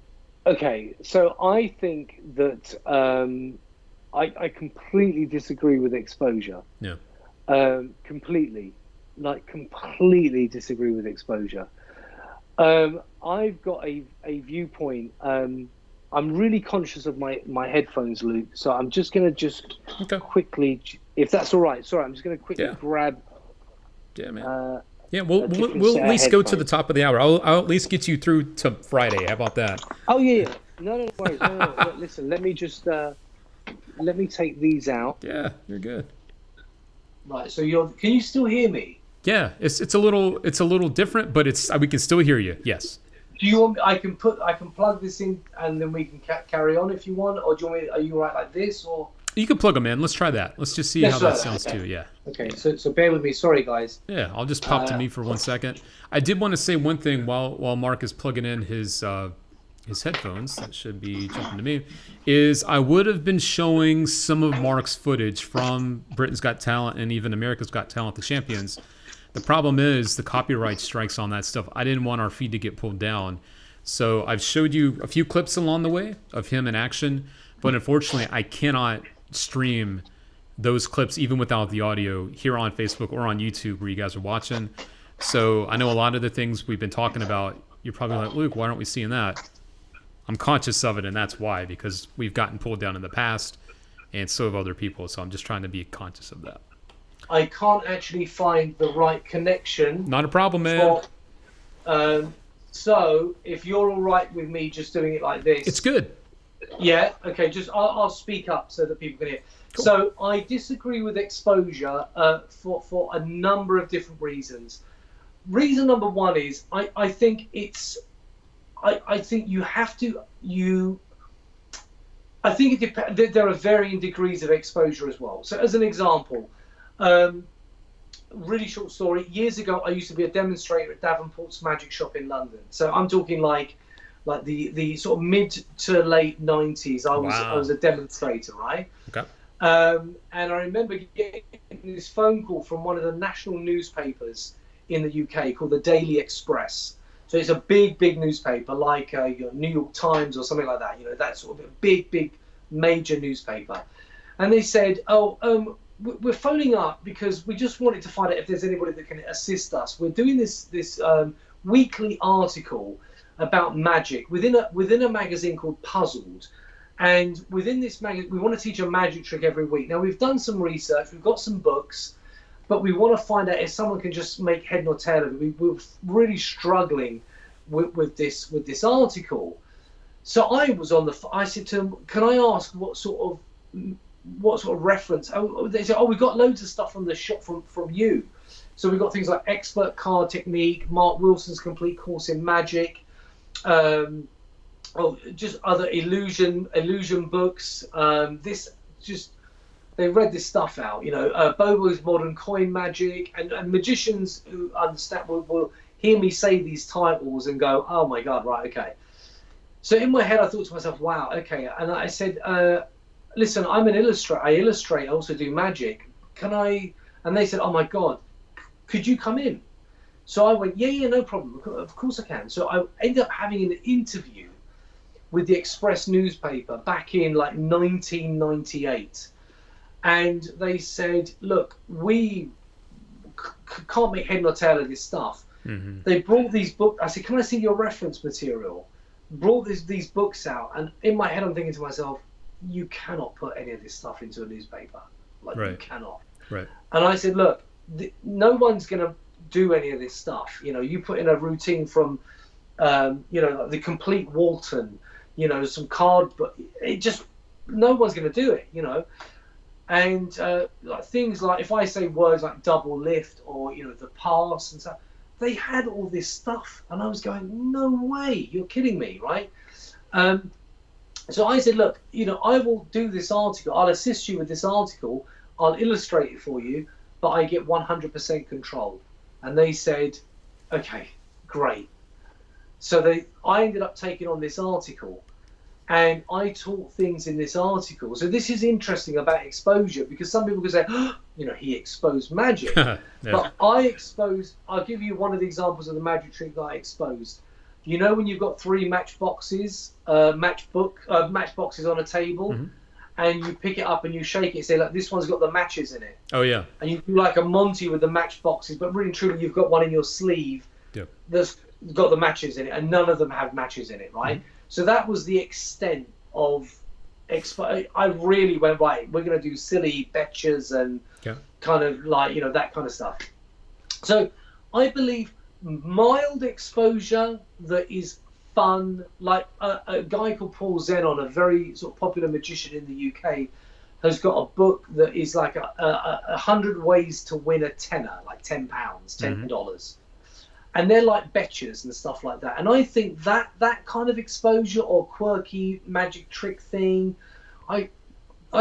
Okay, so I think that I completely disagree with exposure. Yeah. Completely disagree with exposure. I've got a viewpoint. I'm really conscious of my headphones, Luke. So I'm just going to quickly, if that's all right. Sorry, I'm just going to quickly grab. Yeah, man. We'll at least go to the top of the hour. I'll at least get you through to Friday. How about that? Oh yeah. No worries. No. Listen, let me just let me take these out. Yeah, you're good. Right. So can you still hear me? Yeah, it's a little different, but we can still hear you. Yes. Do you want? I can plug this in and then we can carry on if you want, or do you want me? Are you all right like this, or? You can plug them in. Let's try that. Let's just see how that sounds too. Yeah. Okay. So bear with me. Sorry, guys. Yeah, I'll just pop to me for 1 second. I did want to say one thing while Mark is plugging in his headphones. That should be jumping to me. Is I would have been showing some of Mark's footage from Britain's Got Talent and even America's Got Talent, the Champions. The problem is the copyright strikes on that stuff. I didn't want our feed to get pulled down. So I've showed you a few clips along the way of him in action, but unfortunately I cannot stream those clips even without the audio here on Facebook or on YouTube where you guys are watching. So I know a lot of the things we've been talking about, you're probably like, Luke, why aren't we seeing that? I'm conscious of it, and that's why, because we've gotten pulled down in the past, and so have other people. So I'm just trying to be conscious of that. I can't actually find the right connection. Not a problem, man. So if you're all right with me just doing it like this. It's good. Yeah, okay, I'll speak up so that people can hear. Cool. So I disagree with exposure for a number of different reasons. Reason number one is I think you have to I think it depends. There are varying degrees of exposure as well. So as an example, really short story. Years ago, I used to be a demonstrator at Davenport's Magic Shop in London. So I'm talking like the sort of mid to late 90s. I was a demonstrator, right? Okay. And I remember getting this phone call from one of the national newspapers in the UK called the Daily Express. So it's a big newspaper, like New York Times or something like that. That sort of a big major newspaper. And they said, we're phoning up because we just wanted to find out if there's anybody that can assist us. We're doing this weekly article about magic within a magazine called Puzzled. And within this magazine, we want to teach a magic trick every week. Now, we've done some research, we've got some books, but we want to find out if someone can just make head nor tail of it. We're really struggling with this article. So I said to them, can I ask what sort of reference? They said, we've got loads of stuff from the shop from you. So we've got things like Expert Card Technique, Mark Wilson's Complete Course in Magic, just other illusion books. They read this stuff out, Bobo's Modern Coin Magic, and magicians who understand will hear me say these titles and go, oh my God, right, okay. So in my head, I thought to myself, wow, okay. And I said, listen, I'm an illustrator. I illustrate, I also do magic. Can I? And they said, oh my God, could you come in? So I went, yeah, no problem. Of course I can. So I ended up having an interview with the Express newspaper back in like 1998. And they said, look, we can't make head nor tail of this stuff. Mm-hmm. They brought these books. I said, can I see your reference material? Brought these books out. And in my head, I'm thinking to myself, you cannot put any of this stuff into a newspaper. You cannot. Right. And I said, look, no one's going to do any of this stuff. You put in a routine from, like the Complete Walton, some card, but no one's going to do it, And like things like, if I say words like double lift or, the pass and stuff, they had all this stuff. And I was going, no way, you're kidding me, right? So I said, look, I will do this article. I'll assist you with this article. I'll illustrate it for you, but I get 100% control. And they said, okay, great. So I ended up taking on this article, and I taught things in this article. So this is interesting about exposure, because some people can say, he exposed magic. Yeah. But I'll give you one of the examples of the magic trick that I exposed. When you've got three matchboxes on a table, mm-hmm. and you pick it up and you shake it, say, like, this one's got the matches in it. Oh, yeah. And you do like a Monty with the matchboxes, but really and truly you've got one in your sleeve that's got the matches in it, and none of them have matches in it, right? Mm-hmm. So that was the extent of I really went, right, we're going to do silly betches and kind of like, that kind of stuff. So I believe mild exposure that is fun, like a guy called Paul Zenon, a very sort of popular magician in the UK, has got a book that is like 100 ways to win a tenner, like £10, $10. Mm-hmm. And they're like betches and stuff like that. And I think that kind of exposure or quirky magic trick thing, I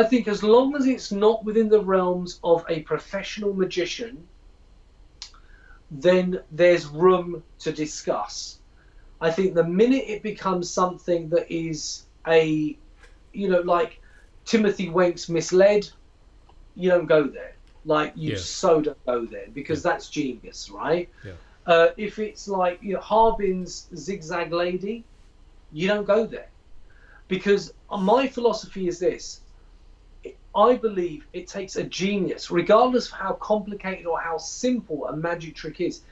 think as long as it's not within the realms of a professional magician, then there's room to discuss. I think the minute it becomes something that is like Timothy Wake's Misled, you don't go there. Like, so don't go there, because that's genius, right? Yeah. If it's like Harbin's Zigzag Lady, you don't go there, because my philosophy is this: I believe it takes a genius, regardless of how complicated or how simple a magic trick is.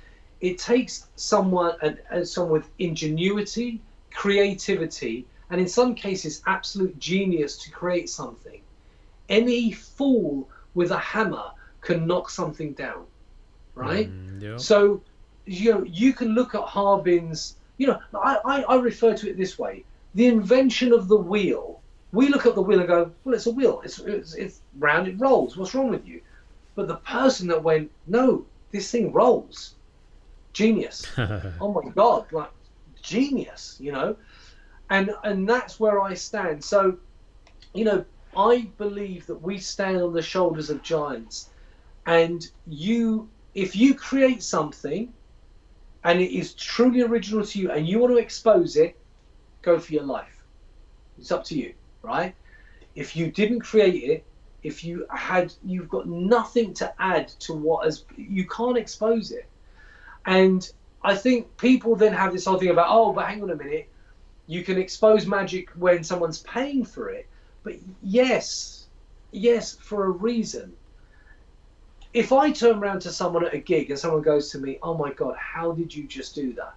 It takes someone with ingenuity, creativity, and in some cases absolute genius to create something. Any fool with a hammer can knock something down, right? So you can look at Harbin's, I refer to it this way: the invention of the wheel. We look at the wheel and go, well, it's a wheel, it's round, it rolls, what's wrong with you? But the person that went, no, this thing rolls, genius. Oh my God, like, genius, and that's where I stand. So I believe that we stand on the shoulders of giants, and you if you create something and it is truly original to you and you want to expose it, go for your life. It's up to you, right? If you didn't create it, if you've got nothing to add to you can't expose it. And I think people then have this whole thing about, oh, but hang on a minute, you can expose magic when someone's paying for it. But yes, for a reason. If I turn around to someone at a gig and someone goes to me, oh my God, how did you just do that?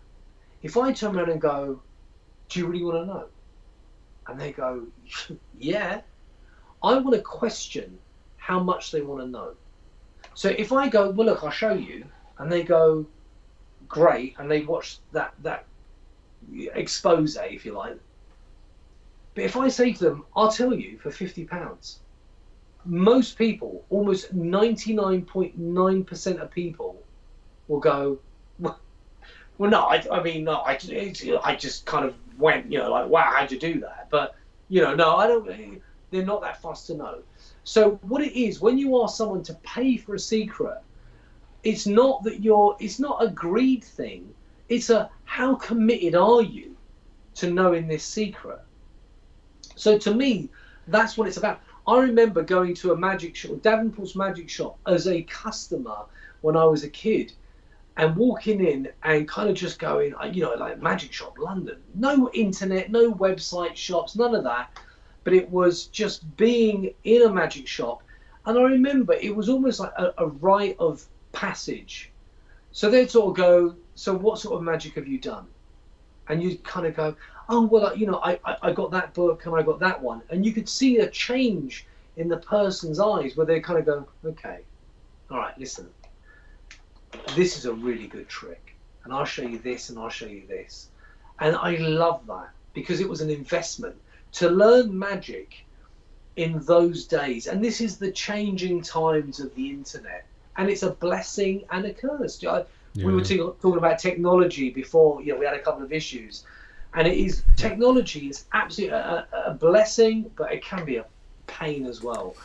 If I turn around and go, do you really want to know? And they go, yeah. I want to question how much they want to know. So if I go, well, look, I'll show you, and they go, great, and they watch that expose, if you like. But if I say to them, I'll tell you for £50, most people, almost 99.9% of people, will go, well, no, I just kind of went, like, wow, how'd you do that? But, no, I don't. They're not that fussed to know. So what it is, when you ask someone to pay for a secret, it's not a greed thing. It's how committed are you to knowing this secret? So to me, that's what it's about. I remember going to a magic shop, Davenport's magic shop, as a customer when I was a kid, and walking in and kind of just going, like magic shop, London. No internet, no website shops, none of that. But it was just being in a magic shop. And I remember it was almost like a rite of passage. So they'd sort of go, so what sort of magic have you done? And you'd kind of go, oh, well, I got that book and I got that one. And you could see a change in the person's eyes where they kind of go, okay, all right, listen, this is a really good trick. And I'll show you this and I'll show you this. And I love that because it was an investment. To learn magic in those days, and this is the changing times of the internet, and it's a blessing and a curse. We were talking about technology before, we had a couple of issues, and technology is absolutely a blessing, but it can be a pain as well.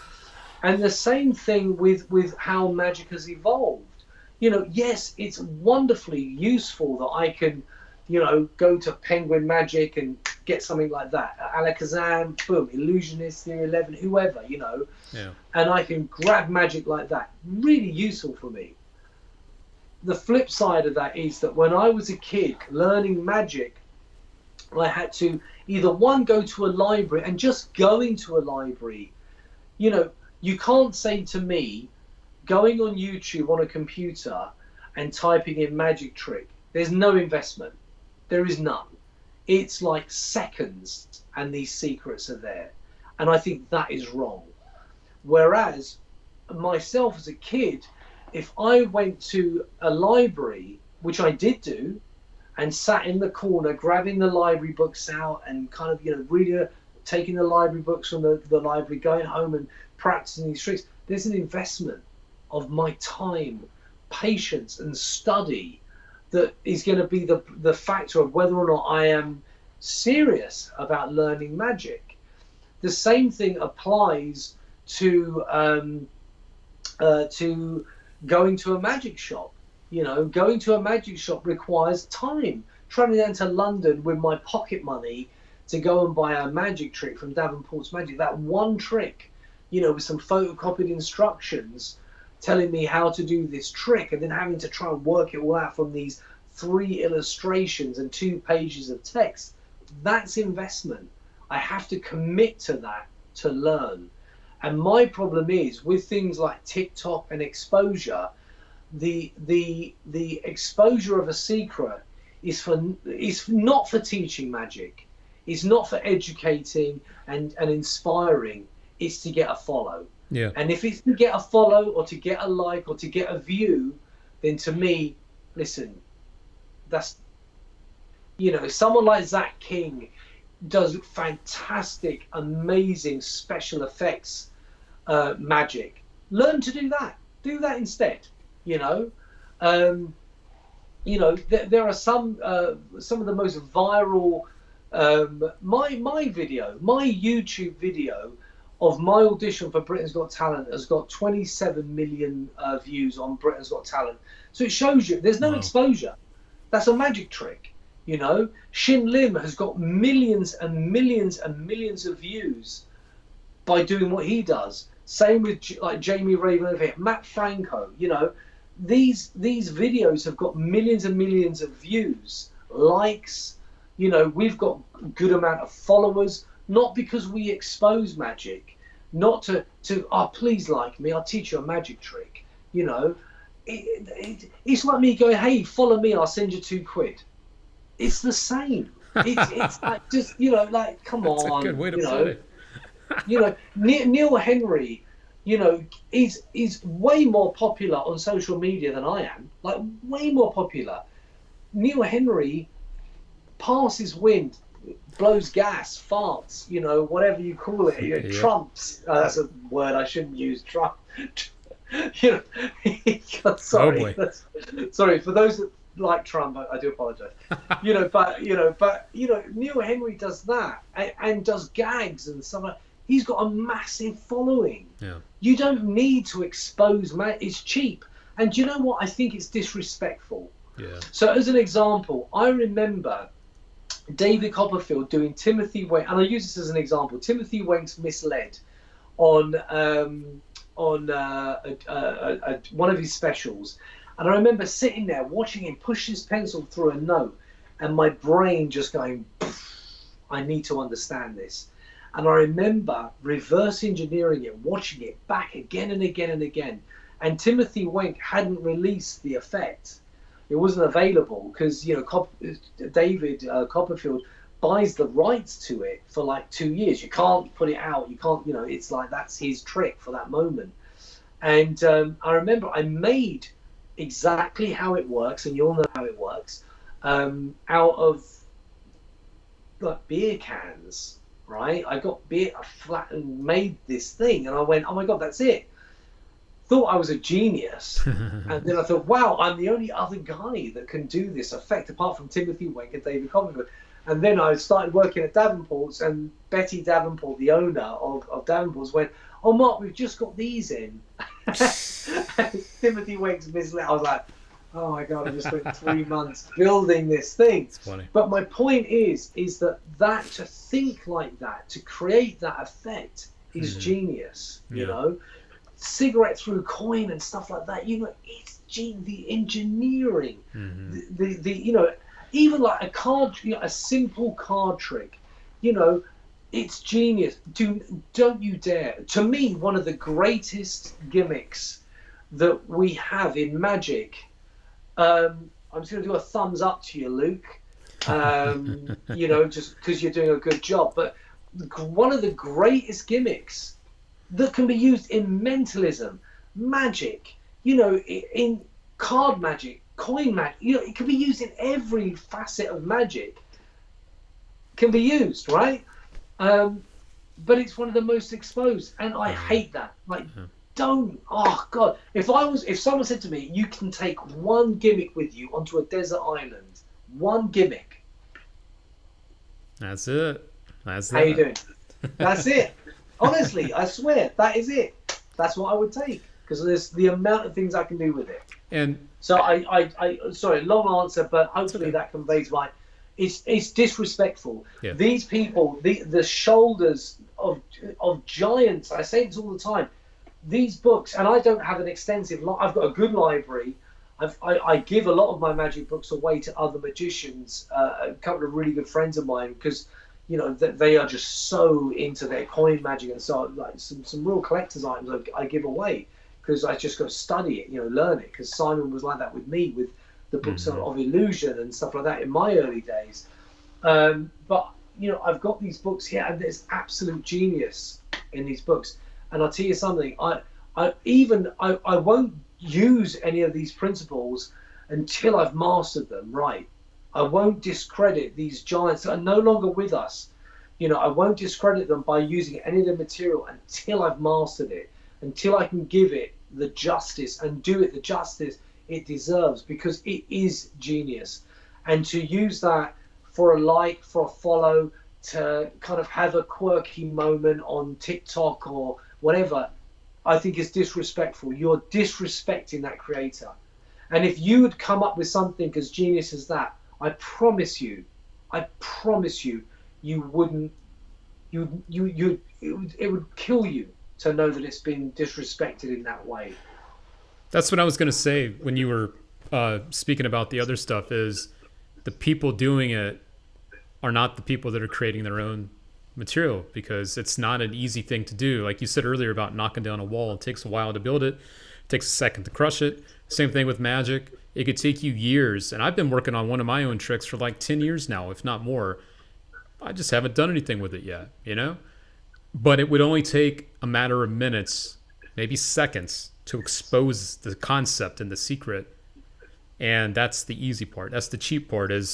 And the same thing with how magic has evolved. Yes, it's wonderfully useful that I can go to Penguin Magic and get something like that. Alakazam, boom, Illusionist, Year 11, whoever, and I can grab magic like that. Really useful for me. The flip side of that is that when I was a kid learning magic, I had to either go to a library, and just going to a library, you can't say to me, going on YouTube on a computer and typing in magic trick, there's no investment. There is none. It's like seconds and these secrets are there. And I think that is wrong. Whereas myself as a kid, if I went to a library, which I did do, and sat in the corner grabbing the library books out and kind of, reading, taking the library books from the library, going home and practicing these tricks, there's an investment of my time, patience and study that is going to be the factor of whether or not I am serious about learning magic. The same thing applies to going to a magic shop. Going to a magic shop requires time. Traveling down to London with my pocket money to go and buy a magic trick from Davenport's Magic, that one trick, with some photocopied instructions telling me how to do this trick, and then having to try and work it all out from these 3 illustrations and 2 pages of text. That's investment. I have to commit to that to learn. And my problem is with things like TikTok and exposure, the exposure of a secret is not for teaching magic. It's not for educating and inspiring. It's to get a follow. Yeah. And if it's to get a follow or to get a like or to get a view, then to me, listen, that's, someone like Zach King does fantastic, amazing special effects magic. Learn to do that. Do that instead. There are some of the most viral. My YouTube video of my audition for Britain's Got Talent has got 27 million views on Britain's Got Talent. So it shows you there's no exposure. That's a magic trick, you know. Shin Lim has got millions and millions and millions of views by doing what he does. Same with like Jamie Raven over here, Matt Franco. You know, these videos have got millions and millions of views, likes. You know, we've got a good amount of followers, not because we expose magic, not to please like me, I'll teach you a magic trick. You know, it's like me going, hey, follow me, I'll send you £2. It's the same. It's like, just, you know, like, come That's on. a good way to you put know, it. you know, Neil Henry, you know, is way more popular on social media than I am. Like, way more popular. Neil Henry passes wind, blows gas, farts, you know, whatever you call it, you know, trumps. That's a word I shouldn't use. Trump. You know, sorry, sorry for those that like Trump. I do apologize. But Neil Henry does that and does gags and stuff like. He's got a massive following. Yeah. You don't need to expose it's cheap. And you know what? I think it's disrespectful. Yeah. So as an example, I remember David Copperfield doing Timothy Wank, and I use this as an example. Timothy Wank's Misled on one of his specials, and I remember sitting there watching him push his pencil through a note, and my brain just going, I need to understand this. And I remember reverse engineering it, watching it back again and again and again. And Timothy Wank hadn't released the effect. It wasn't available because, you know, David Copperfield buys the rights to it for like 2 years. You can't put it out. You can't, you know, it's like that's his trick for that moment. And I remember I made exactly how it works, and you'll know how it works, out of like beer cans. Right, I got beer, I flat and made this thing, and I went, oh my god, that's it. Thought I was a genius, and then I thought, wow, I'm the only other guy that can do this effect apart from Timothy Wank and David Copperfield. And then I started working at Davenport's, and Betty Davenport, the owner of Davenport's, went, oh Mark, we've just got these in. Timothy Wank's Misled. I was like, oh my god, I just spent 3 months building this thing. It's funny. But my point is that to think like that, to create that effect is genius. You know, cigarette through coin and stuff like that. You know, it's the engineering, the you know, even like a card, you know, a simple card trick. You know, it's genius. Don't you dare. To me, one of the greatest gimmicks that we have in magic. I'm just going to do a thumbs up to you, Luke. You know, just because you're doing a good job. But one of the greatest gimmicks that can be used in mentalism, magic, you know, in card magic, coin magic, you know, it can be used in every facet of magic. Can be used, right? But it's one of the most exposed, and I hate that. Like. Don't, oh God, if someone said to me, you can take one gimmick with you onto a desert island, one gimmick. That's it. That's How you doing? That's it. Honestly, I swear, that is it. That's what I would take, because there's the amount of things I can do with it. And so I sorry, long answer, but hopefully that conveys my, it's disrespectful. Yeah. These people, the shoulders of giants, I say this all the time, these books, and I don't have an extensive I've got a good library. I give a lot of my magic books away to other magicians, a couple of really good friends of mine, because you know they are just so into their coin magic, and so like some real collector's items I give away because I just got to study it, you know, learn it. Because Simon was like that with me with the books of illusion and stuff like that in my early days. But you know, I've got these books here, and there's absolute genius in these books. And I'll tell you something, I won't use any of these principles until I've mastered them, right? I won't discredit these giants that are no longer with us. You know, I won't discredit them by using any of the material until I've mastered it, until I can give it the justice and do it the justice it deserves, because it is genius. And to use that for a like, for a follow, to kind of have a quirky moment on TikTok or whatever, I think is disrespectful. You're disrespecting that creator. And if you would come up with something as genius as that, I promise you, you wouldn't, it would kill you to know that it's been disrespected in that way. That's what I was going to say when you were speaking about the other stuff, is the people doing it are not the people that are creating their own material, because it's not an easy thing to do. Like you said earlier about knocking down a wall, it takes a while to build it. It takes a second to crush it. Same thing with magic. It could take you years. And I've been working on one of my own tricks for like 10 years now, if not more. I just haven't done anything with it yet, you know? But it would only take a matter of minutes, maybe seconds, to expose the concept and the secret. And that's the easy part. That's the cheap part. As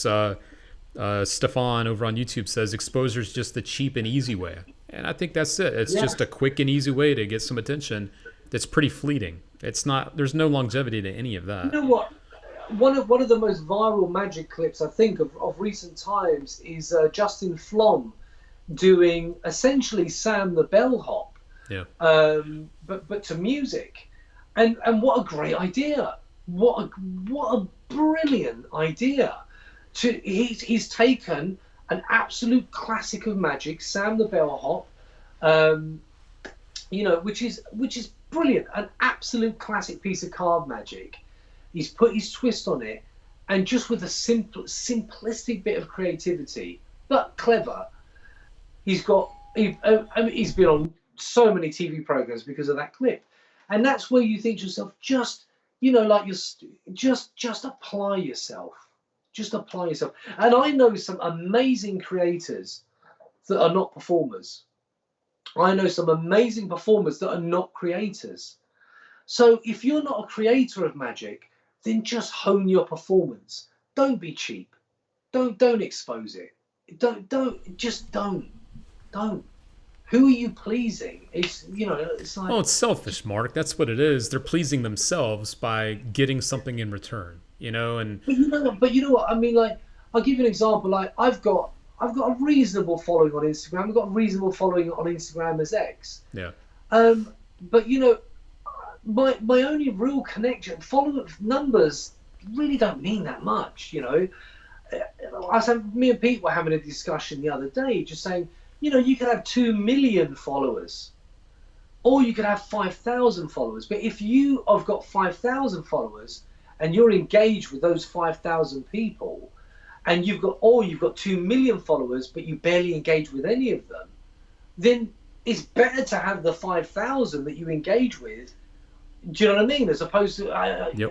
Stefan over on YouTube says, exposure is just the cheap and easy way. And I think that's it. It's just a quick and easy way to get some attention that's pretty fleeting. It's not, there's no longevity to any of that. You know what? One of the most viral magic clips I think of recent times is Justin Flom doing essentially Sam the Bellhop, but to music, and what a great idea! What a brilliant idea! He's taken an absolute classic of magic, Sam the Bellhop, which is brilliant, an absolute classic piece of card magic. He's put his twist on it, and just with a simplistic bit of creativity, but clever, he's been on so many TV programs because of that clip. And that's where you think to yourself, just apply yourself. Just apply yourself. And I know some amazing creators that are not performers. I know some amazing performers that are not creators. So if you're not a creator of magic, then just hone your performance. Don't be cheap. Don't expose it. Don't. Who are you pleasing? It's like, it's selfish, Mark. That's what it is. They're pleasing themselves by getting something in return, and But you know what? I mean, like, I'll give you an example. Like, I've got a reasonable following on Instagram. I've got a reasonable following on Instagram as X. Yeah. But my only real connection, following numbers really don't mean that much, Me and Pete were having a discussion the other day, just saying, you could have 2 million followers, or you could have 5,000 followers. But if you have got 5,000 followers and you're engaged with those 5,000 people, and you've got 2 million followers, but you barely engage with any of them, then it's better to have the 5,000 that you engage with. Do you know what I mean? As opposed to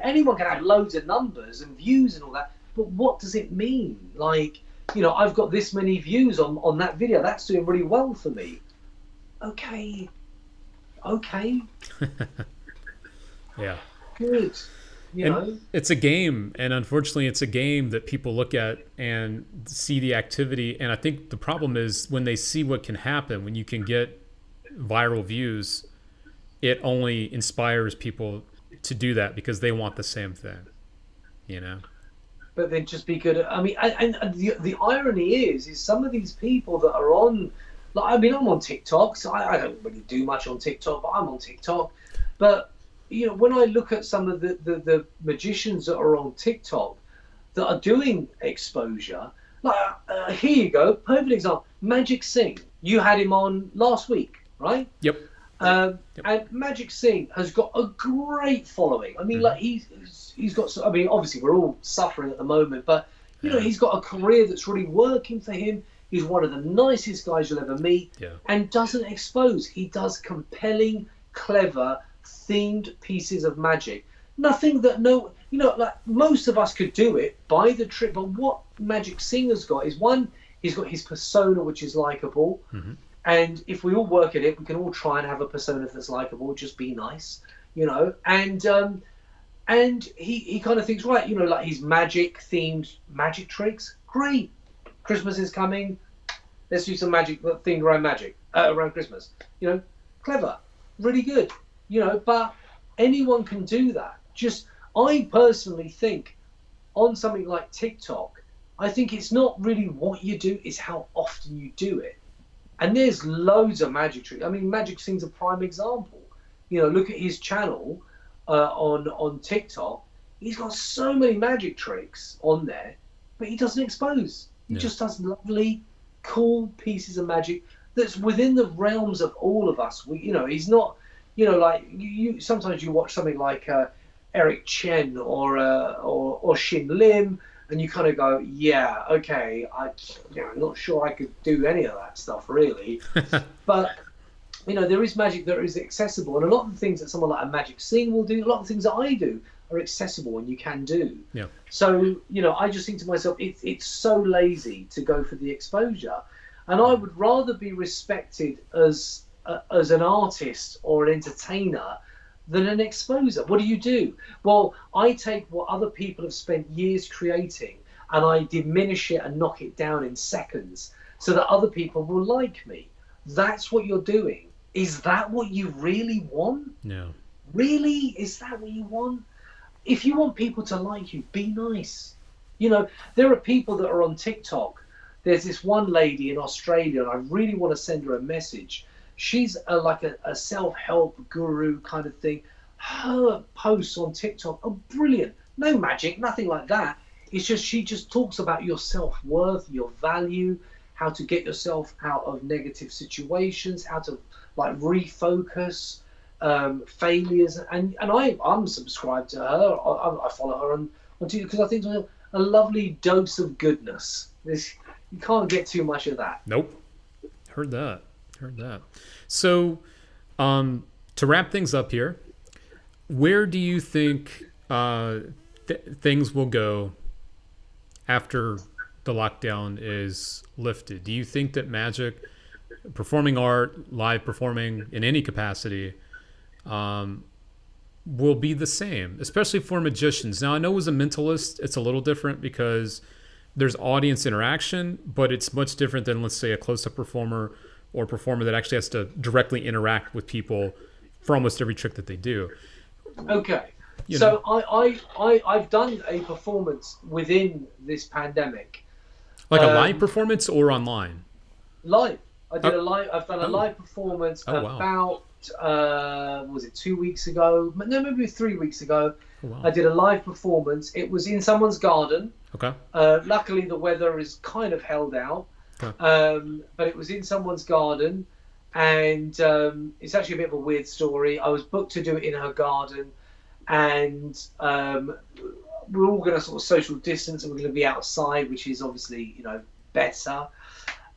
anyone can have loads of numbers and views and all that, but what does it mean? Like, I've got this many views on that video. That's doing really well for me. Okay. Yeah. Good. It's a game, and unfortunately it's a game that people look at and see the activity, and I think the problem is when they see what can happen when you can get viral views, it only inspires people to do that because they want the same thing, But then just be good at, and the irony is some of these people that are on, I'm on TikTok, so I don't really do much on TikTok, but I'm on TikTok. But, when I look at some of the magicians that are on TikTok that are doing exposure, here you go, perfect example, Magic Singh. You had him on last week, right? Yep. And Magic Singh has got a great following. I mean, he's got. Obviously we're all suffering at the moment, but he's got a career that's really working for him. He's one of the nicest guys you'll ever meet, and doesn't expose. He does compelling, clever, themed pieces of magic. Nothing that most of us could do it by the trick. But what Magic Singh has got is one. He's got his persona, which is likable. Mm-hmm. And if we all work at it, we can all try and have a persona that's likable, just be nice, And he kind of thinks, right, like his magic-themed magic tricks. Great. Christmas is coming. Let's do some magic themed around around Christmas. Clever. Really good. But anyone can do that. I personally think on something like TikTok, I think it's not really what you do, it's how often you do it. And there's loads of magic tricks. I mean, Magic Sing's a prime example. You know, look at his channel on TikTok. He's got so many magic tricks on there, but he doesn't expose. He just does lovely, cool pieces of magic that's within the realms of all of us. You know, he's not, you know, like you. Sometimes you watch something like Eric Chen or Shin Lim, and you kind of go, yeah, okay, I'm not sure I could do any of that stuff really, but you know, there is magic that is accessible, and a lot of the things that someone like a Magic Sing will do, a lot of the things that I do are accessible and you can do. Yeah. So, you know, I just think to myself, it's so lazy to go for the exposure, and I would rather be respected as an artist or an entertainer than an exposer. What do? Well, I take what other people have spent years creating and I diminish it and knock it down in seconds so that other people will like me. That's what you're doing. Is that what you really want? No. Really? Is that what you want? If you want people to like you, be nice. You know, there are people that are on TikTok. There's this one lady in Australia, and I really want to send her a message. She's like a self-help guru kind of thing. Her posts on TikTok are brilliant. No magic, nothing like that. It's just she just talks about your self-worth, your value, how to get yourself out of negative situations, how to like refocus, failures. And I'm subscribed to her. I follow her on TikTok because I think it's a lovely dose of goodness. You can't get too much of that. Nope. Heard that. So, to wrap things up here, where do you think things will go after the lockdown is lifted? Do you think that magic, performing art, live performing in any capacity, will be the same, especially for magicians? Now, I know as a mentalist, it's a little different because there's audience interaction, but it's much different than, let's say, a close-up performer or a performer that actually has to directly interact with people for almost every trick that they do. Okay. So I've done a performance within this pandemic. Like a live performance or online? Live. I've done a live performance about, was it 2 weeks ago? No, maybe 3 weeks ago. Oh, wow. I did a live performance. It was in someone's garden. Okay. Luckily, the weather is kind of held out. Okay. But it was in someone's garden, and it's actually a bit of a weird story. I was booked to do it in her garden, and we're all going to sort of social distance, and we're going to be outside, which is obviously, you know, better.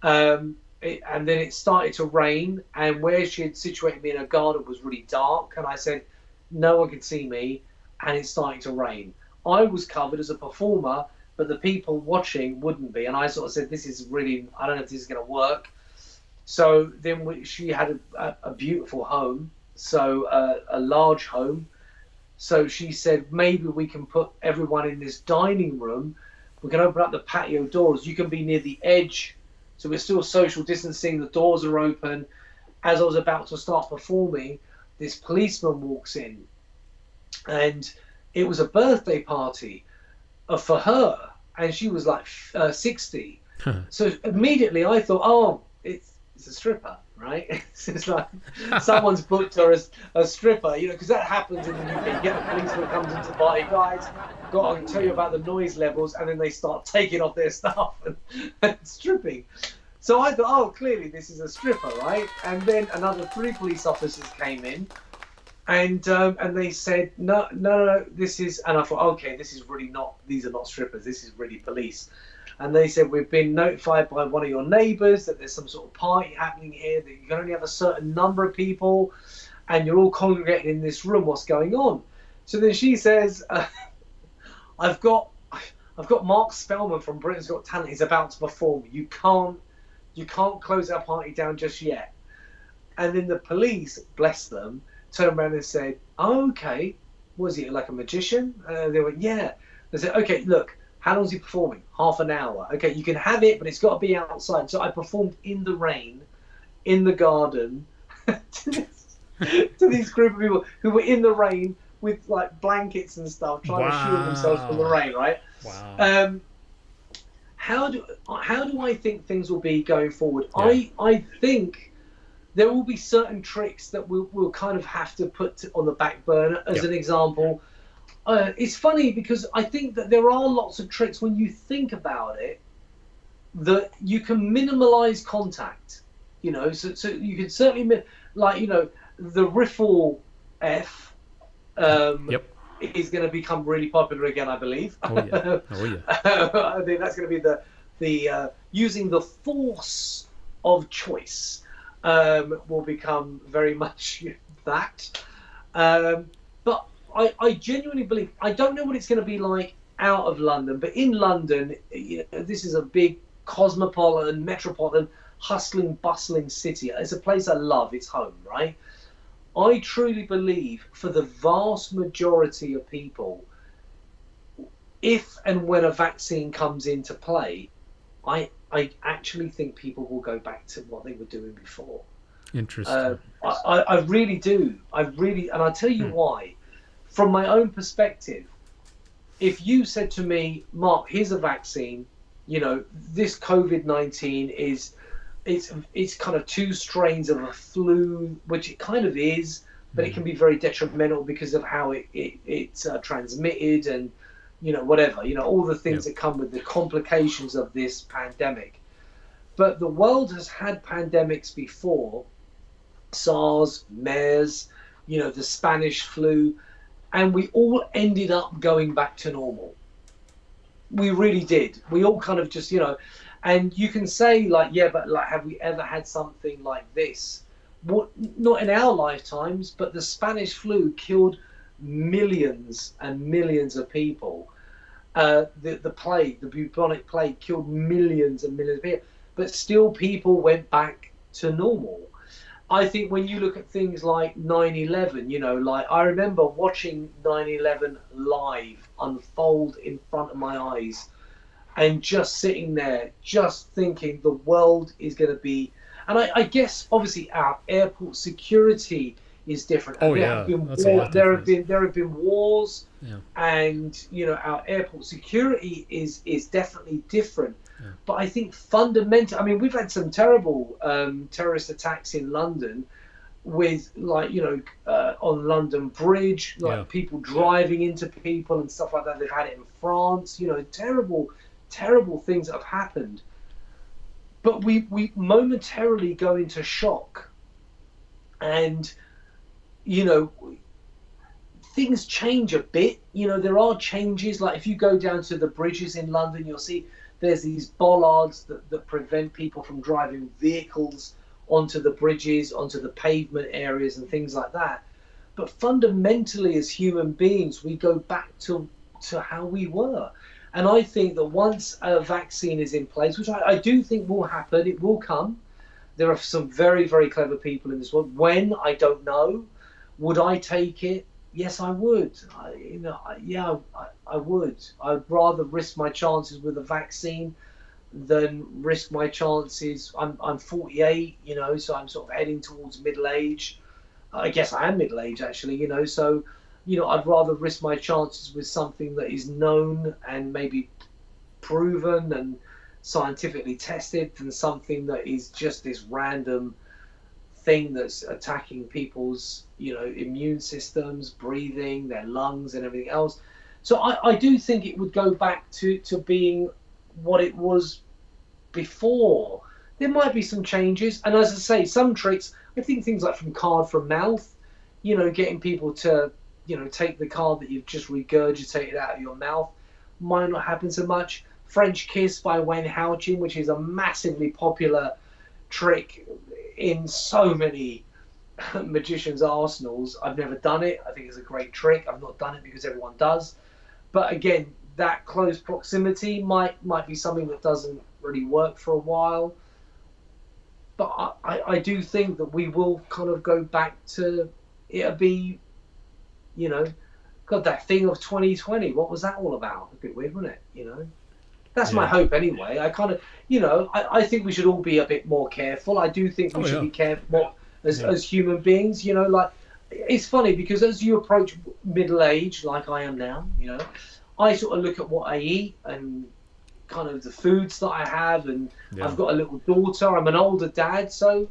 And then it started to rain, and where she had situated me in her garden was really dark, and I said no one could see me, and it's starting to rain. I was covered as a performer, but the people watching wouldn't be, and I sort of said, this is really, I don't know if this is going to work. So then she had a beautiful home, so a large home. So she said, maybe we can put everyone in this dining room. We can open up the patio doors. You can be near the edge. So we're still social distancing. The doors are open. As I was about to start performing, this policeman walks in. And it was a birthday party for her. And she was like 60. So immediately I thought, oh, it's a stripper, right? It's like someone's booked her as a stripper, you know, because that happens in the UK. You get a policeman comes into the party, guys, got to tell you about the noise levels, and then they start taking off their stuff and stripping. So I thought, oh, clearly this is a stripper, right? And then another 3 police officers came in, and they said, no, this is, and I thought, okay, this is really not, these are not strippers, this is really police. And they said, we've been notified by one of your neighbours that there's some sort of party happening here, that you can only have a certain number of people, and you're all congregating in this room. What's going on? So then she says, I've got Marc Spelmann from Britain's Got Talent. He's about to perform. You can't close our party down just yet. And then the police, bless them, turned around and said, oh, okay, was he like a magician? They went, yeah. They said, okay, look, how long is he performing? Half an hour. Okay, you can have it, but it's got to be outside. So I performed in the rain, in the garden, to these group of people who were in the rain with like blankets and stuff, trying to shield themselves from the rain, right? Wow. how do I think things will be going forward? Yeah. I think there will be certain tricks that we'll kind of have to put on the back burner. As an example, it's funny because I think that there are lots of tricks when you think about it that you can minimalize contact. You know, so you can certainly the riffle F. Is going to become really popular again, I believe. Oh yeah. Oh yeah. I think that's going to be the using the force of choice will become very much that. But I genuinely believe, I don't know what it's going to be like out of London, but in London, this is a big cosmopolitan, metropolitan, hustling, bustling city. It's a place I love. It's home, right? I truly believe for the vast majority of people, if and when a vaccine comes into play, I actually think people will go back to what they were doing before. Interesting. I really do. And I'll tell you why. From my own perspective, if you said to me, Mark, here's a vaccine, this COVID-19 is... It's kind of two strains of a flu, which it kind of is, but it can be very detrimental because of how it's transmitted and, whatever, all the things that come with the complications of this pandemic. But the world has had pandemics before, SARS, MERS, the Spanish flu, and we all ended up going back to normal. We really did. We all kind of just, and you can say but have we ever had something like this? Not in our lifetimes, but the Spanish flu killed millions and millions of people. The plague, the bubonic plague, killed millions and millions of people. But still, people went back to normal. I think when you look at things like 9/11, I remember watching 9/11 live unfold in front of my eyes. And just sitting there, just thinking the world is going to be... And I guess, obviously, our airport security is different. Oh, there yeah. There have been wars, yeah. And, our airport security is definitely different. Yeah. But I think fundamentally... we've had some terrible terrorist attacks in London with, on London Bridge, people driving into people and stuff like that. They've had it in France, terrible things that have happened, but we momentarily go into shock, and things change a bit. There are changes, like if you go down to the bridges in London, you'll see there's these bollards that prevent people from driving vehicles onto the bridges, onto the pavement areas and things like that. But fundamentally, as human beings, we go back to how we were. And I think that once a vaccine is in place, which I do think will happen, it will come. There are some very, very clever people in this world. When, I don't know. Would I take it? Yes, I would. I would. I'd rather risk my chances with a vaccine than risk my chances. I'm 48, so I'm sort of heading towards middle age. I guess I am middle age, actually, so... I'd rather risk my chances with something that is known and maybe proven and scientifically tested than something that is just this random thing that's attacking people's, immune systems, breathing, their lungs and everything else. So I do think it would go back to being what it was before. There might be some changes. And as I say, some tricks, I think things like from card from mouth, getting people to... take the card that you've just regurgitated out of your mouth might not happen so much. French Kiss by Wayne Houchin, which is a massively popular trick in so many magicians' arsenals. I've never done it. I think it's a great trick. I've not done it because everyone does. But again, that close proximity might be something that doesn't really work for a while. But I do think that we will kind of go back to... It'll be... God, that thing of 2020, what was that all about? A bit weird, wasn't it? That's my hope anyway. I kind of, I think we should all be a bit more careful. I do think we should be careful as human beings, it's funny because as you approach middle age, like I am now, I sort of look at what I eat and kind of the foods that I have, and Yeah. I've got a little daughter. I'm an older dad, so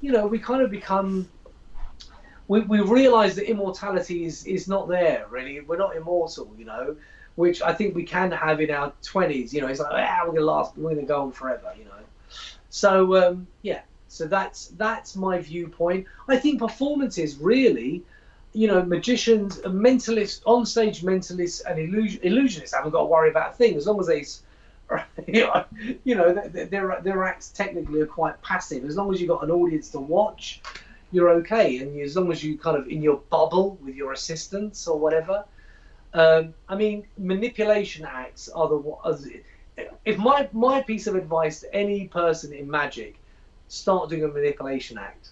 we kind of become. We realise that immortality is not there really. We're not immortal, which I think we can have in our 20s. It's like, we're gonna go on forever, So so that's my viewpoint. I think performances really, magicians, mentalists, on-stage mentalists, and illusionists haven't got to worry about a thing as long as they, their acts technically are quite passive. As long as you've got an audience to watch, you're okay, and as long as you kind of in your bubble with your assistants or whatever. I mean, manipulation acts are if my piece of advice to any person in magic, start doing a manipulation act,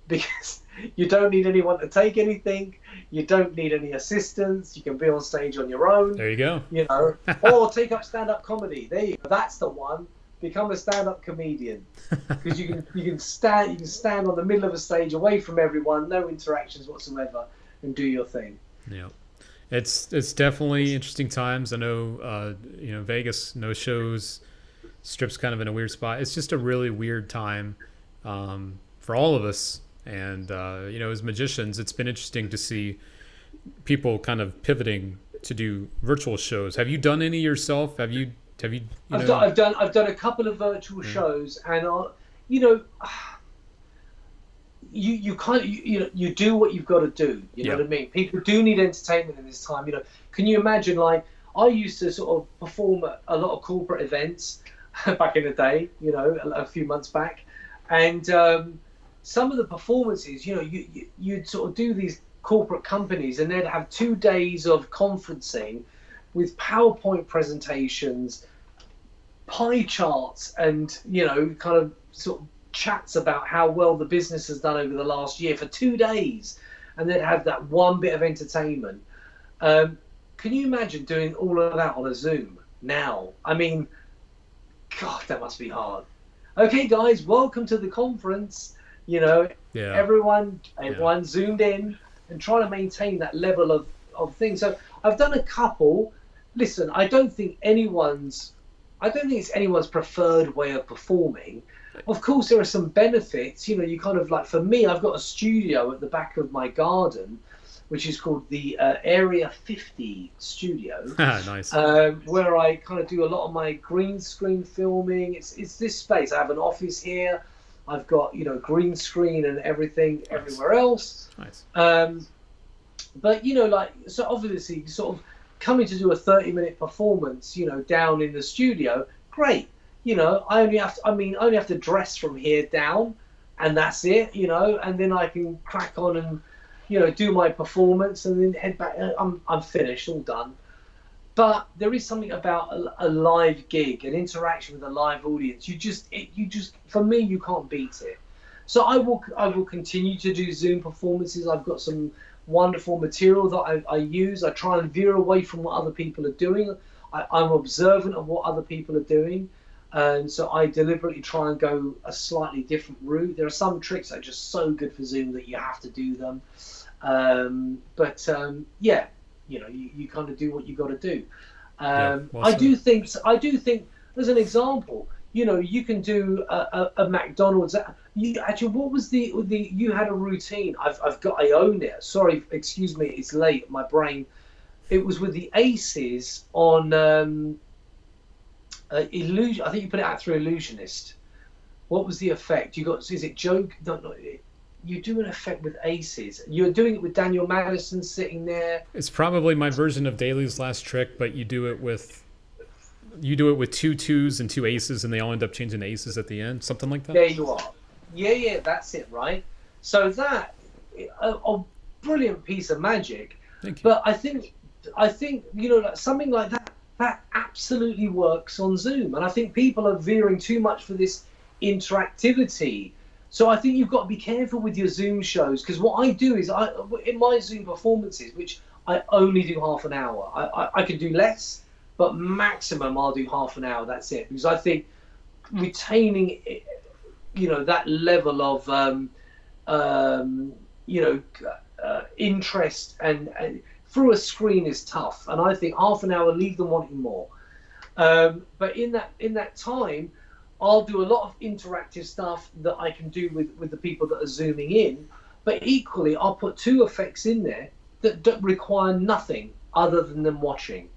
because you don't need anyone to take anything, you don't need any assistance, you can be on stage on your own. There you go. Or take up stand-up comedy. There you go. That's the one. Become a stand-up comedian, because you can stand on the middle of a stage away from everyone, no interactions whatsoever, and do your thing. Yeah, it's definitely interesting times. I know Vegas, no shows, Strip's kind of in a weird spot. It's just a really weird time for all of us, and as magicians, it's been interesting to see people kind of pivoting to do virtual shows. Have you done any yourself? Have you? I've done a couple of virtual shows, and you kind of you do what you've got to do. You know what I mean? People do need entertainment in this time. Can you imagine? Like, I used to sort of perform at a lot of corporate events back in the day. A few months back, and some of the performances, you'd sort of do these corporate companies, and they'd have 2 days of conferencing with PowerPoint presentations, pie charts, and kind of sort of chats about how well the business has done over the last year for 2 days, and they'd have that one bit of entertainment. Can you imagine doing all of that on a Zoom now? I mean, God, that must be hard. Okay, guys, welcome to the conference. Everyone zoomed in and trying to maintain that level of things. So I've done a couple. Listen, I don't think it's anyone's preferred way of performing. Of course, there are some benefits. You kind of like, for me, I've got a studio at the back of my garden, which is called the Area 50 Studio. Nice. Where I kind of do a lot of my green screen filming. It's this space. I have an office here. I've got green screen and everything everywhere else. Nice. But so obviously, sort of coming to do a 30-minute performance, down in the studio, great. I only have to dress from here down, and that's it. And then I can crack on and do my performance, and then head back. I'm finished, all done. But there is something about a live gig, an interaction with a live audience. You just, for me, you can't beat it. So I will continue to do Zoom performances. I've got some wonderful material that I use. I try and veer away from what other people are doing. I'm observant of what other people are doing, and so I deliberately try and go a slightly different route. There are some tricks that are just so good for Zoom that you have to do them. You kind of do what you got to do. I do think, as an example, you can do a McDonald's. What was you had a routine? I own it. Sorry, excuse me, it's late. My brain. It was with the Aces on Illusion. I think you put it out through Illusionist. What was the effect? Is it joke? No, you do an effect with Aces. You're doing it with Daniel Madison sitting there. It's probably my version of Daly's Last Trick, but you do it with 2 2s and 2 aces, and they all end up changing to aces at the end, something like that. There you are. Yeah, that's it, right? So that a brilliant piece of magic. Thank you. But I think something like that absolutely works on Zoom, and I think people are veering too much for this interactivity. So I think you've got to be careful with your Zoom shows, because what I do is in my Zoom performances, which I only do half an hour. I can do less, but maximum I'll do half an hour. That's it, because I think retaining, that level of, interest and through a screen is tough. And I think half an hour, leave them wanting more. But in that time, I'll do a lot of interactive stuff that I can do with the people that are zooming in. But equally, I'll put two effects in there that require nothing other than them watching.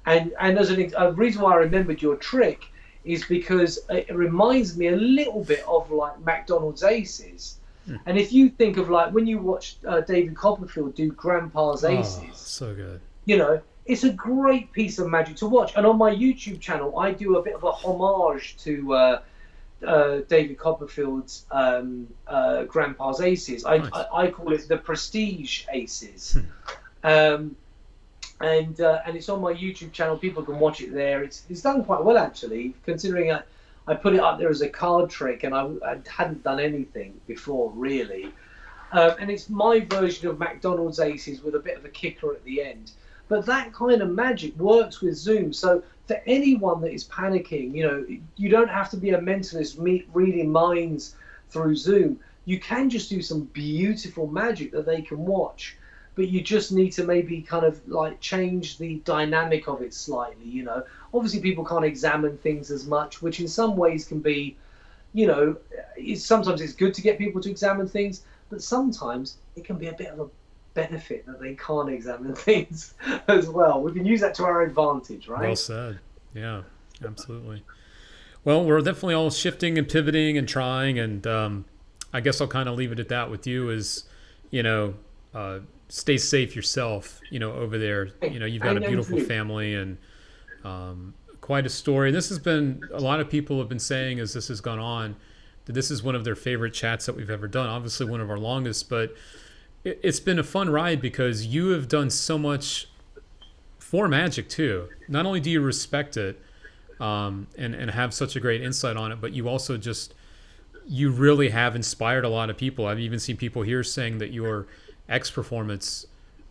And as a reason why I remembered your trick is because it reminds me a little bit of like McDonald's Aces. And if you think of like when you watch David Copperfield do Grandpa's Aces, so good. You know, it's a great piece of magic to watch. And on my YouTube channel, I do a bit of a homage to David Copperfield's Grandpa's Aces. Nice. I call it the Prestige Aces. And it's on my YouTube channel. People can watch it there. It's done quite well, actually, considering I put it up there as a card trick, and I hadn't done anything before, really. And it's my version of McDonald's Aces with a bit of a kicker at the end. But that kind of magic works with Zoom. So for anyone that is panicking, you know, you don't have to be a mentalist reading minds through Zoom. You can just do some beautiful magic that they can watch. But you just need to maybe kind of like change the dynamic of it slightly, you know. Obviously, people can't examine things as much, which in some ways can be, you know, sometimes it's good to get people to examine things, but sometimes it can be a bit of a benefit that they can't examine things as well. We can use that to our advantage, right? Well said. Yeah, absolutely. Well, we're definitely all shifting and pivoting and trying, and I guess I'll kind of leave it at that with you is, you know, stay safe yourself, you know, over there. You know, you've got a beautiful family and quite a story. And this has been, a lot of people have been saying as this has gone on, that this is one of their favorite chats that we've ever done. Obviously one of our longest, but it's been a fun ride because you have done so much for magic too. Not only do you respect it and have such a great insight on it, but you also you really have inspired a lot of people. I've even seen people here saying that your X performance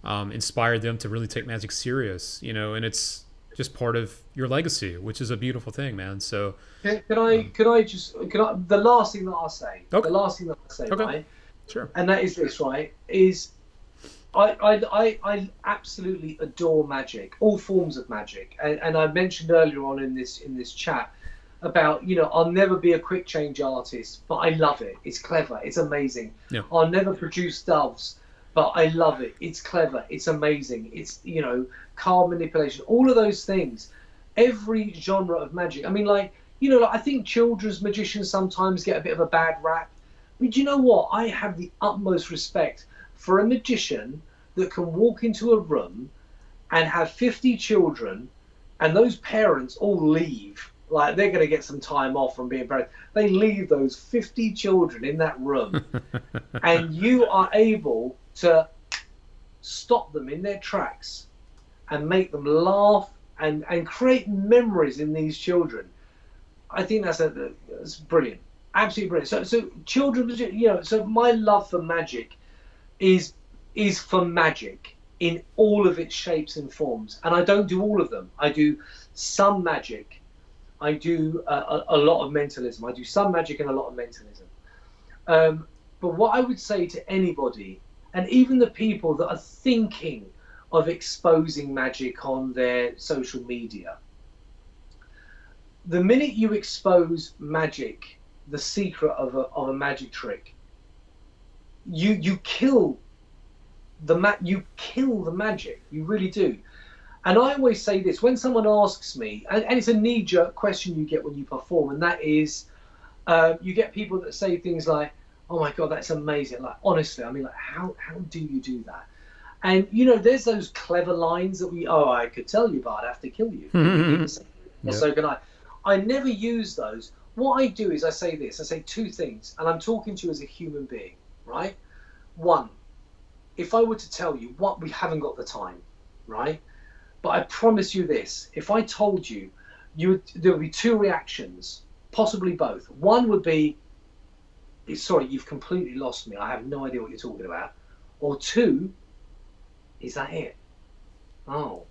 inspired them to really take magic serious, you know, and it's just part of your legacy, which is a beautiful thing, man. So the last thing that I'll say, Okay. right? Sure. And that is this, right? Is I absolutely adore magic, all forms of magic, and I mentioned earlier on in this chat about, you know, I'll never be a quick change artist, but I love it. It's clever. It's amazing. Yeah. I'll never produce doves, but I love it. It's clever. It's amazing. It's, you know, card manipulation, all of those things. Every genre of magic. I mean, like, you know, I think children's magicians sometimes get a bit of a bad rap. But you know what? I have the utmost respect for a magician that can walk into a room and have 50 children and those parents all leave. Like, they're going to get some time off from being parents. They leave those 50 children in that room and you are able to stop them in their tracks and make them laugh and create memories in these children. I think that's brilliant. Absolutely brilliant. So children, you know, so my love for magic is for magic in all of its shapes and forms. And I don't do all of them. I do some magic. I do a lot of mentalism. I do some magic and a lot of mentalism. But what I would say to anybody, and even the people that are thinking of exposing magic on their social media, the minute you expose magic, the secret of a magic trick, you kill the magic. You really do. And I always say this when someone asks me, and it's a knee-jerk question you get when you perform, and that is, you get people that say things like, "Oh my God, that's amazing!" Like, honestly, I mean, like, how do you do that? And you know, there's those clever lines that I could tell you, but I'd have to kill you. Yep. So can I. I never use those. What I do is I say this. I say two things, and I'm talking to you as a human being, right? One, if I were to tell you what, we haven't got the time, right? But I promise you this: if I told you, there would be two reactions, possibly both. One would be, "Sorry, you've completely lost me. I have no idea what you're talking about." Or two, "Is that it?" Oh.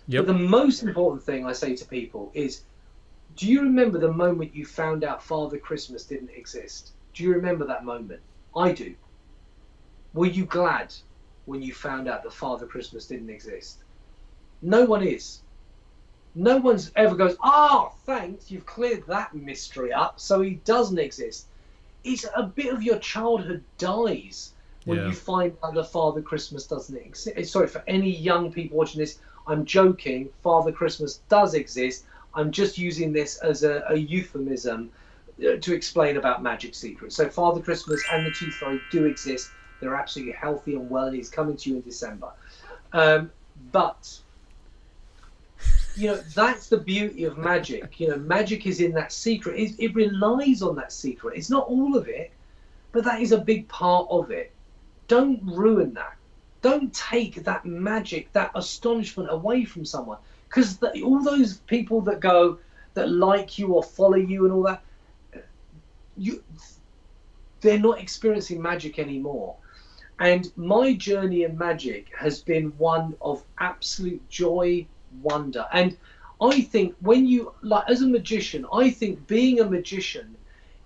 Yep. But the most important thing I say to people is, do you remember the moment you found out Father Christmas didn't exist? Do you remember that moment? I do. Were you glad when you found out that Father Christmas didn't exist? No one is. No one's ever goes, "Ah, thanks, you've cleared that mystery up, so he doesn't exist." It's a bit of your childhood dies when Yeah. you find out that Father Christmas doesn't exist. Sorry, for any young people watching this, I'm joking. Father Christmas does exist. I'm just using this as a euphemism to explain about magic secrets. So Father Christmas and the Tooth Fairy do exist. They're absolutely healthy and well, and he's coming to you in December. But that's the beauty of magic. Magic is in that secret. It relies on that secret. It's not all of it, but that is a big part of it. Don't ruin that. Don't take that magic, that astonishment away from someone. Because all those people that like you or follow you and all that, they're not experiencing magic anymore. And my journey in magic has been one of absolute joy, wonder. And I think as a magician, I think being a magician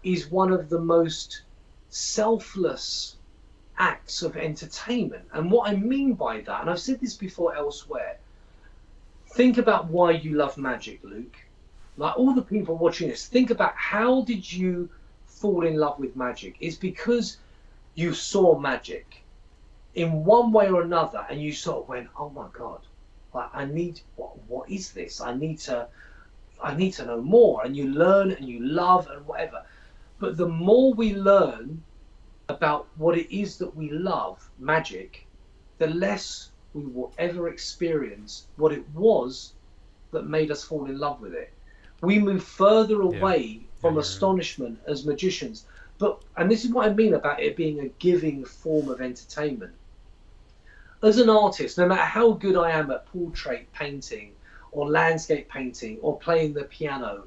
is one of the most selfless acts of entertainment. And what I mean by that, and I've said this before elsewhere, think about why you love magic, Luke. Like all the people watching this, think about how did you fall in love with magic? It's because you saw magic in one way or another, and you sort of went, "Oh my God, like what is this? I need to know more." And you learn and you love and whatever. But the more we learn about what it is that we love, magic, the less we will ever experience what it was that made us fall in love with it. We move further away from astonishment as magicians. And this is what I mean about it being a giving form of entertainment. As an artist, no matter how good I am at portrait painting or landscape painting or playing the piano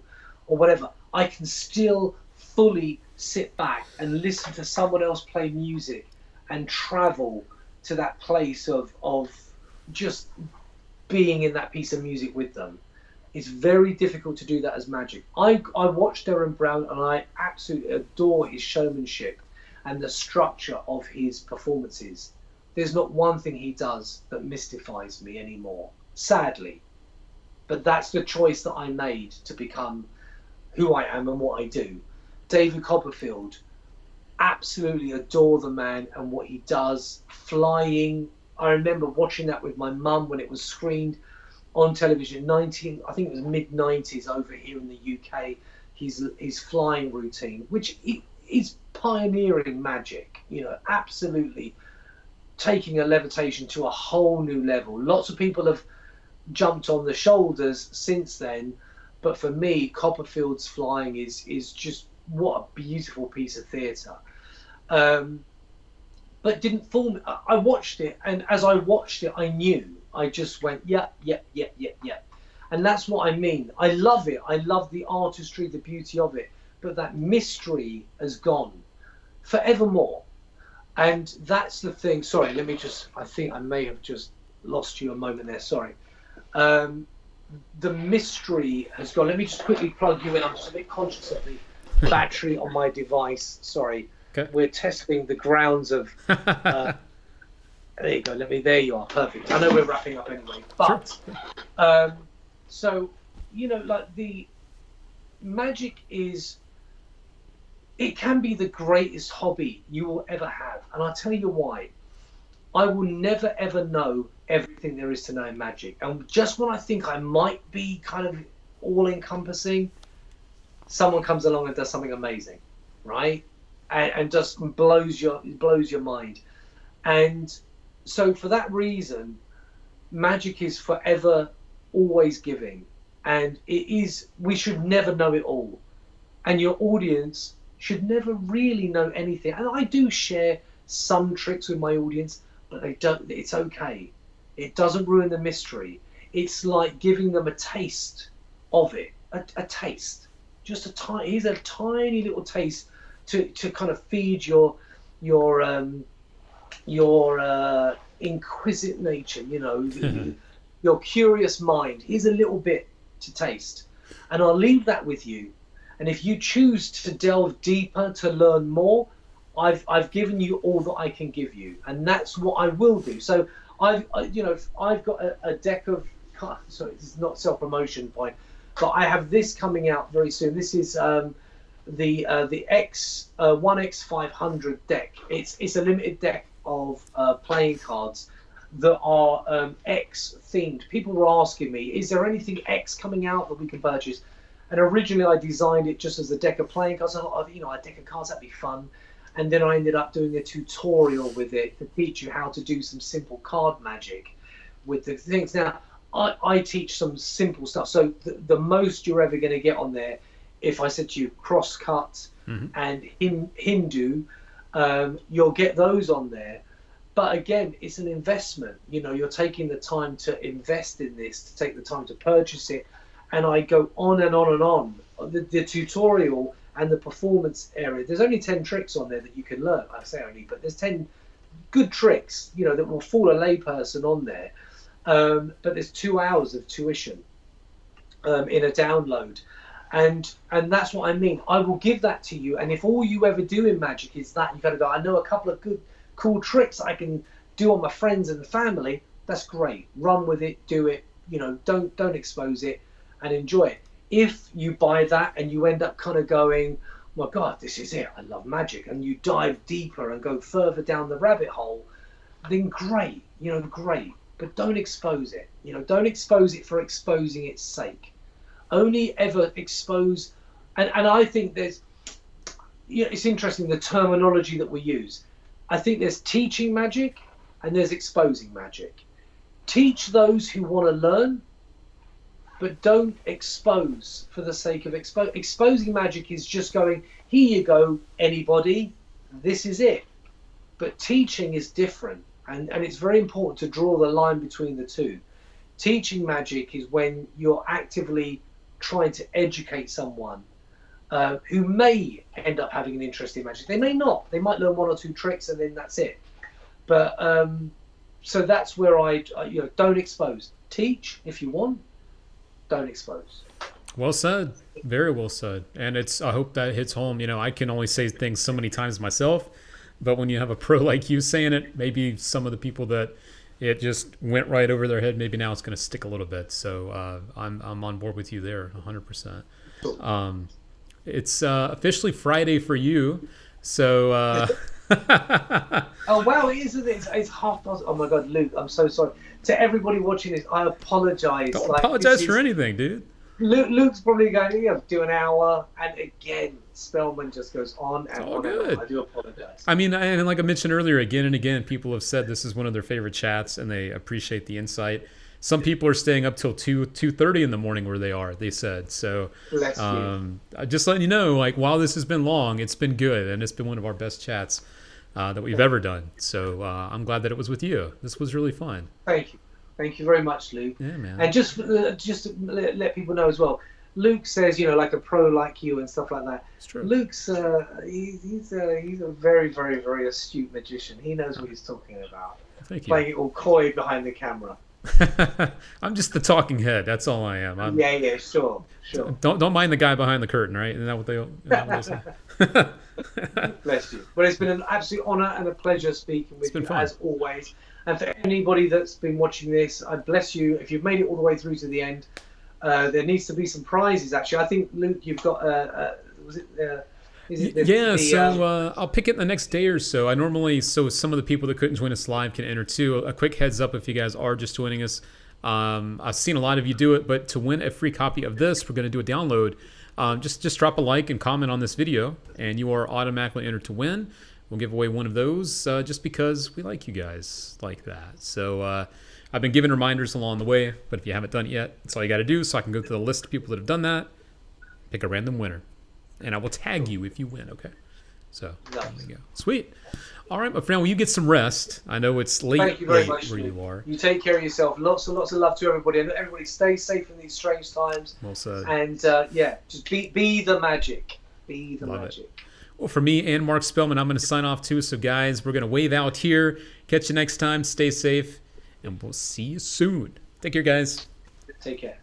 or whatever, I can still fully sit back and listen to someone else play music and travel to that place of just being in that piece of music with them. It's very difficult to do that as magic. I watch Derren Brown and I absolutely adore his showmanship and the structure of his performances. There's not one thing he does that mystifies me anymore, sadly. But that's the choice that I made to become who I am and what I do. David Copperfield, absolutely adore the man and what he does. Flying, I remember watching that with my mum when it was screened on television. I think it was mid-90s over here in the UK. His flying routine, which is pioneering magic, absolutely taking a levitation to a whole new level. Lots of people have jumped on the shoulders since then, but for me, Copperfield's flying is just what a beautiful piece of theatre. But didn't fool me. I watched it, and as I watched it, I knew. I just went, yeah. And that's what I mean. I love it. I love the artistry, the beauty of it. But that mystery has gone forevermore. And that's the thing. Sorry, I think I may have just lost you a moment there. Sorry. The mystery has gone. Let me just quickly plug you in. I'm just a bit conscious of the battery on my device. Sorry. Okay. We're testing the grounds of... there you go. There you are. Perfect. I know we're wrapping up anyway. But, so, like the magic is... It can be the greatest hobby you will ever have. And I'll tell you why. I will never, ever know everything there is to know in magic. And just when I think I might be kind of all-encompassing, someone comes along and does something amazing, right? And just blows your mind. And so for that reason, magic is forever, always giving. And we should never know it all. And your audience should never really know anything. And I do share some tricks with my audience, but it's okay. It doesn't ruin the mystery. It's like giving them a taste of it, a taste. Just here's a tiny little taste to kind of feed your inquisitive nature, your curious mind. Here's a little bit to taste. And I'll leave that with you. And if you choose to delve deeper, to learn more, I've given you all that I can give you, and that's what I will do. So I've got a deck of sorry, this is not self-promotion point, but I have this coming out very soon. This is the X 1x500 deck. It's a limited deck of playing cards that are X themed. People were asking me, is there anything X coming out that we can purchase? And originally I designed it just as a deck of playing cards. I thought, oh, you know, a deck of cards, that'd be fun. And then I ended up doing a tutorial with it to teach you how to do some simple card magic with the things. Now, I teach some simple stuff. So the most you're ever going to get on there, if I said to you crosscut and Hindu, you'll get those on there. But again, it's an investment. You know, you're taking the time to invest in this, to take the time to purchase it. And I go on and on and on. The tutorial and the performance area, there's only 10 tricks on there that you can learn. I say only, but there's 10 good tricks, you know, that will fool a layperson on there. But there's 2 hours of tuition in a download. And that's what I mean. I will give that to you. And if all you ever do in magic is that, you've got to go, I know a couple of good, cool tricks I can do on my friends and the family, that's great. Run with it, do it, you know, don't expose it and enjoy it. If you buy that and you end up kind of going, oh my God, this is it, I love magic, and you dive deeper and go further down the rabbit hole, then great, you know, great. But don't expose it. You know, don't expose it for exposing its sake. Only ever expose, and I think there's, you know, it's interesting the terminology that we use. I think there's teaching magic and there's exposing magic. Teach those who want to learn, but don't expose for the sake of exposing magic is just going, here you go, anybody, this is it. But teaching is different, and it's very important to draw the line between the two. Teaching magic is when you're actively trying to educate someone who may end up having an interest in magic. They may not. They might learn 1 or 2 tricks and then that's it. But so that's where I you know, don't expose. Teach if you want. Don't expose. Well said. Very well said. And I hope that hits home. You know, I can only say things so many times myself, but when you have a pro like you saying it, maybe some of the people that it just went right over their head, maybe now it's going to stick a little bit. So I'm on board with you there 100%. It's officially Friday for you. So oh wow, it is, isn't it? It's past. Oh my God, Luke, I'm so sorry. To everybody watching this, I apologize. Don't apologize for anything, dude. Luke's probably going, you know, do an hour, and again, Spelmann just goes on and on and on. I do apologize. I mean, and like I mentioned earlier, again and again, people have said this is one of their favorite chats, and they appreciate the insight. Some people are staying up till 2:30 in the morning where they are, they said. So just letting you know, like, while this has been long, it's been good, and it's been one of our best chats that we've ever done. So I'm glad that it was with you. This was really fun. Thank you. Thank you very much, Luke. Yeah, man. And just to let people know as well, Luke says, you know, like a pro like you and stuff like that. It's true. Luke's he's a very, very, very astute magician. He knows what he's talking about. Thank you. Playing it all coy behind the camera. I'm just the talking head. That's all I am. Yeah, sure. Don't mind the guy behind the curtain, right? Isn't that what they say? Bless you. Well, it's been an absolute honour and a pleasure speaking with you, fun. As always. And for anybody that's been watching this, I bless you. If you've made it all the way through to the end, there needs to be some prizes. Actually, I think, Luke, you've got I'll pick it in the next day or so. So some of the people that couldn't join us live can enter too. A quick heads up if you guys are just joining us. I've seen a lot of you do it, but to win a free copy of this, we're going to do a download. Just drop a like and comment on this video, and you are automatically entered to win. We'll give away one of those just because we like you guys like that. So I've been giving reminders along the way, but if you haven't done it yet, that's all you got to do. So I can go through the list of people that have done that, pick a random winner, and I will tag you if you win, okay? So there we go. Sweet. All right, my friend, well, you get some rest. I know it's late, Thank you very much, where you are. You take care of yourself. Lots and lots of love to everybody. And everybody stay safe in these strange times. Well said. And, just be the magic. Be the magic. It. Well, for me and Marc Spelmann, I'm going to sign off too. So, guys, we're going to wave out here. Catch you next time. Stay safe, and we'll see you soon. Take care, guys. Take care.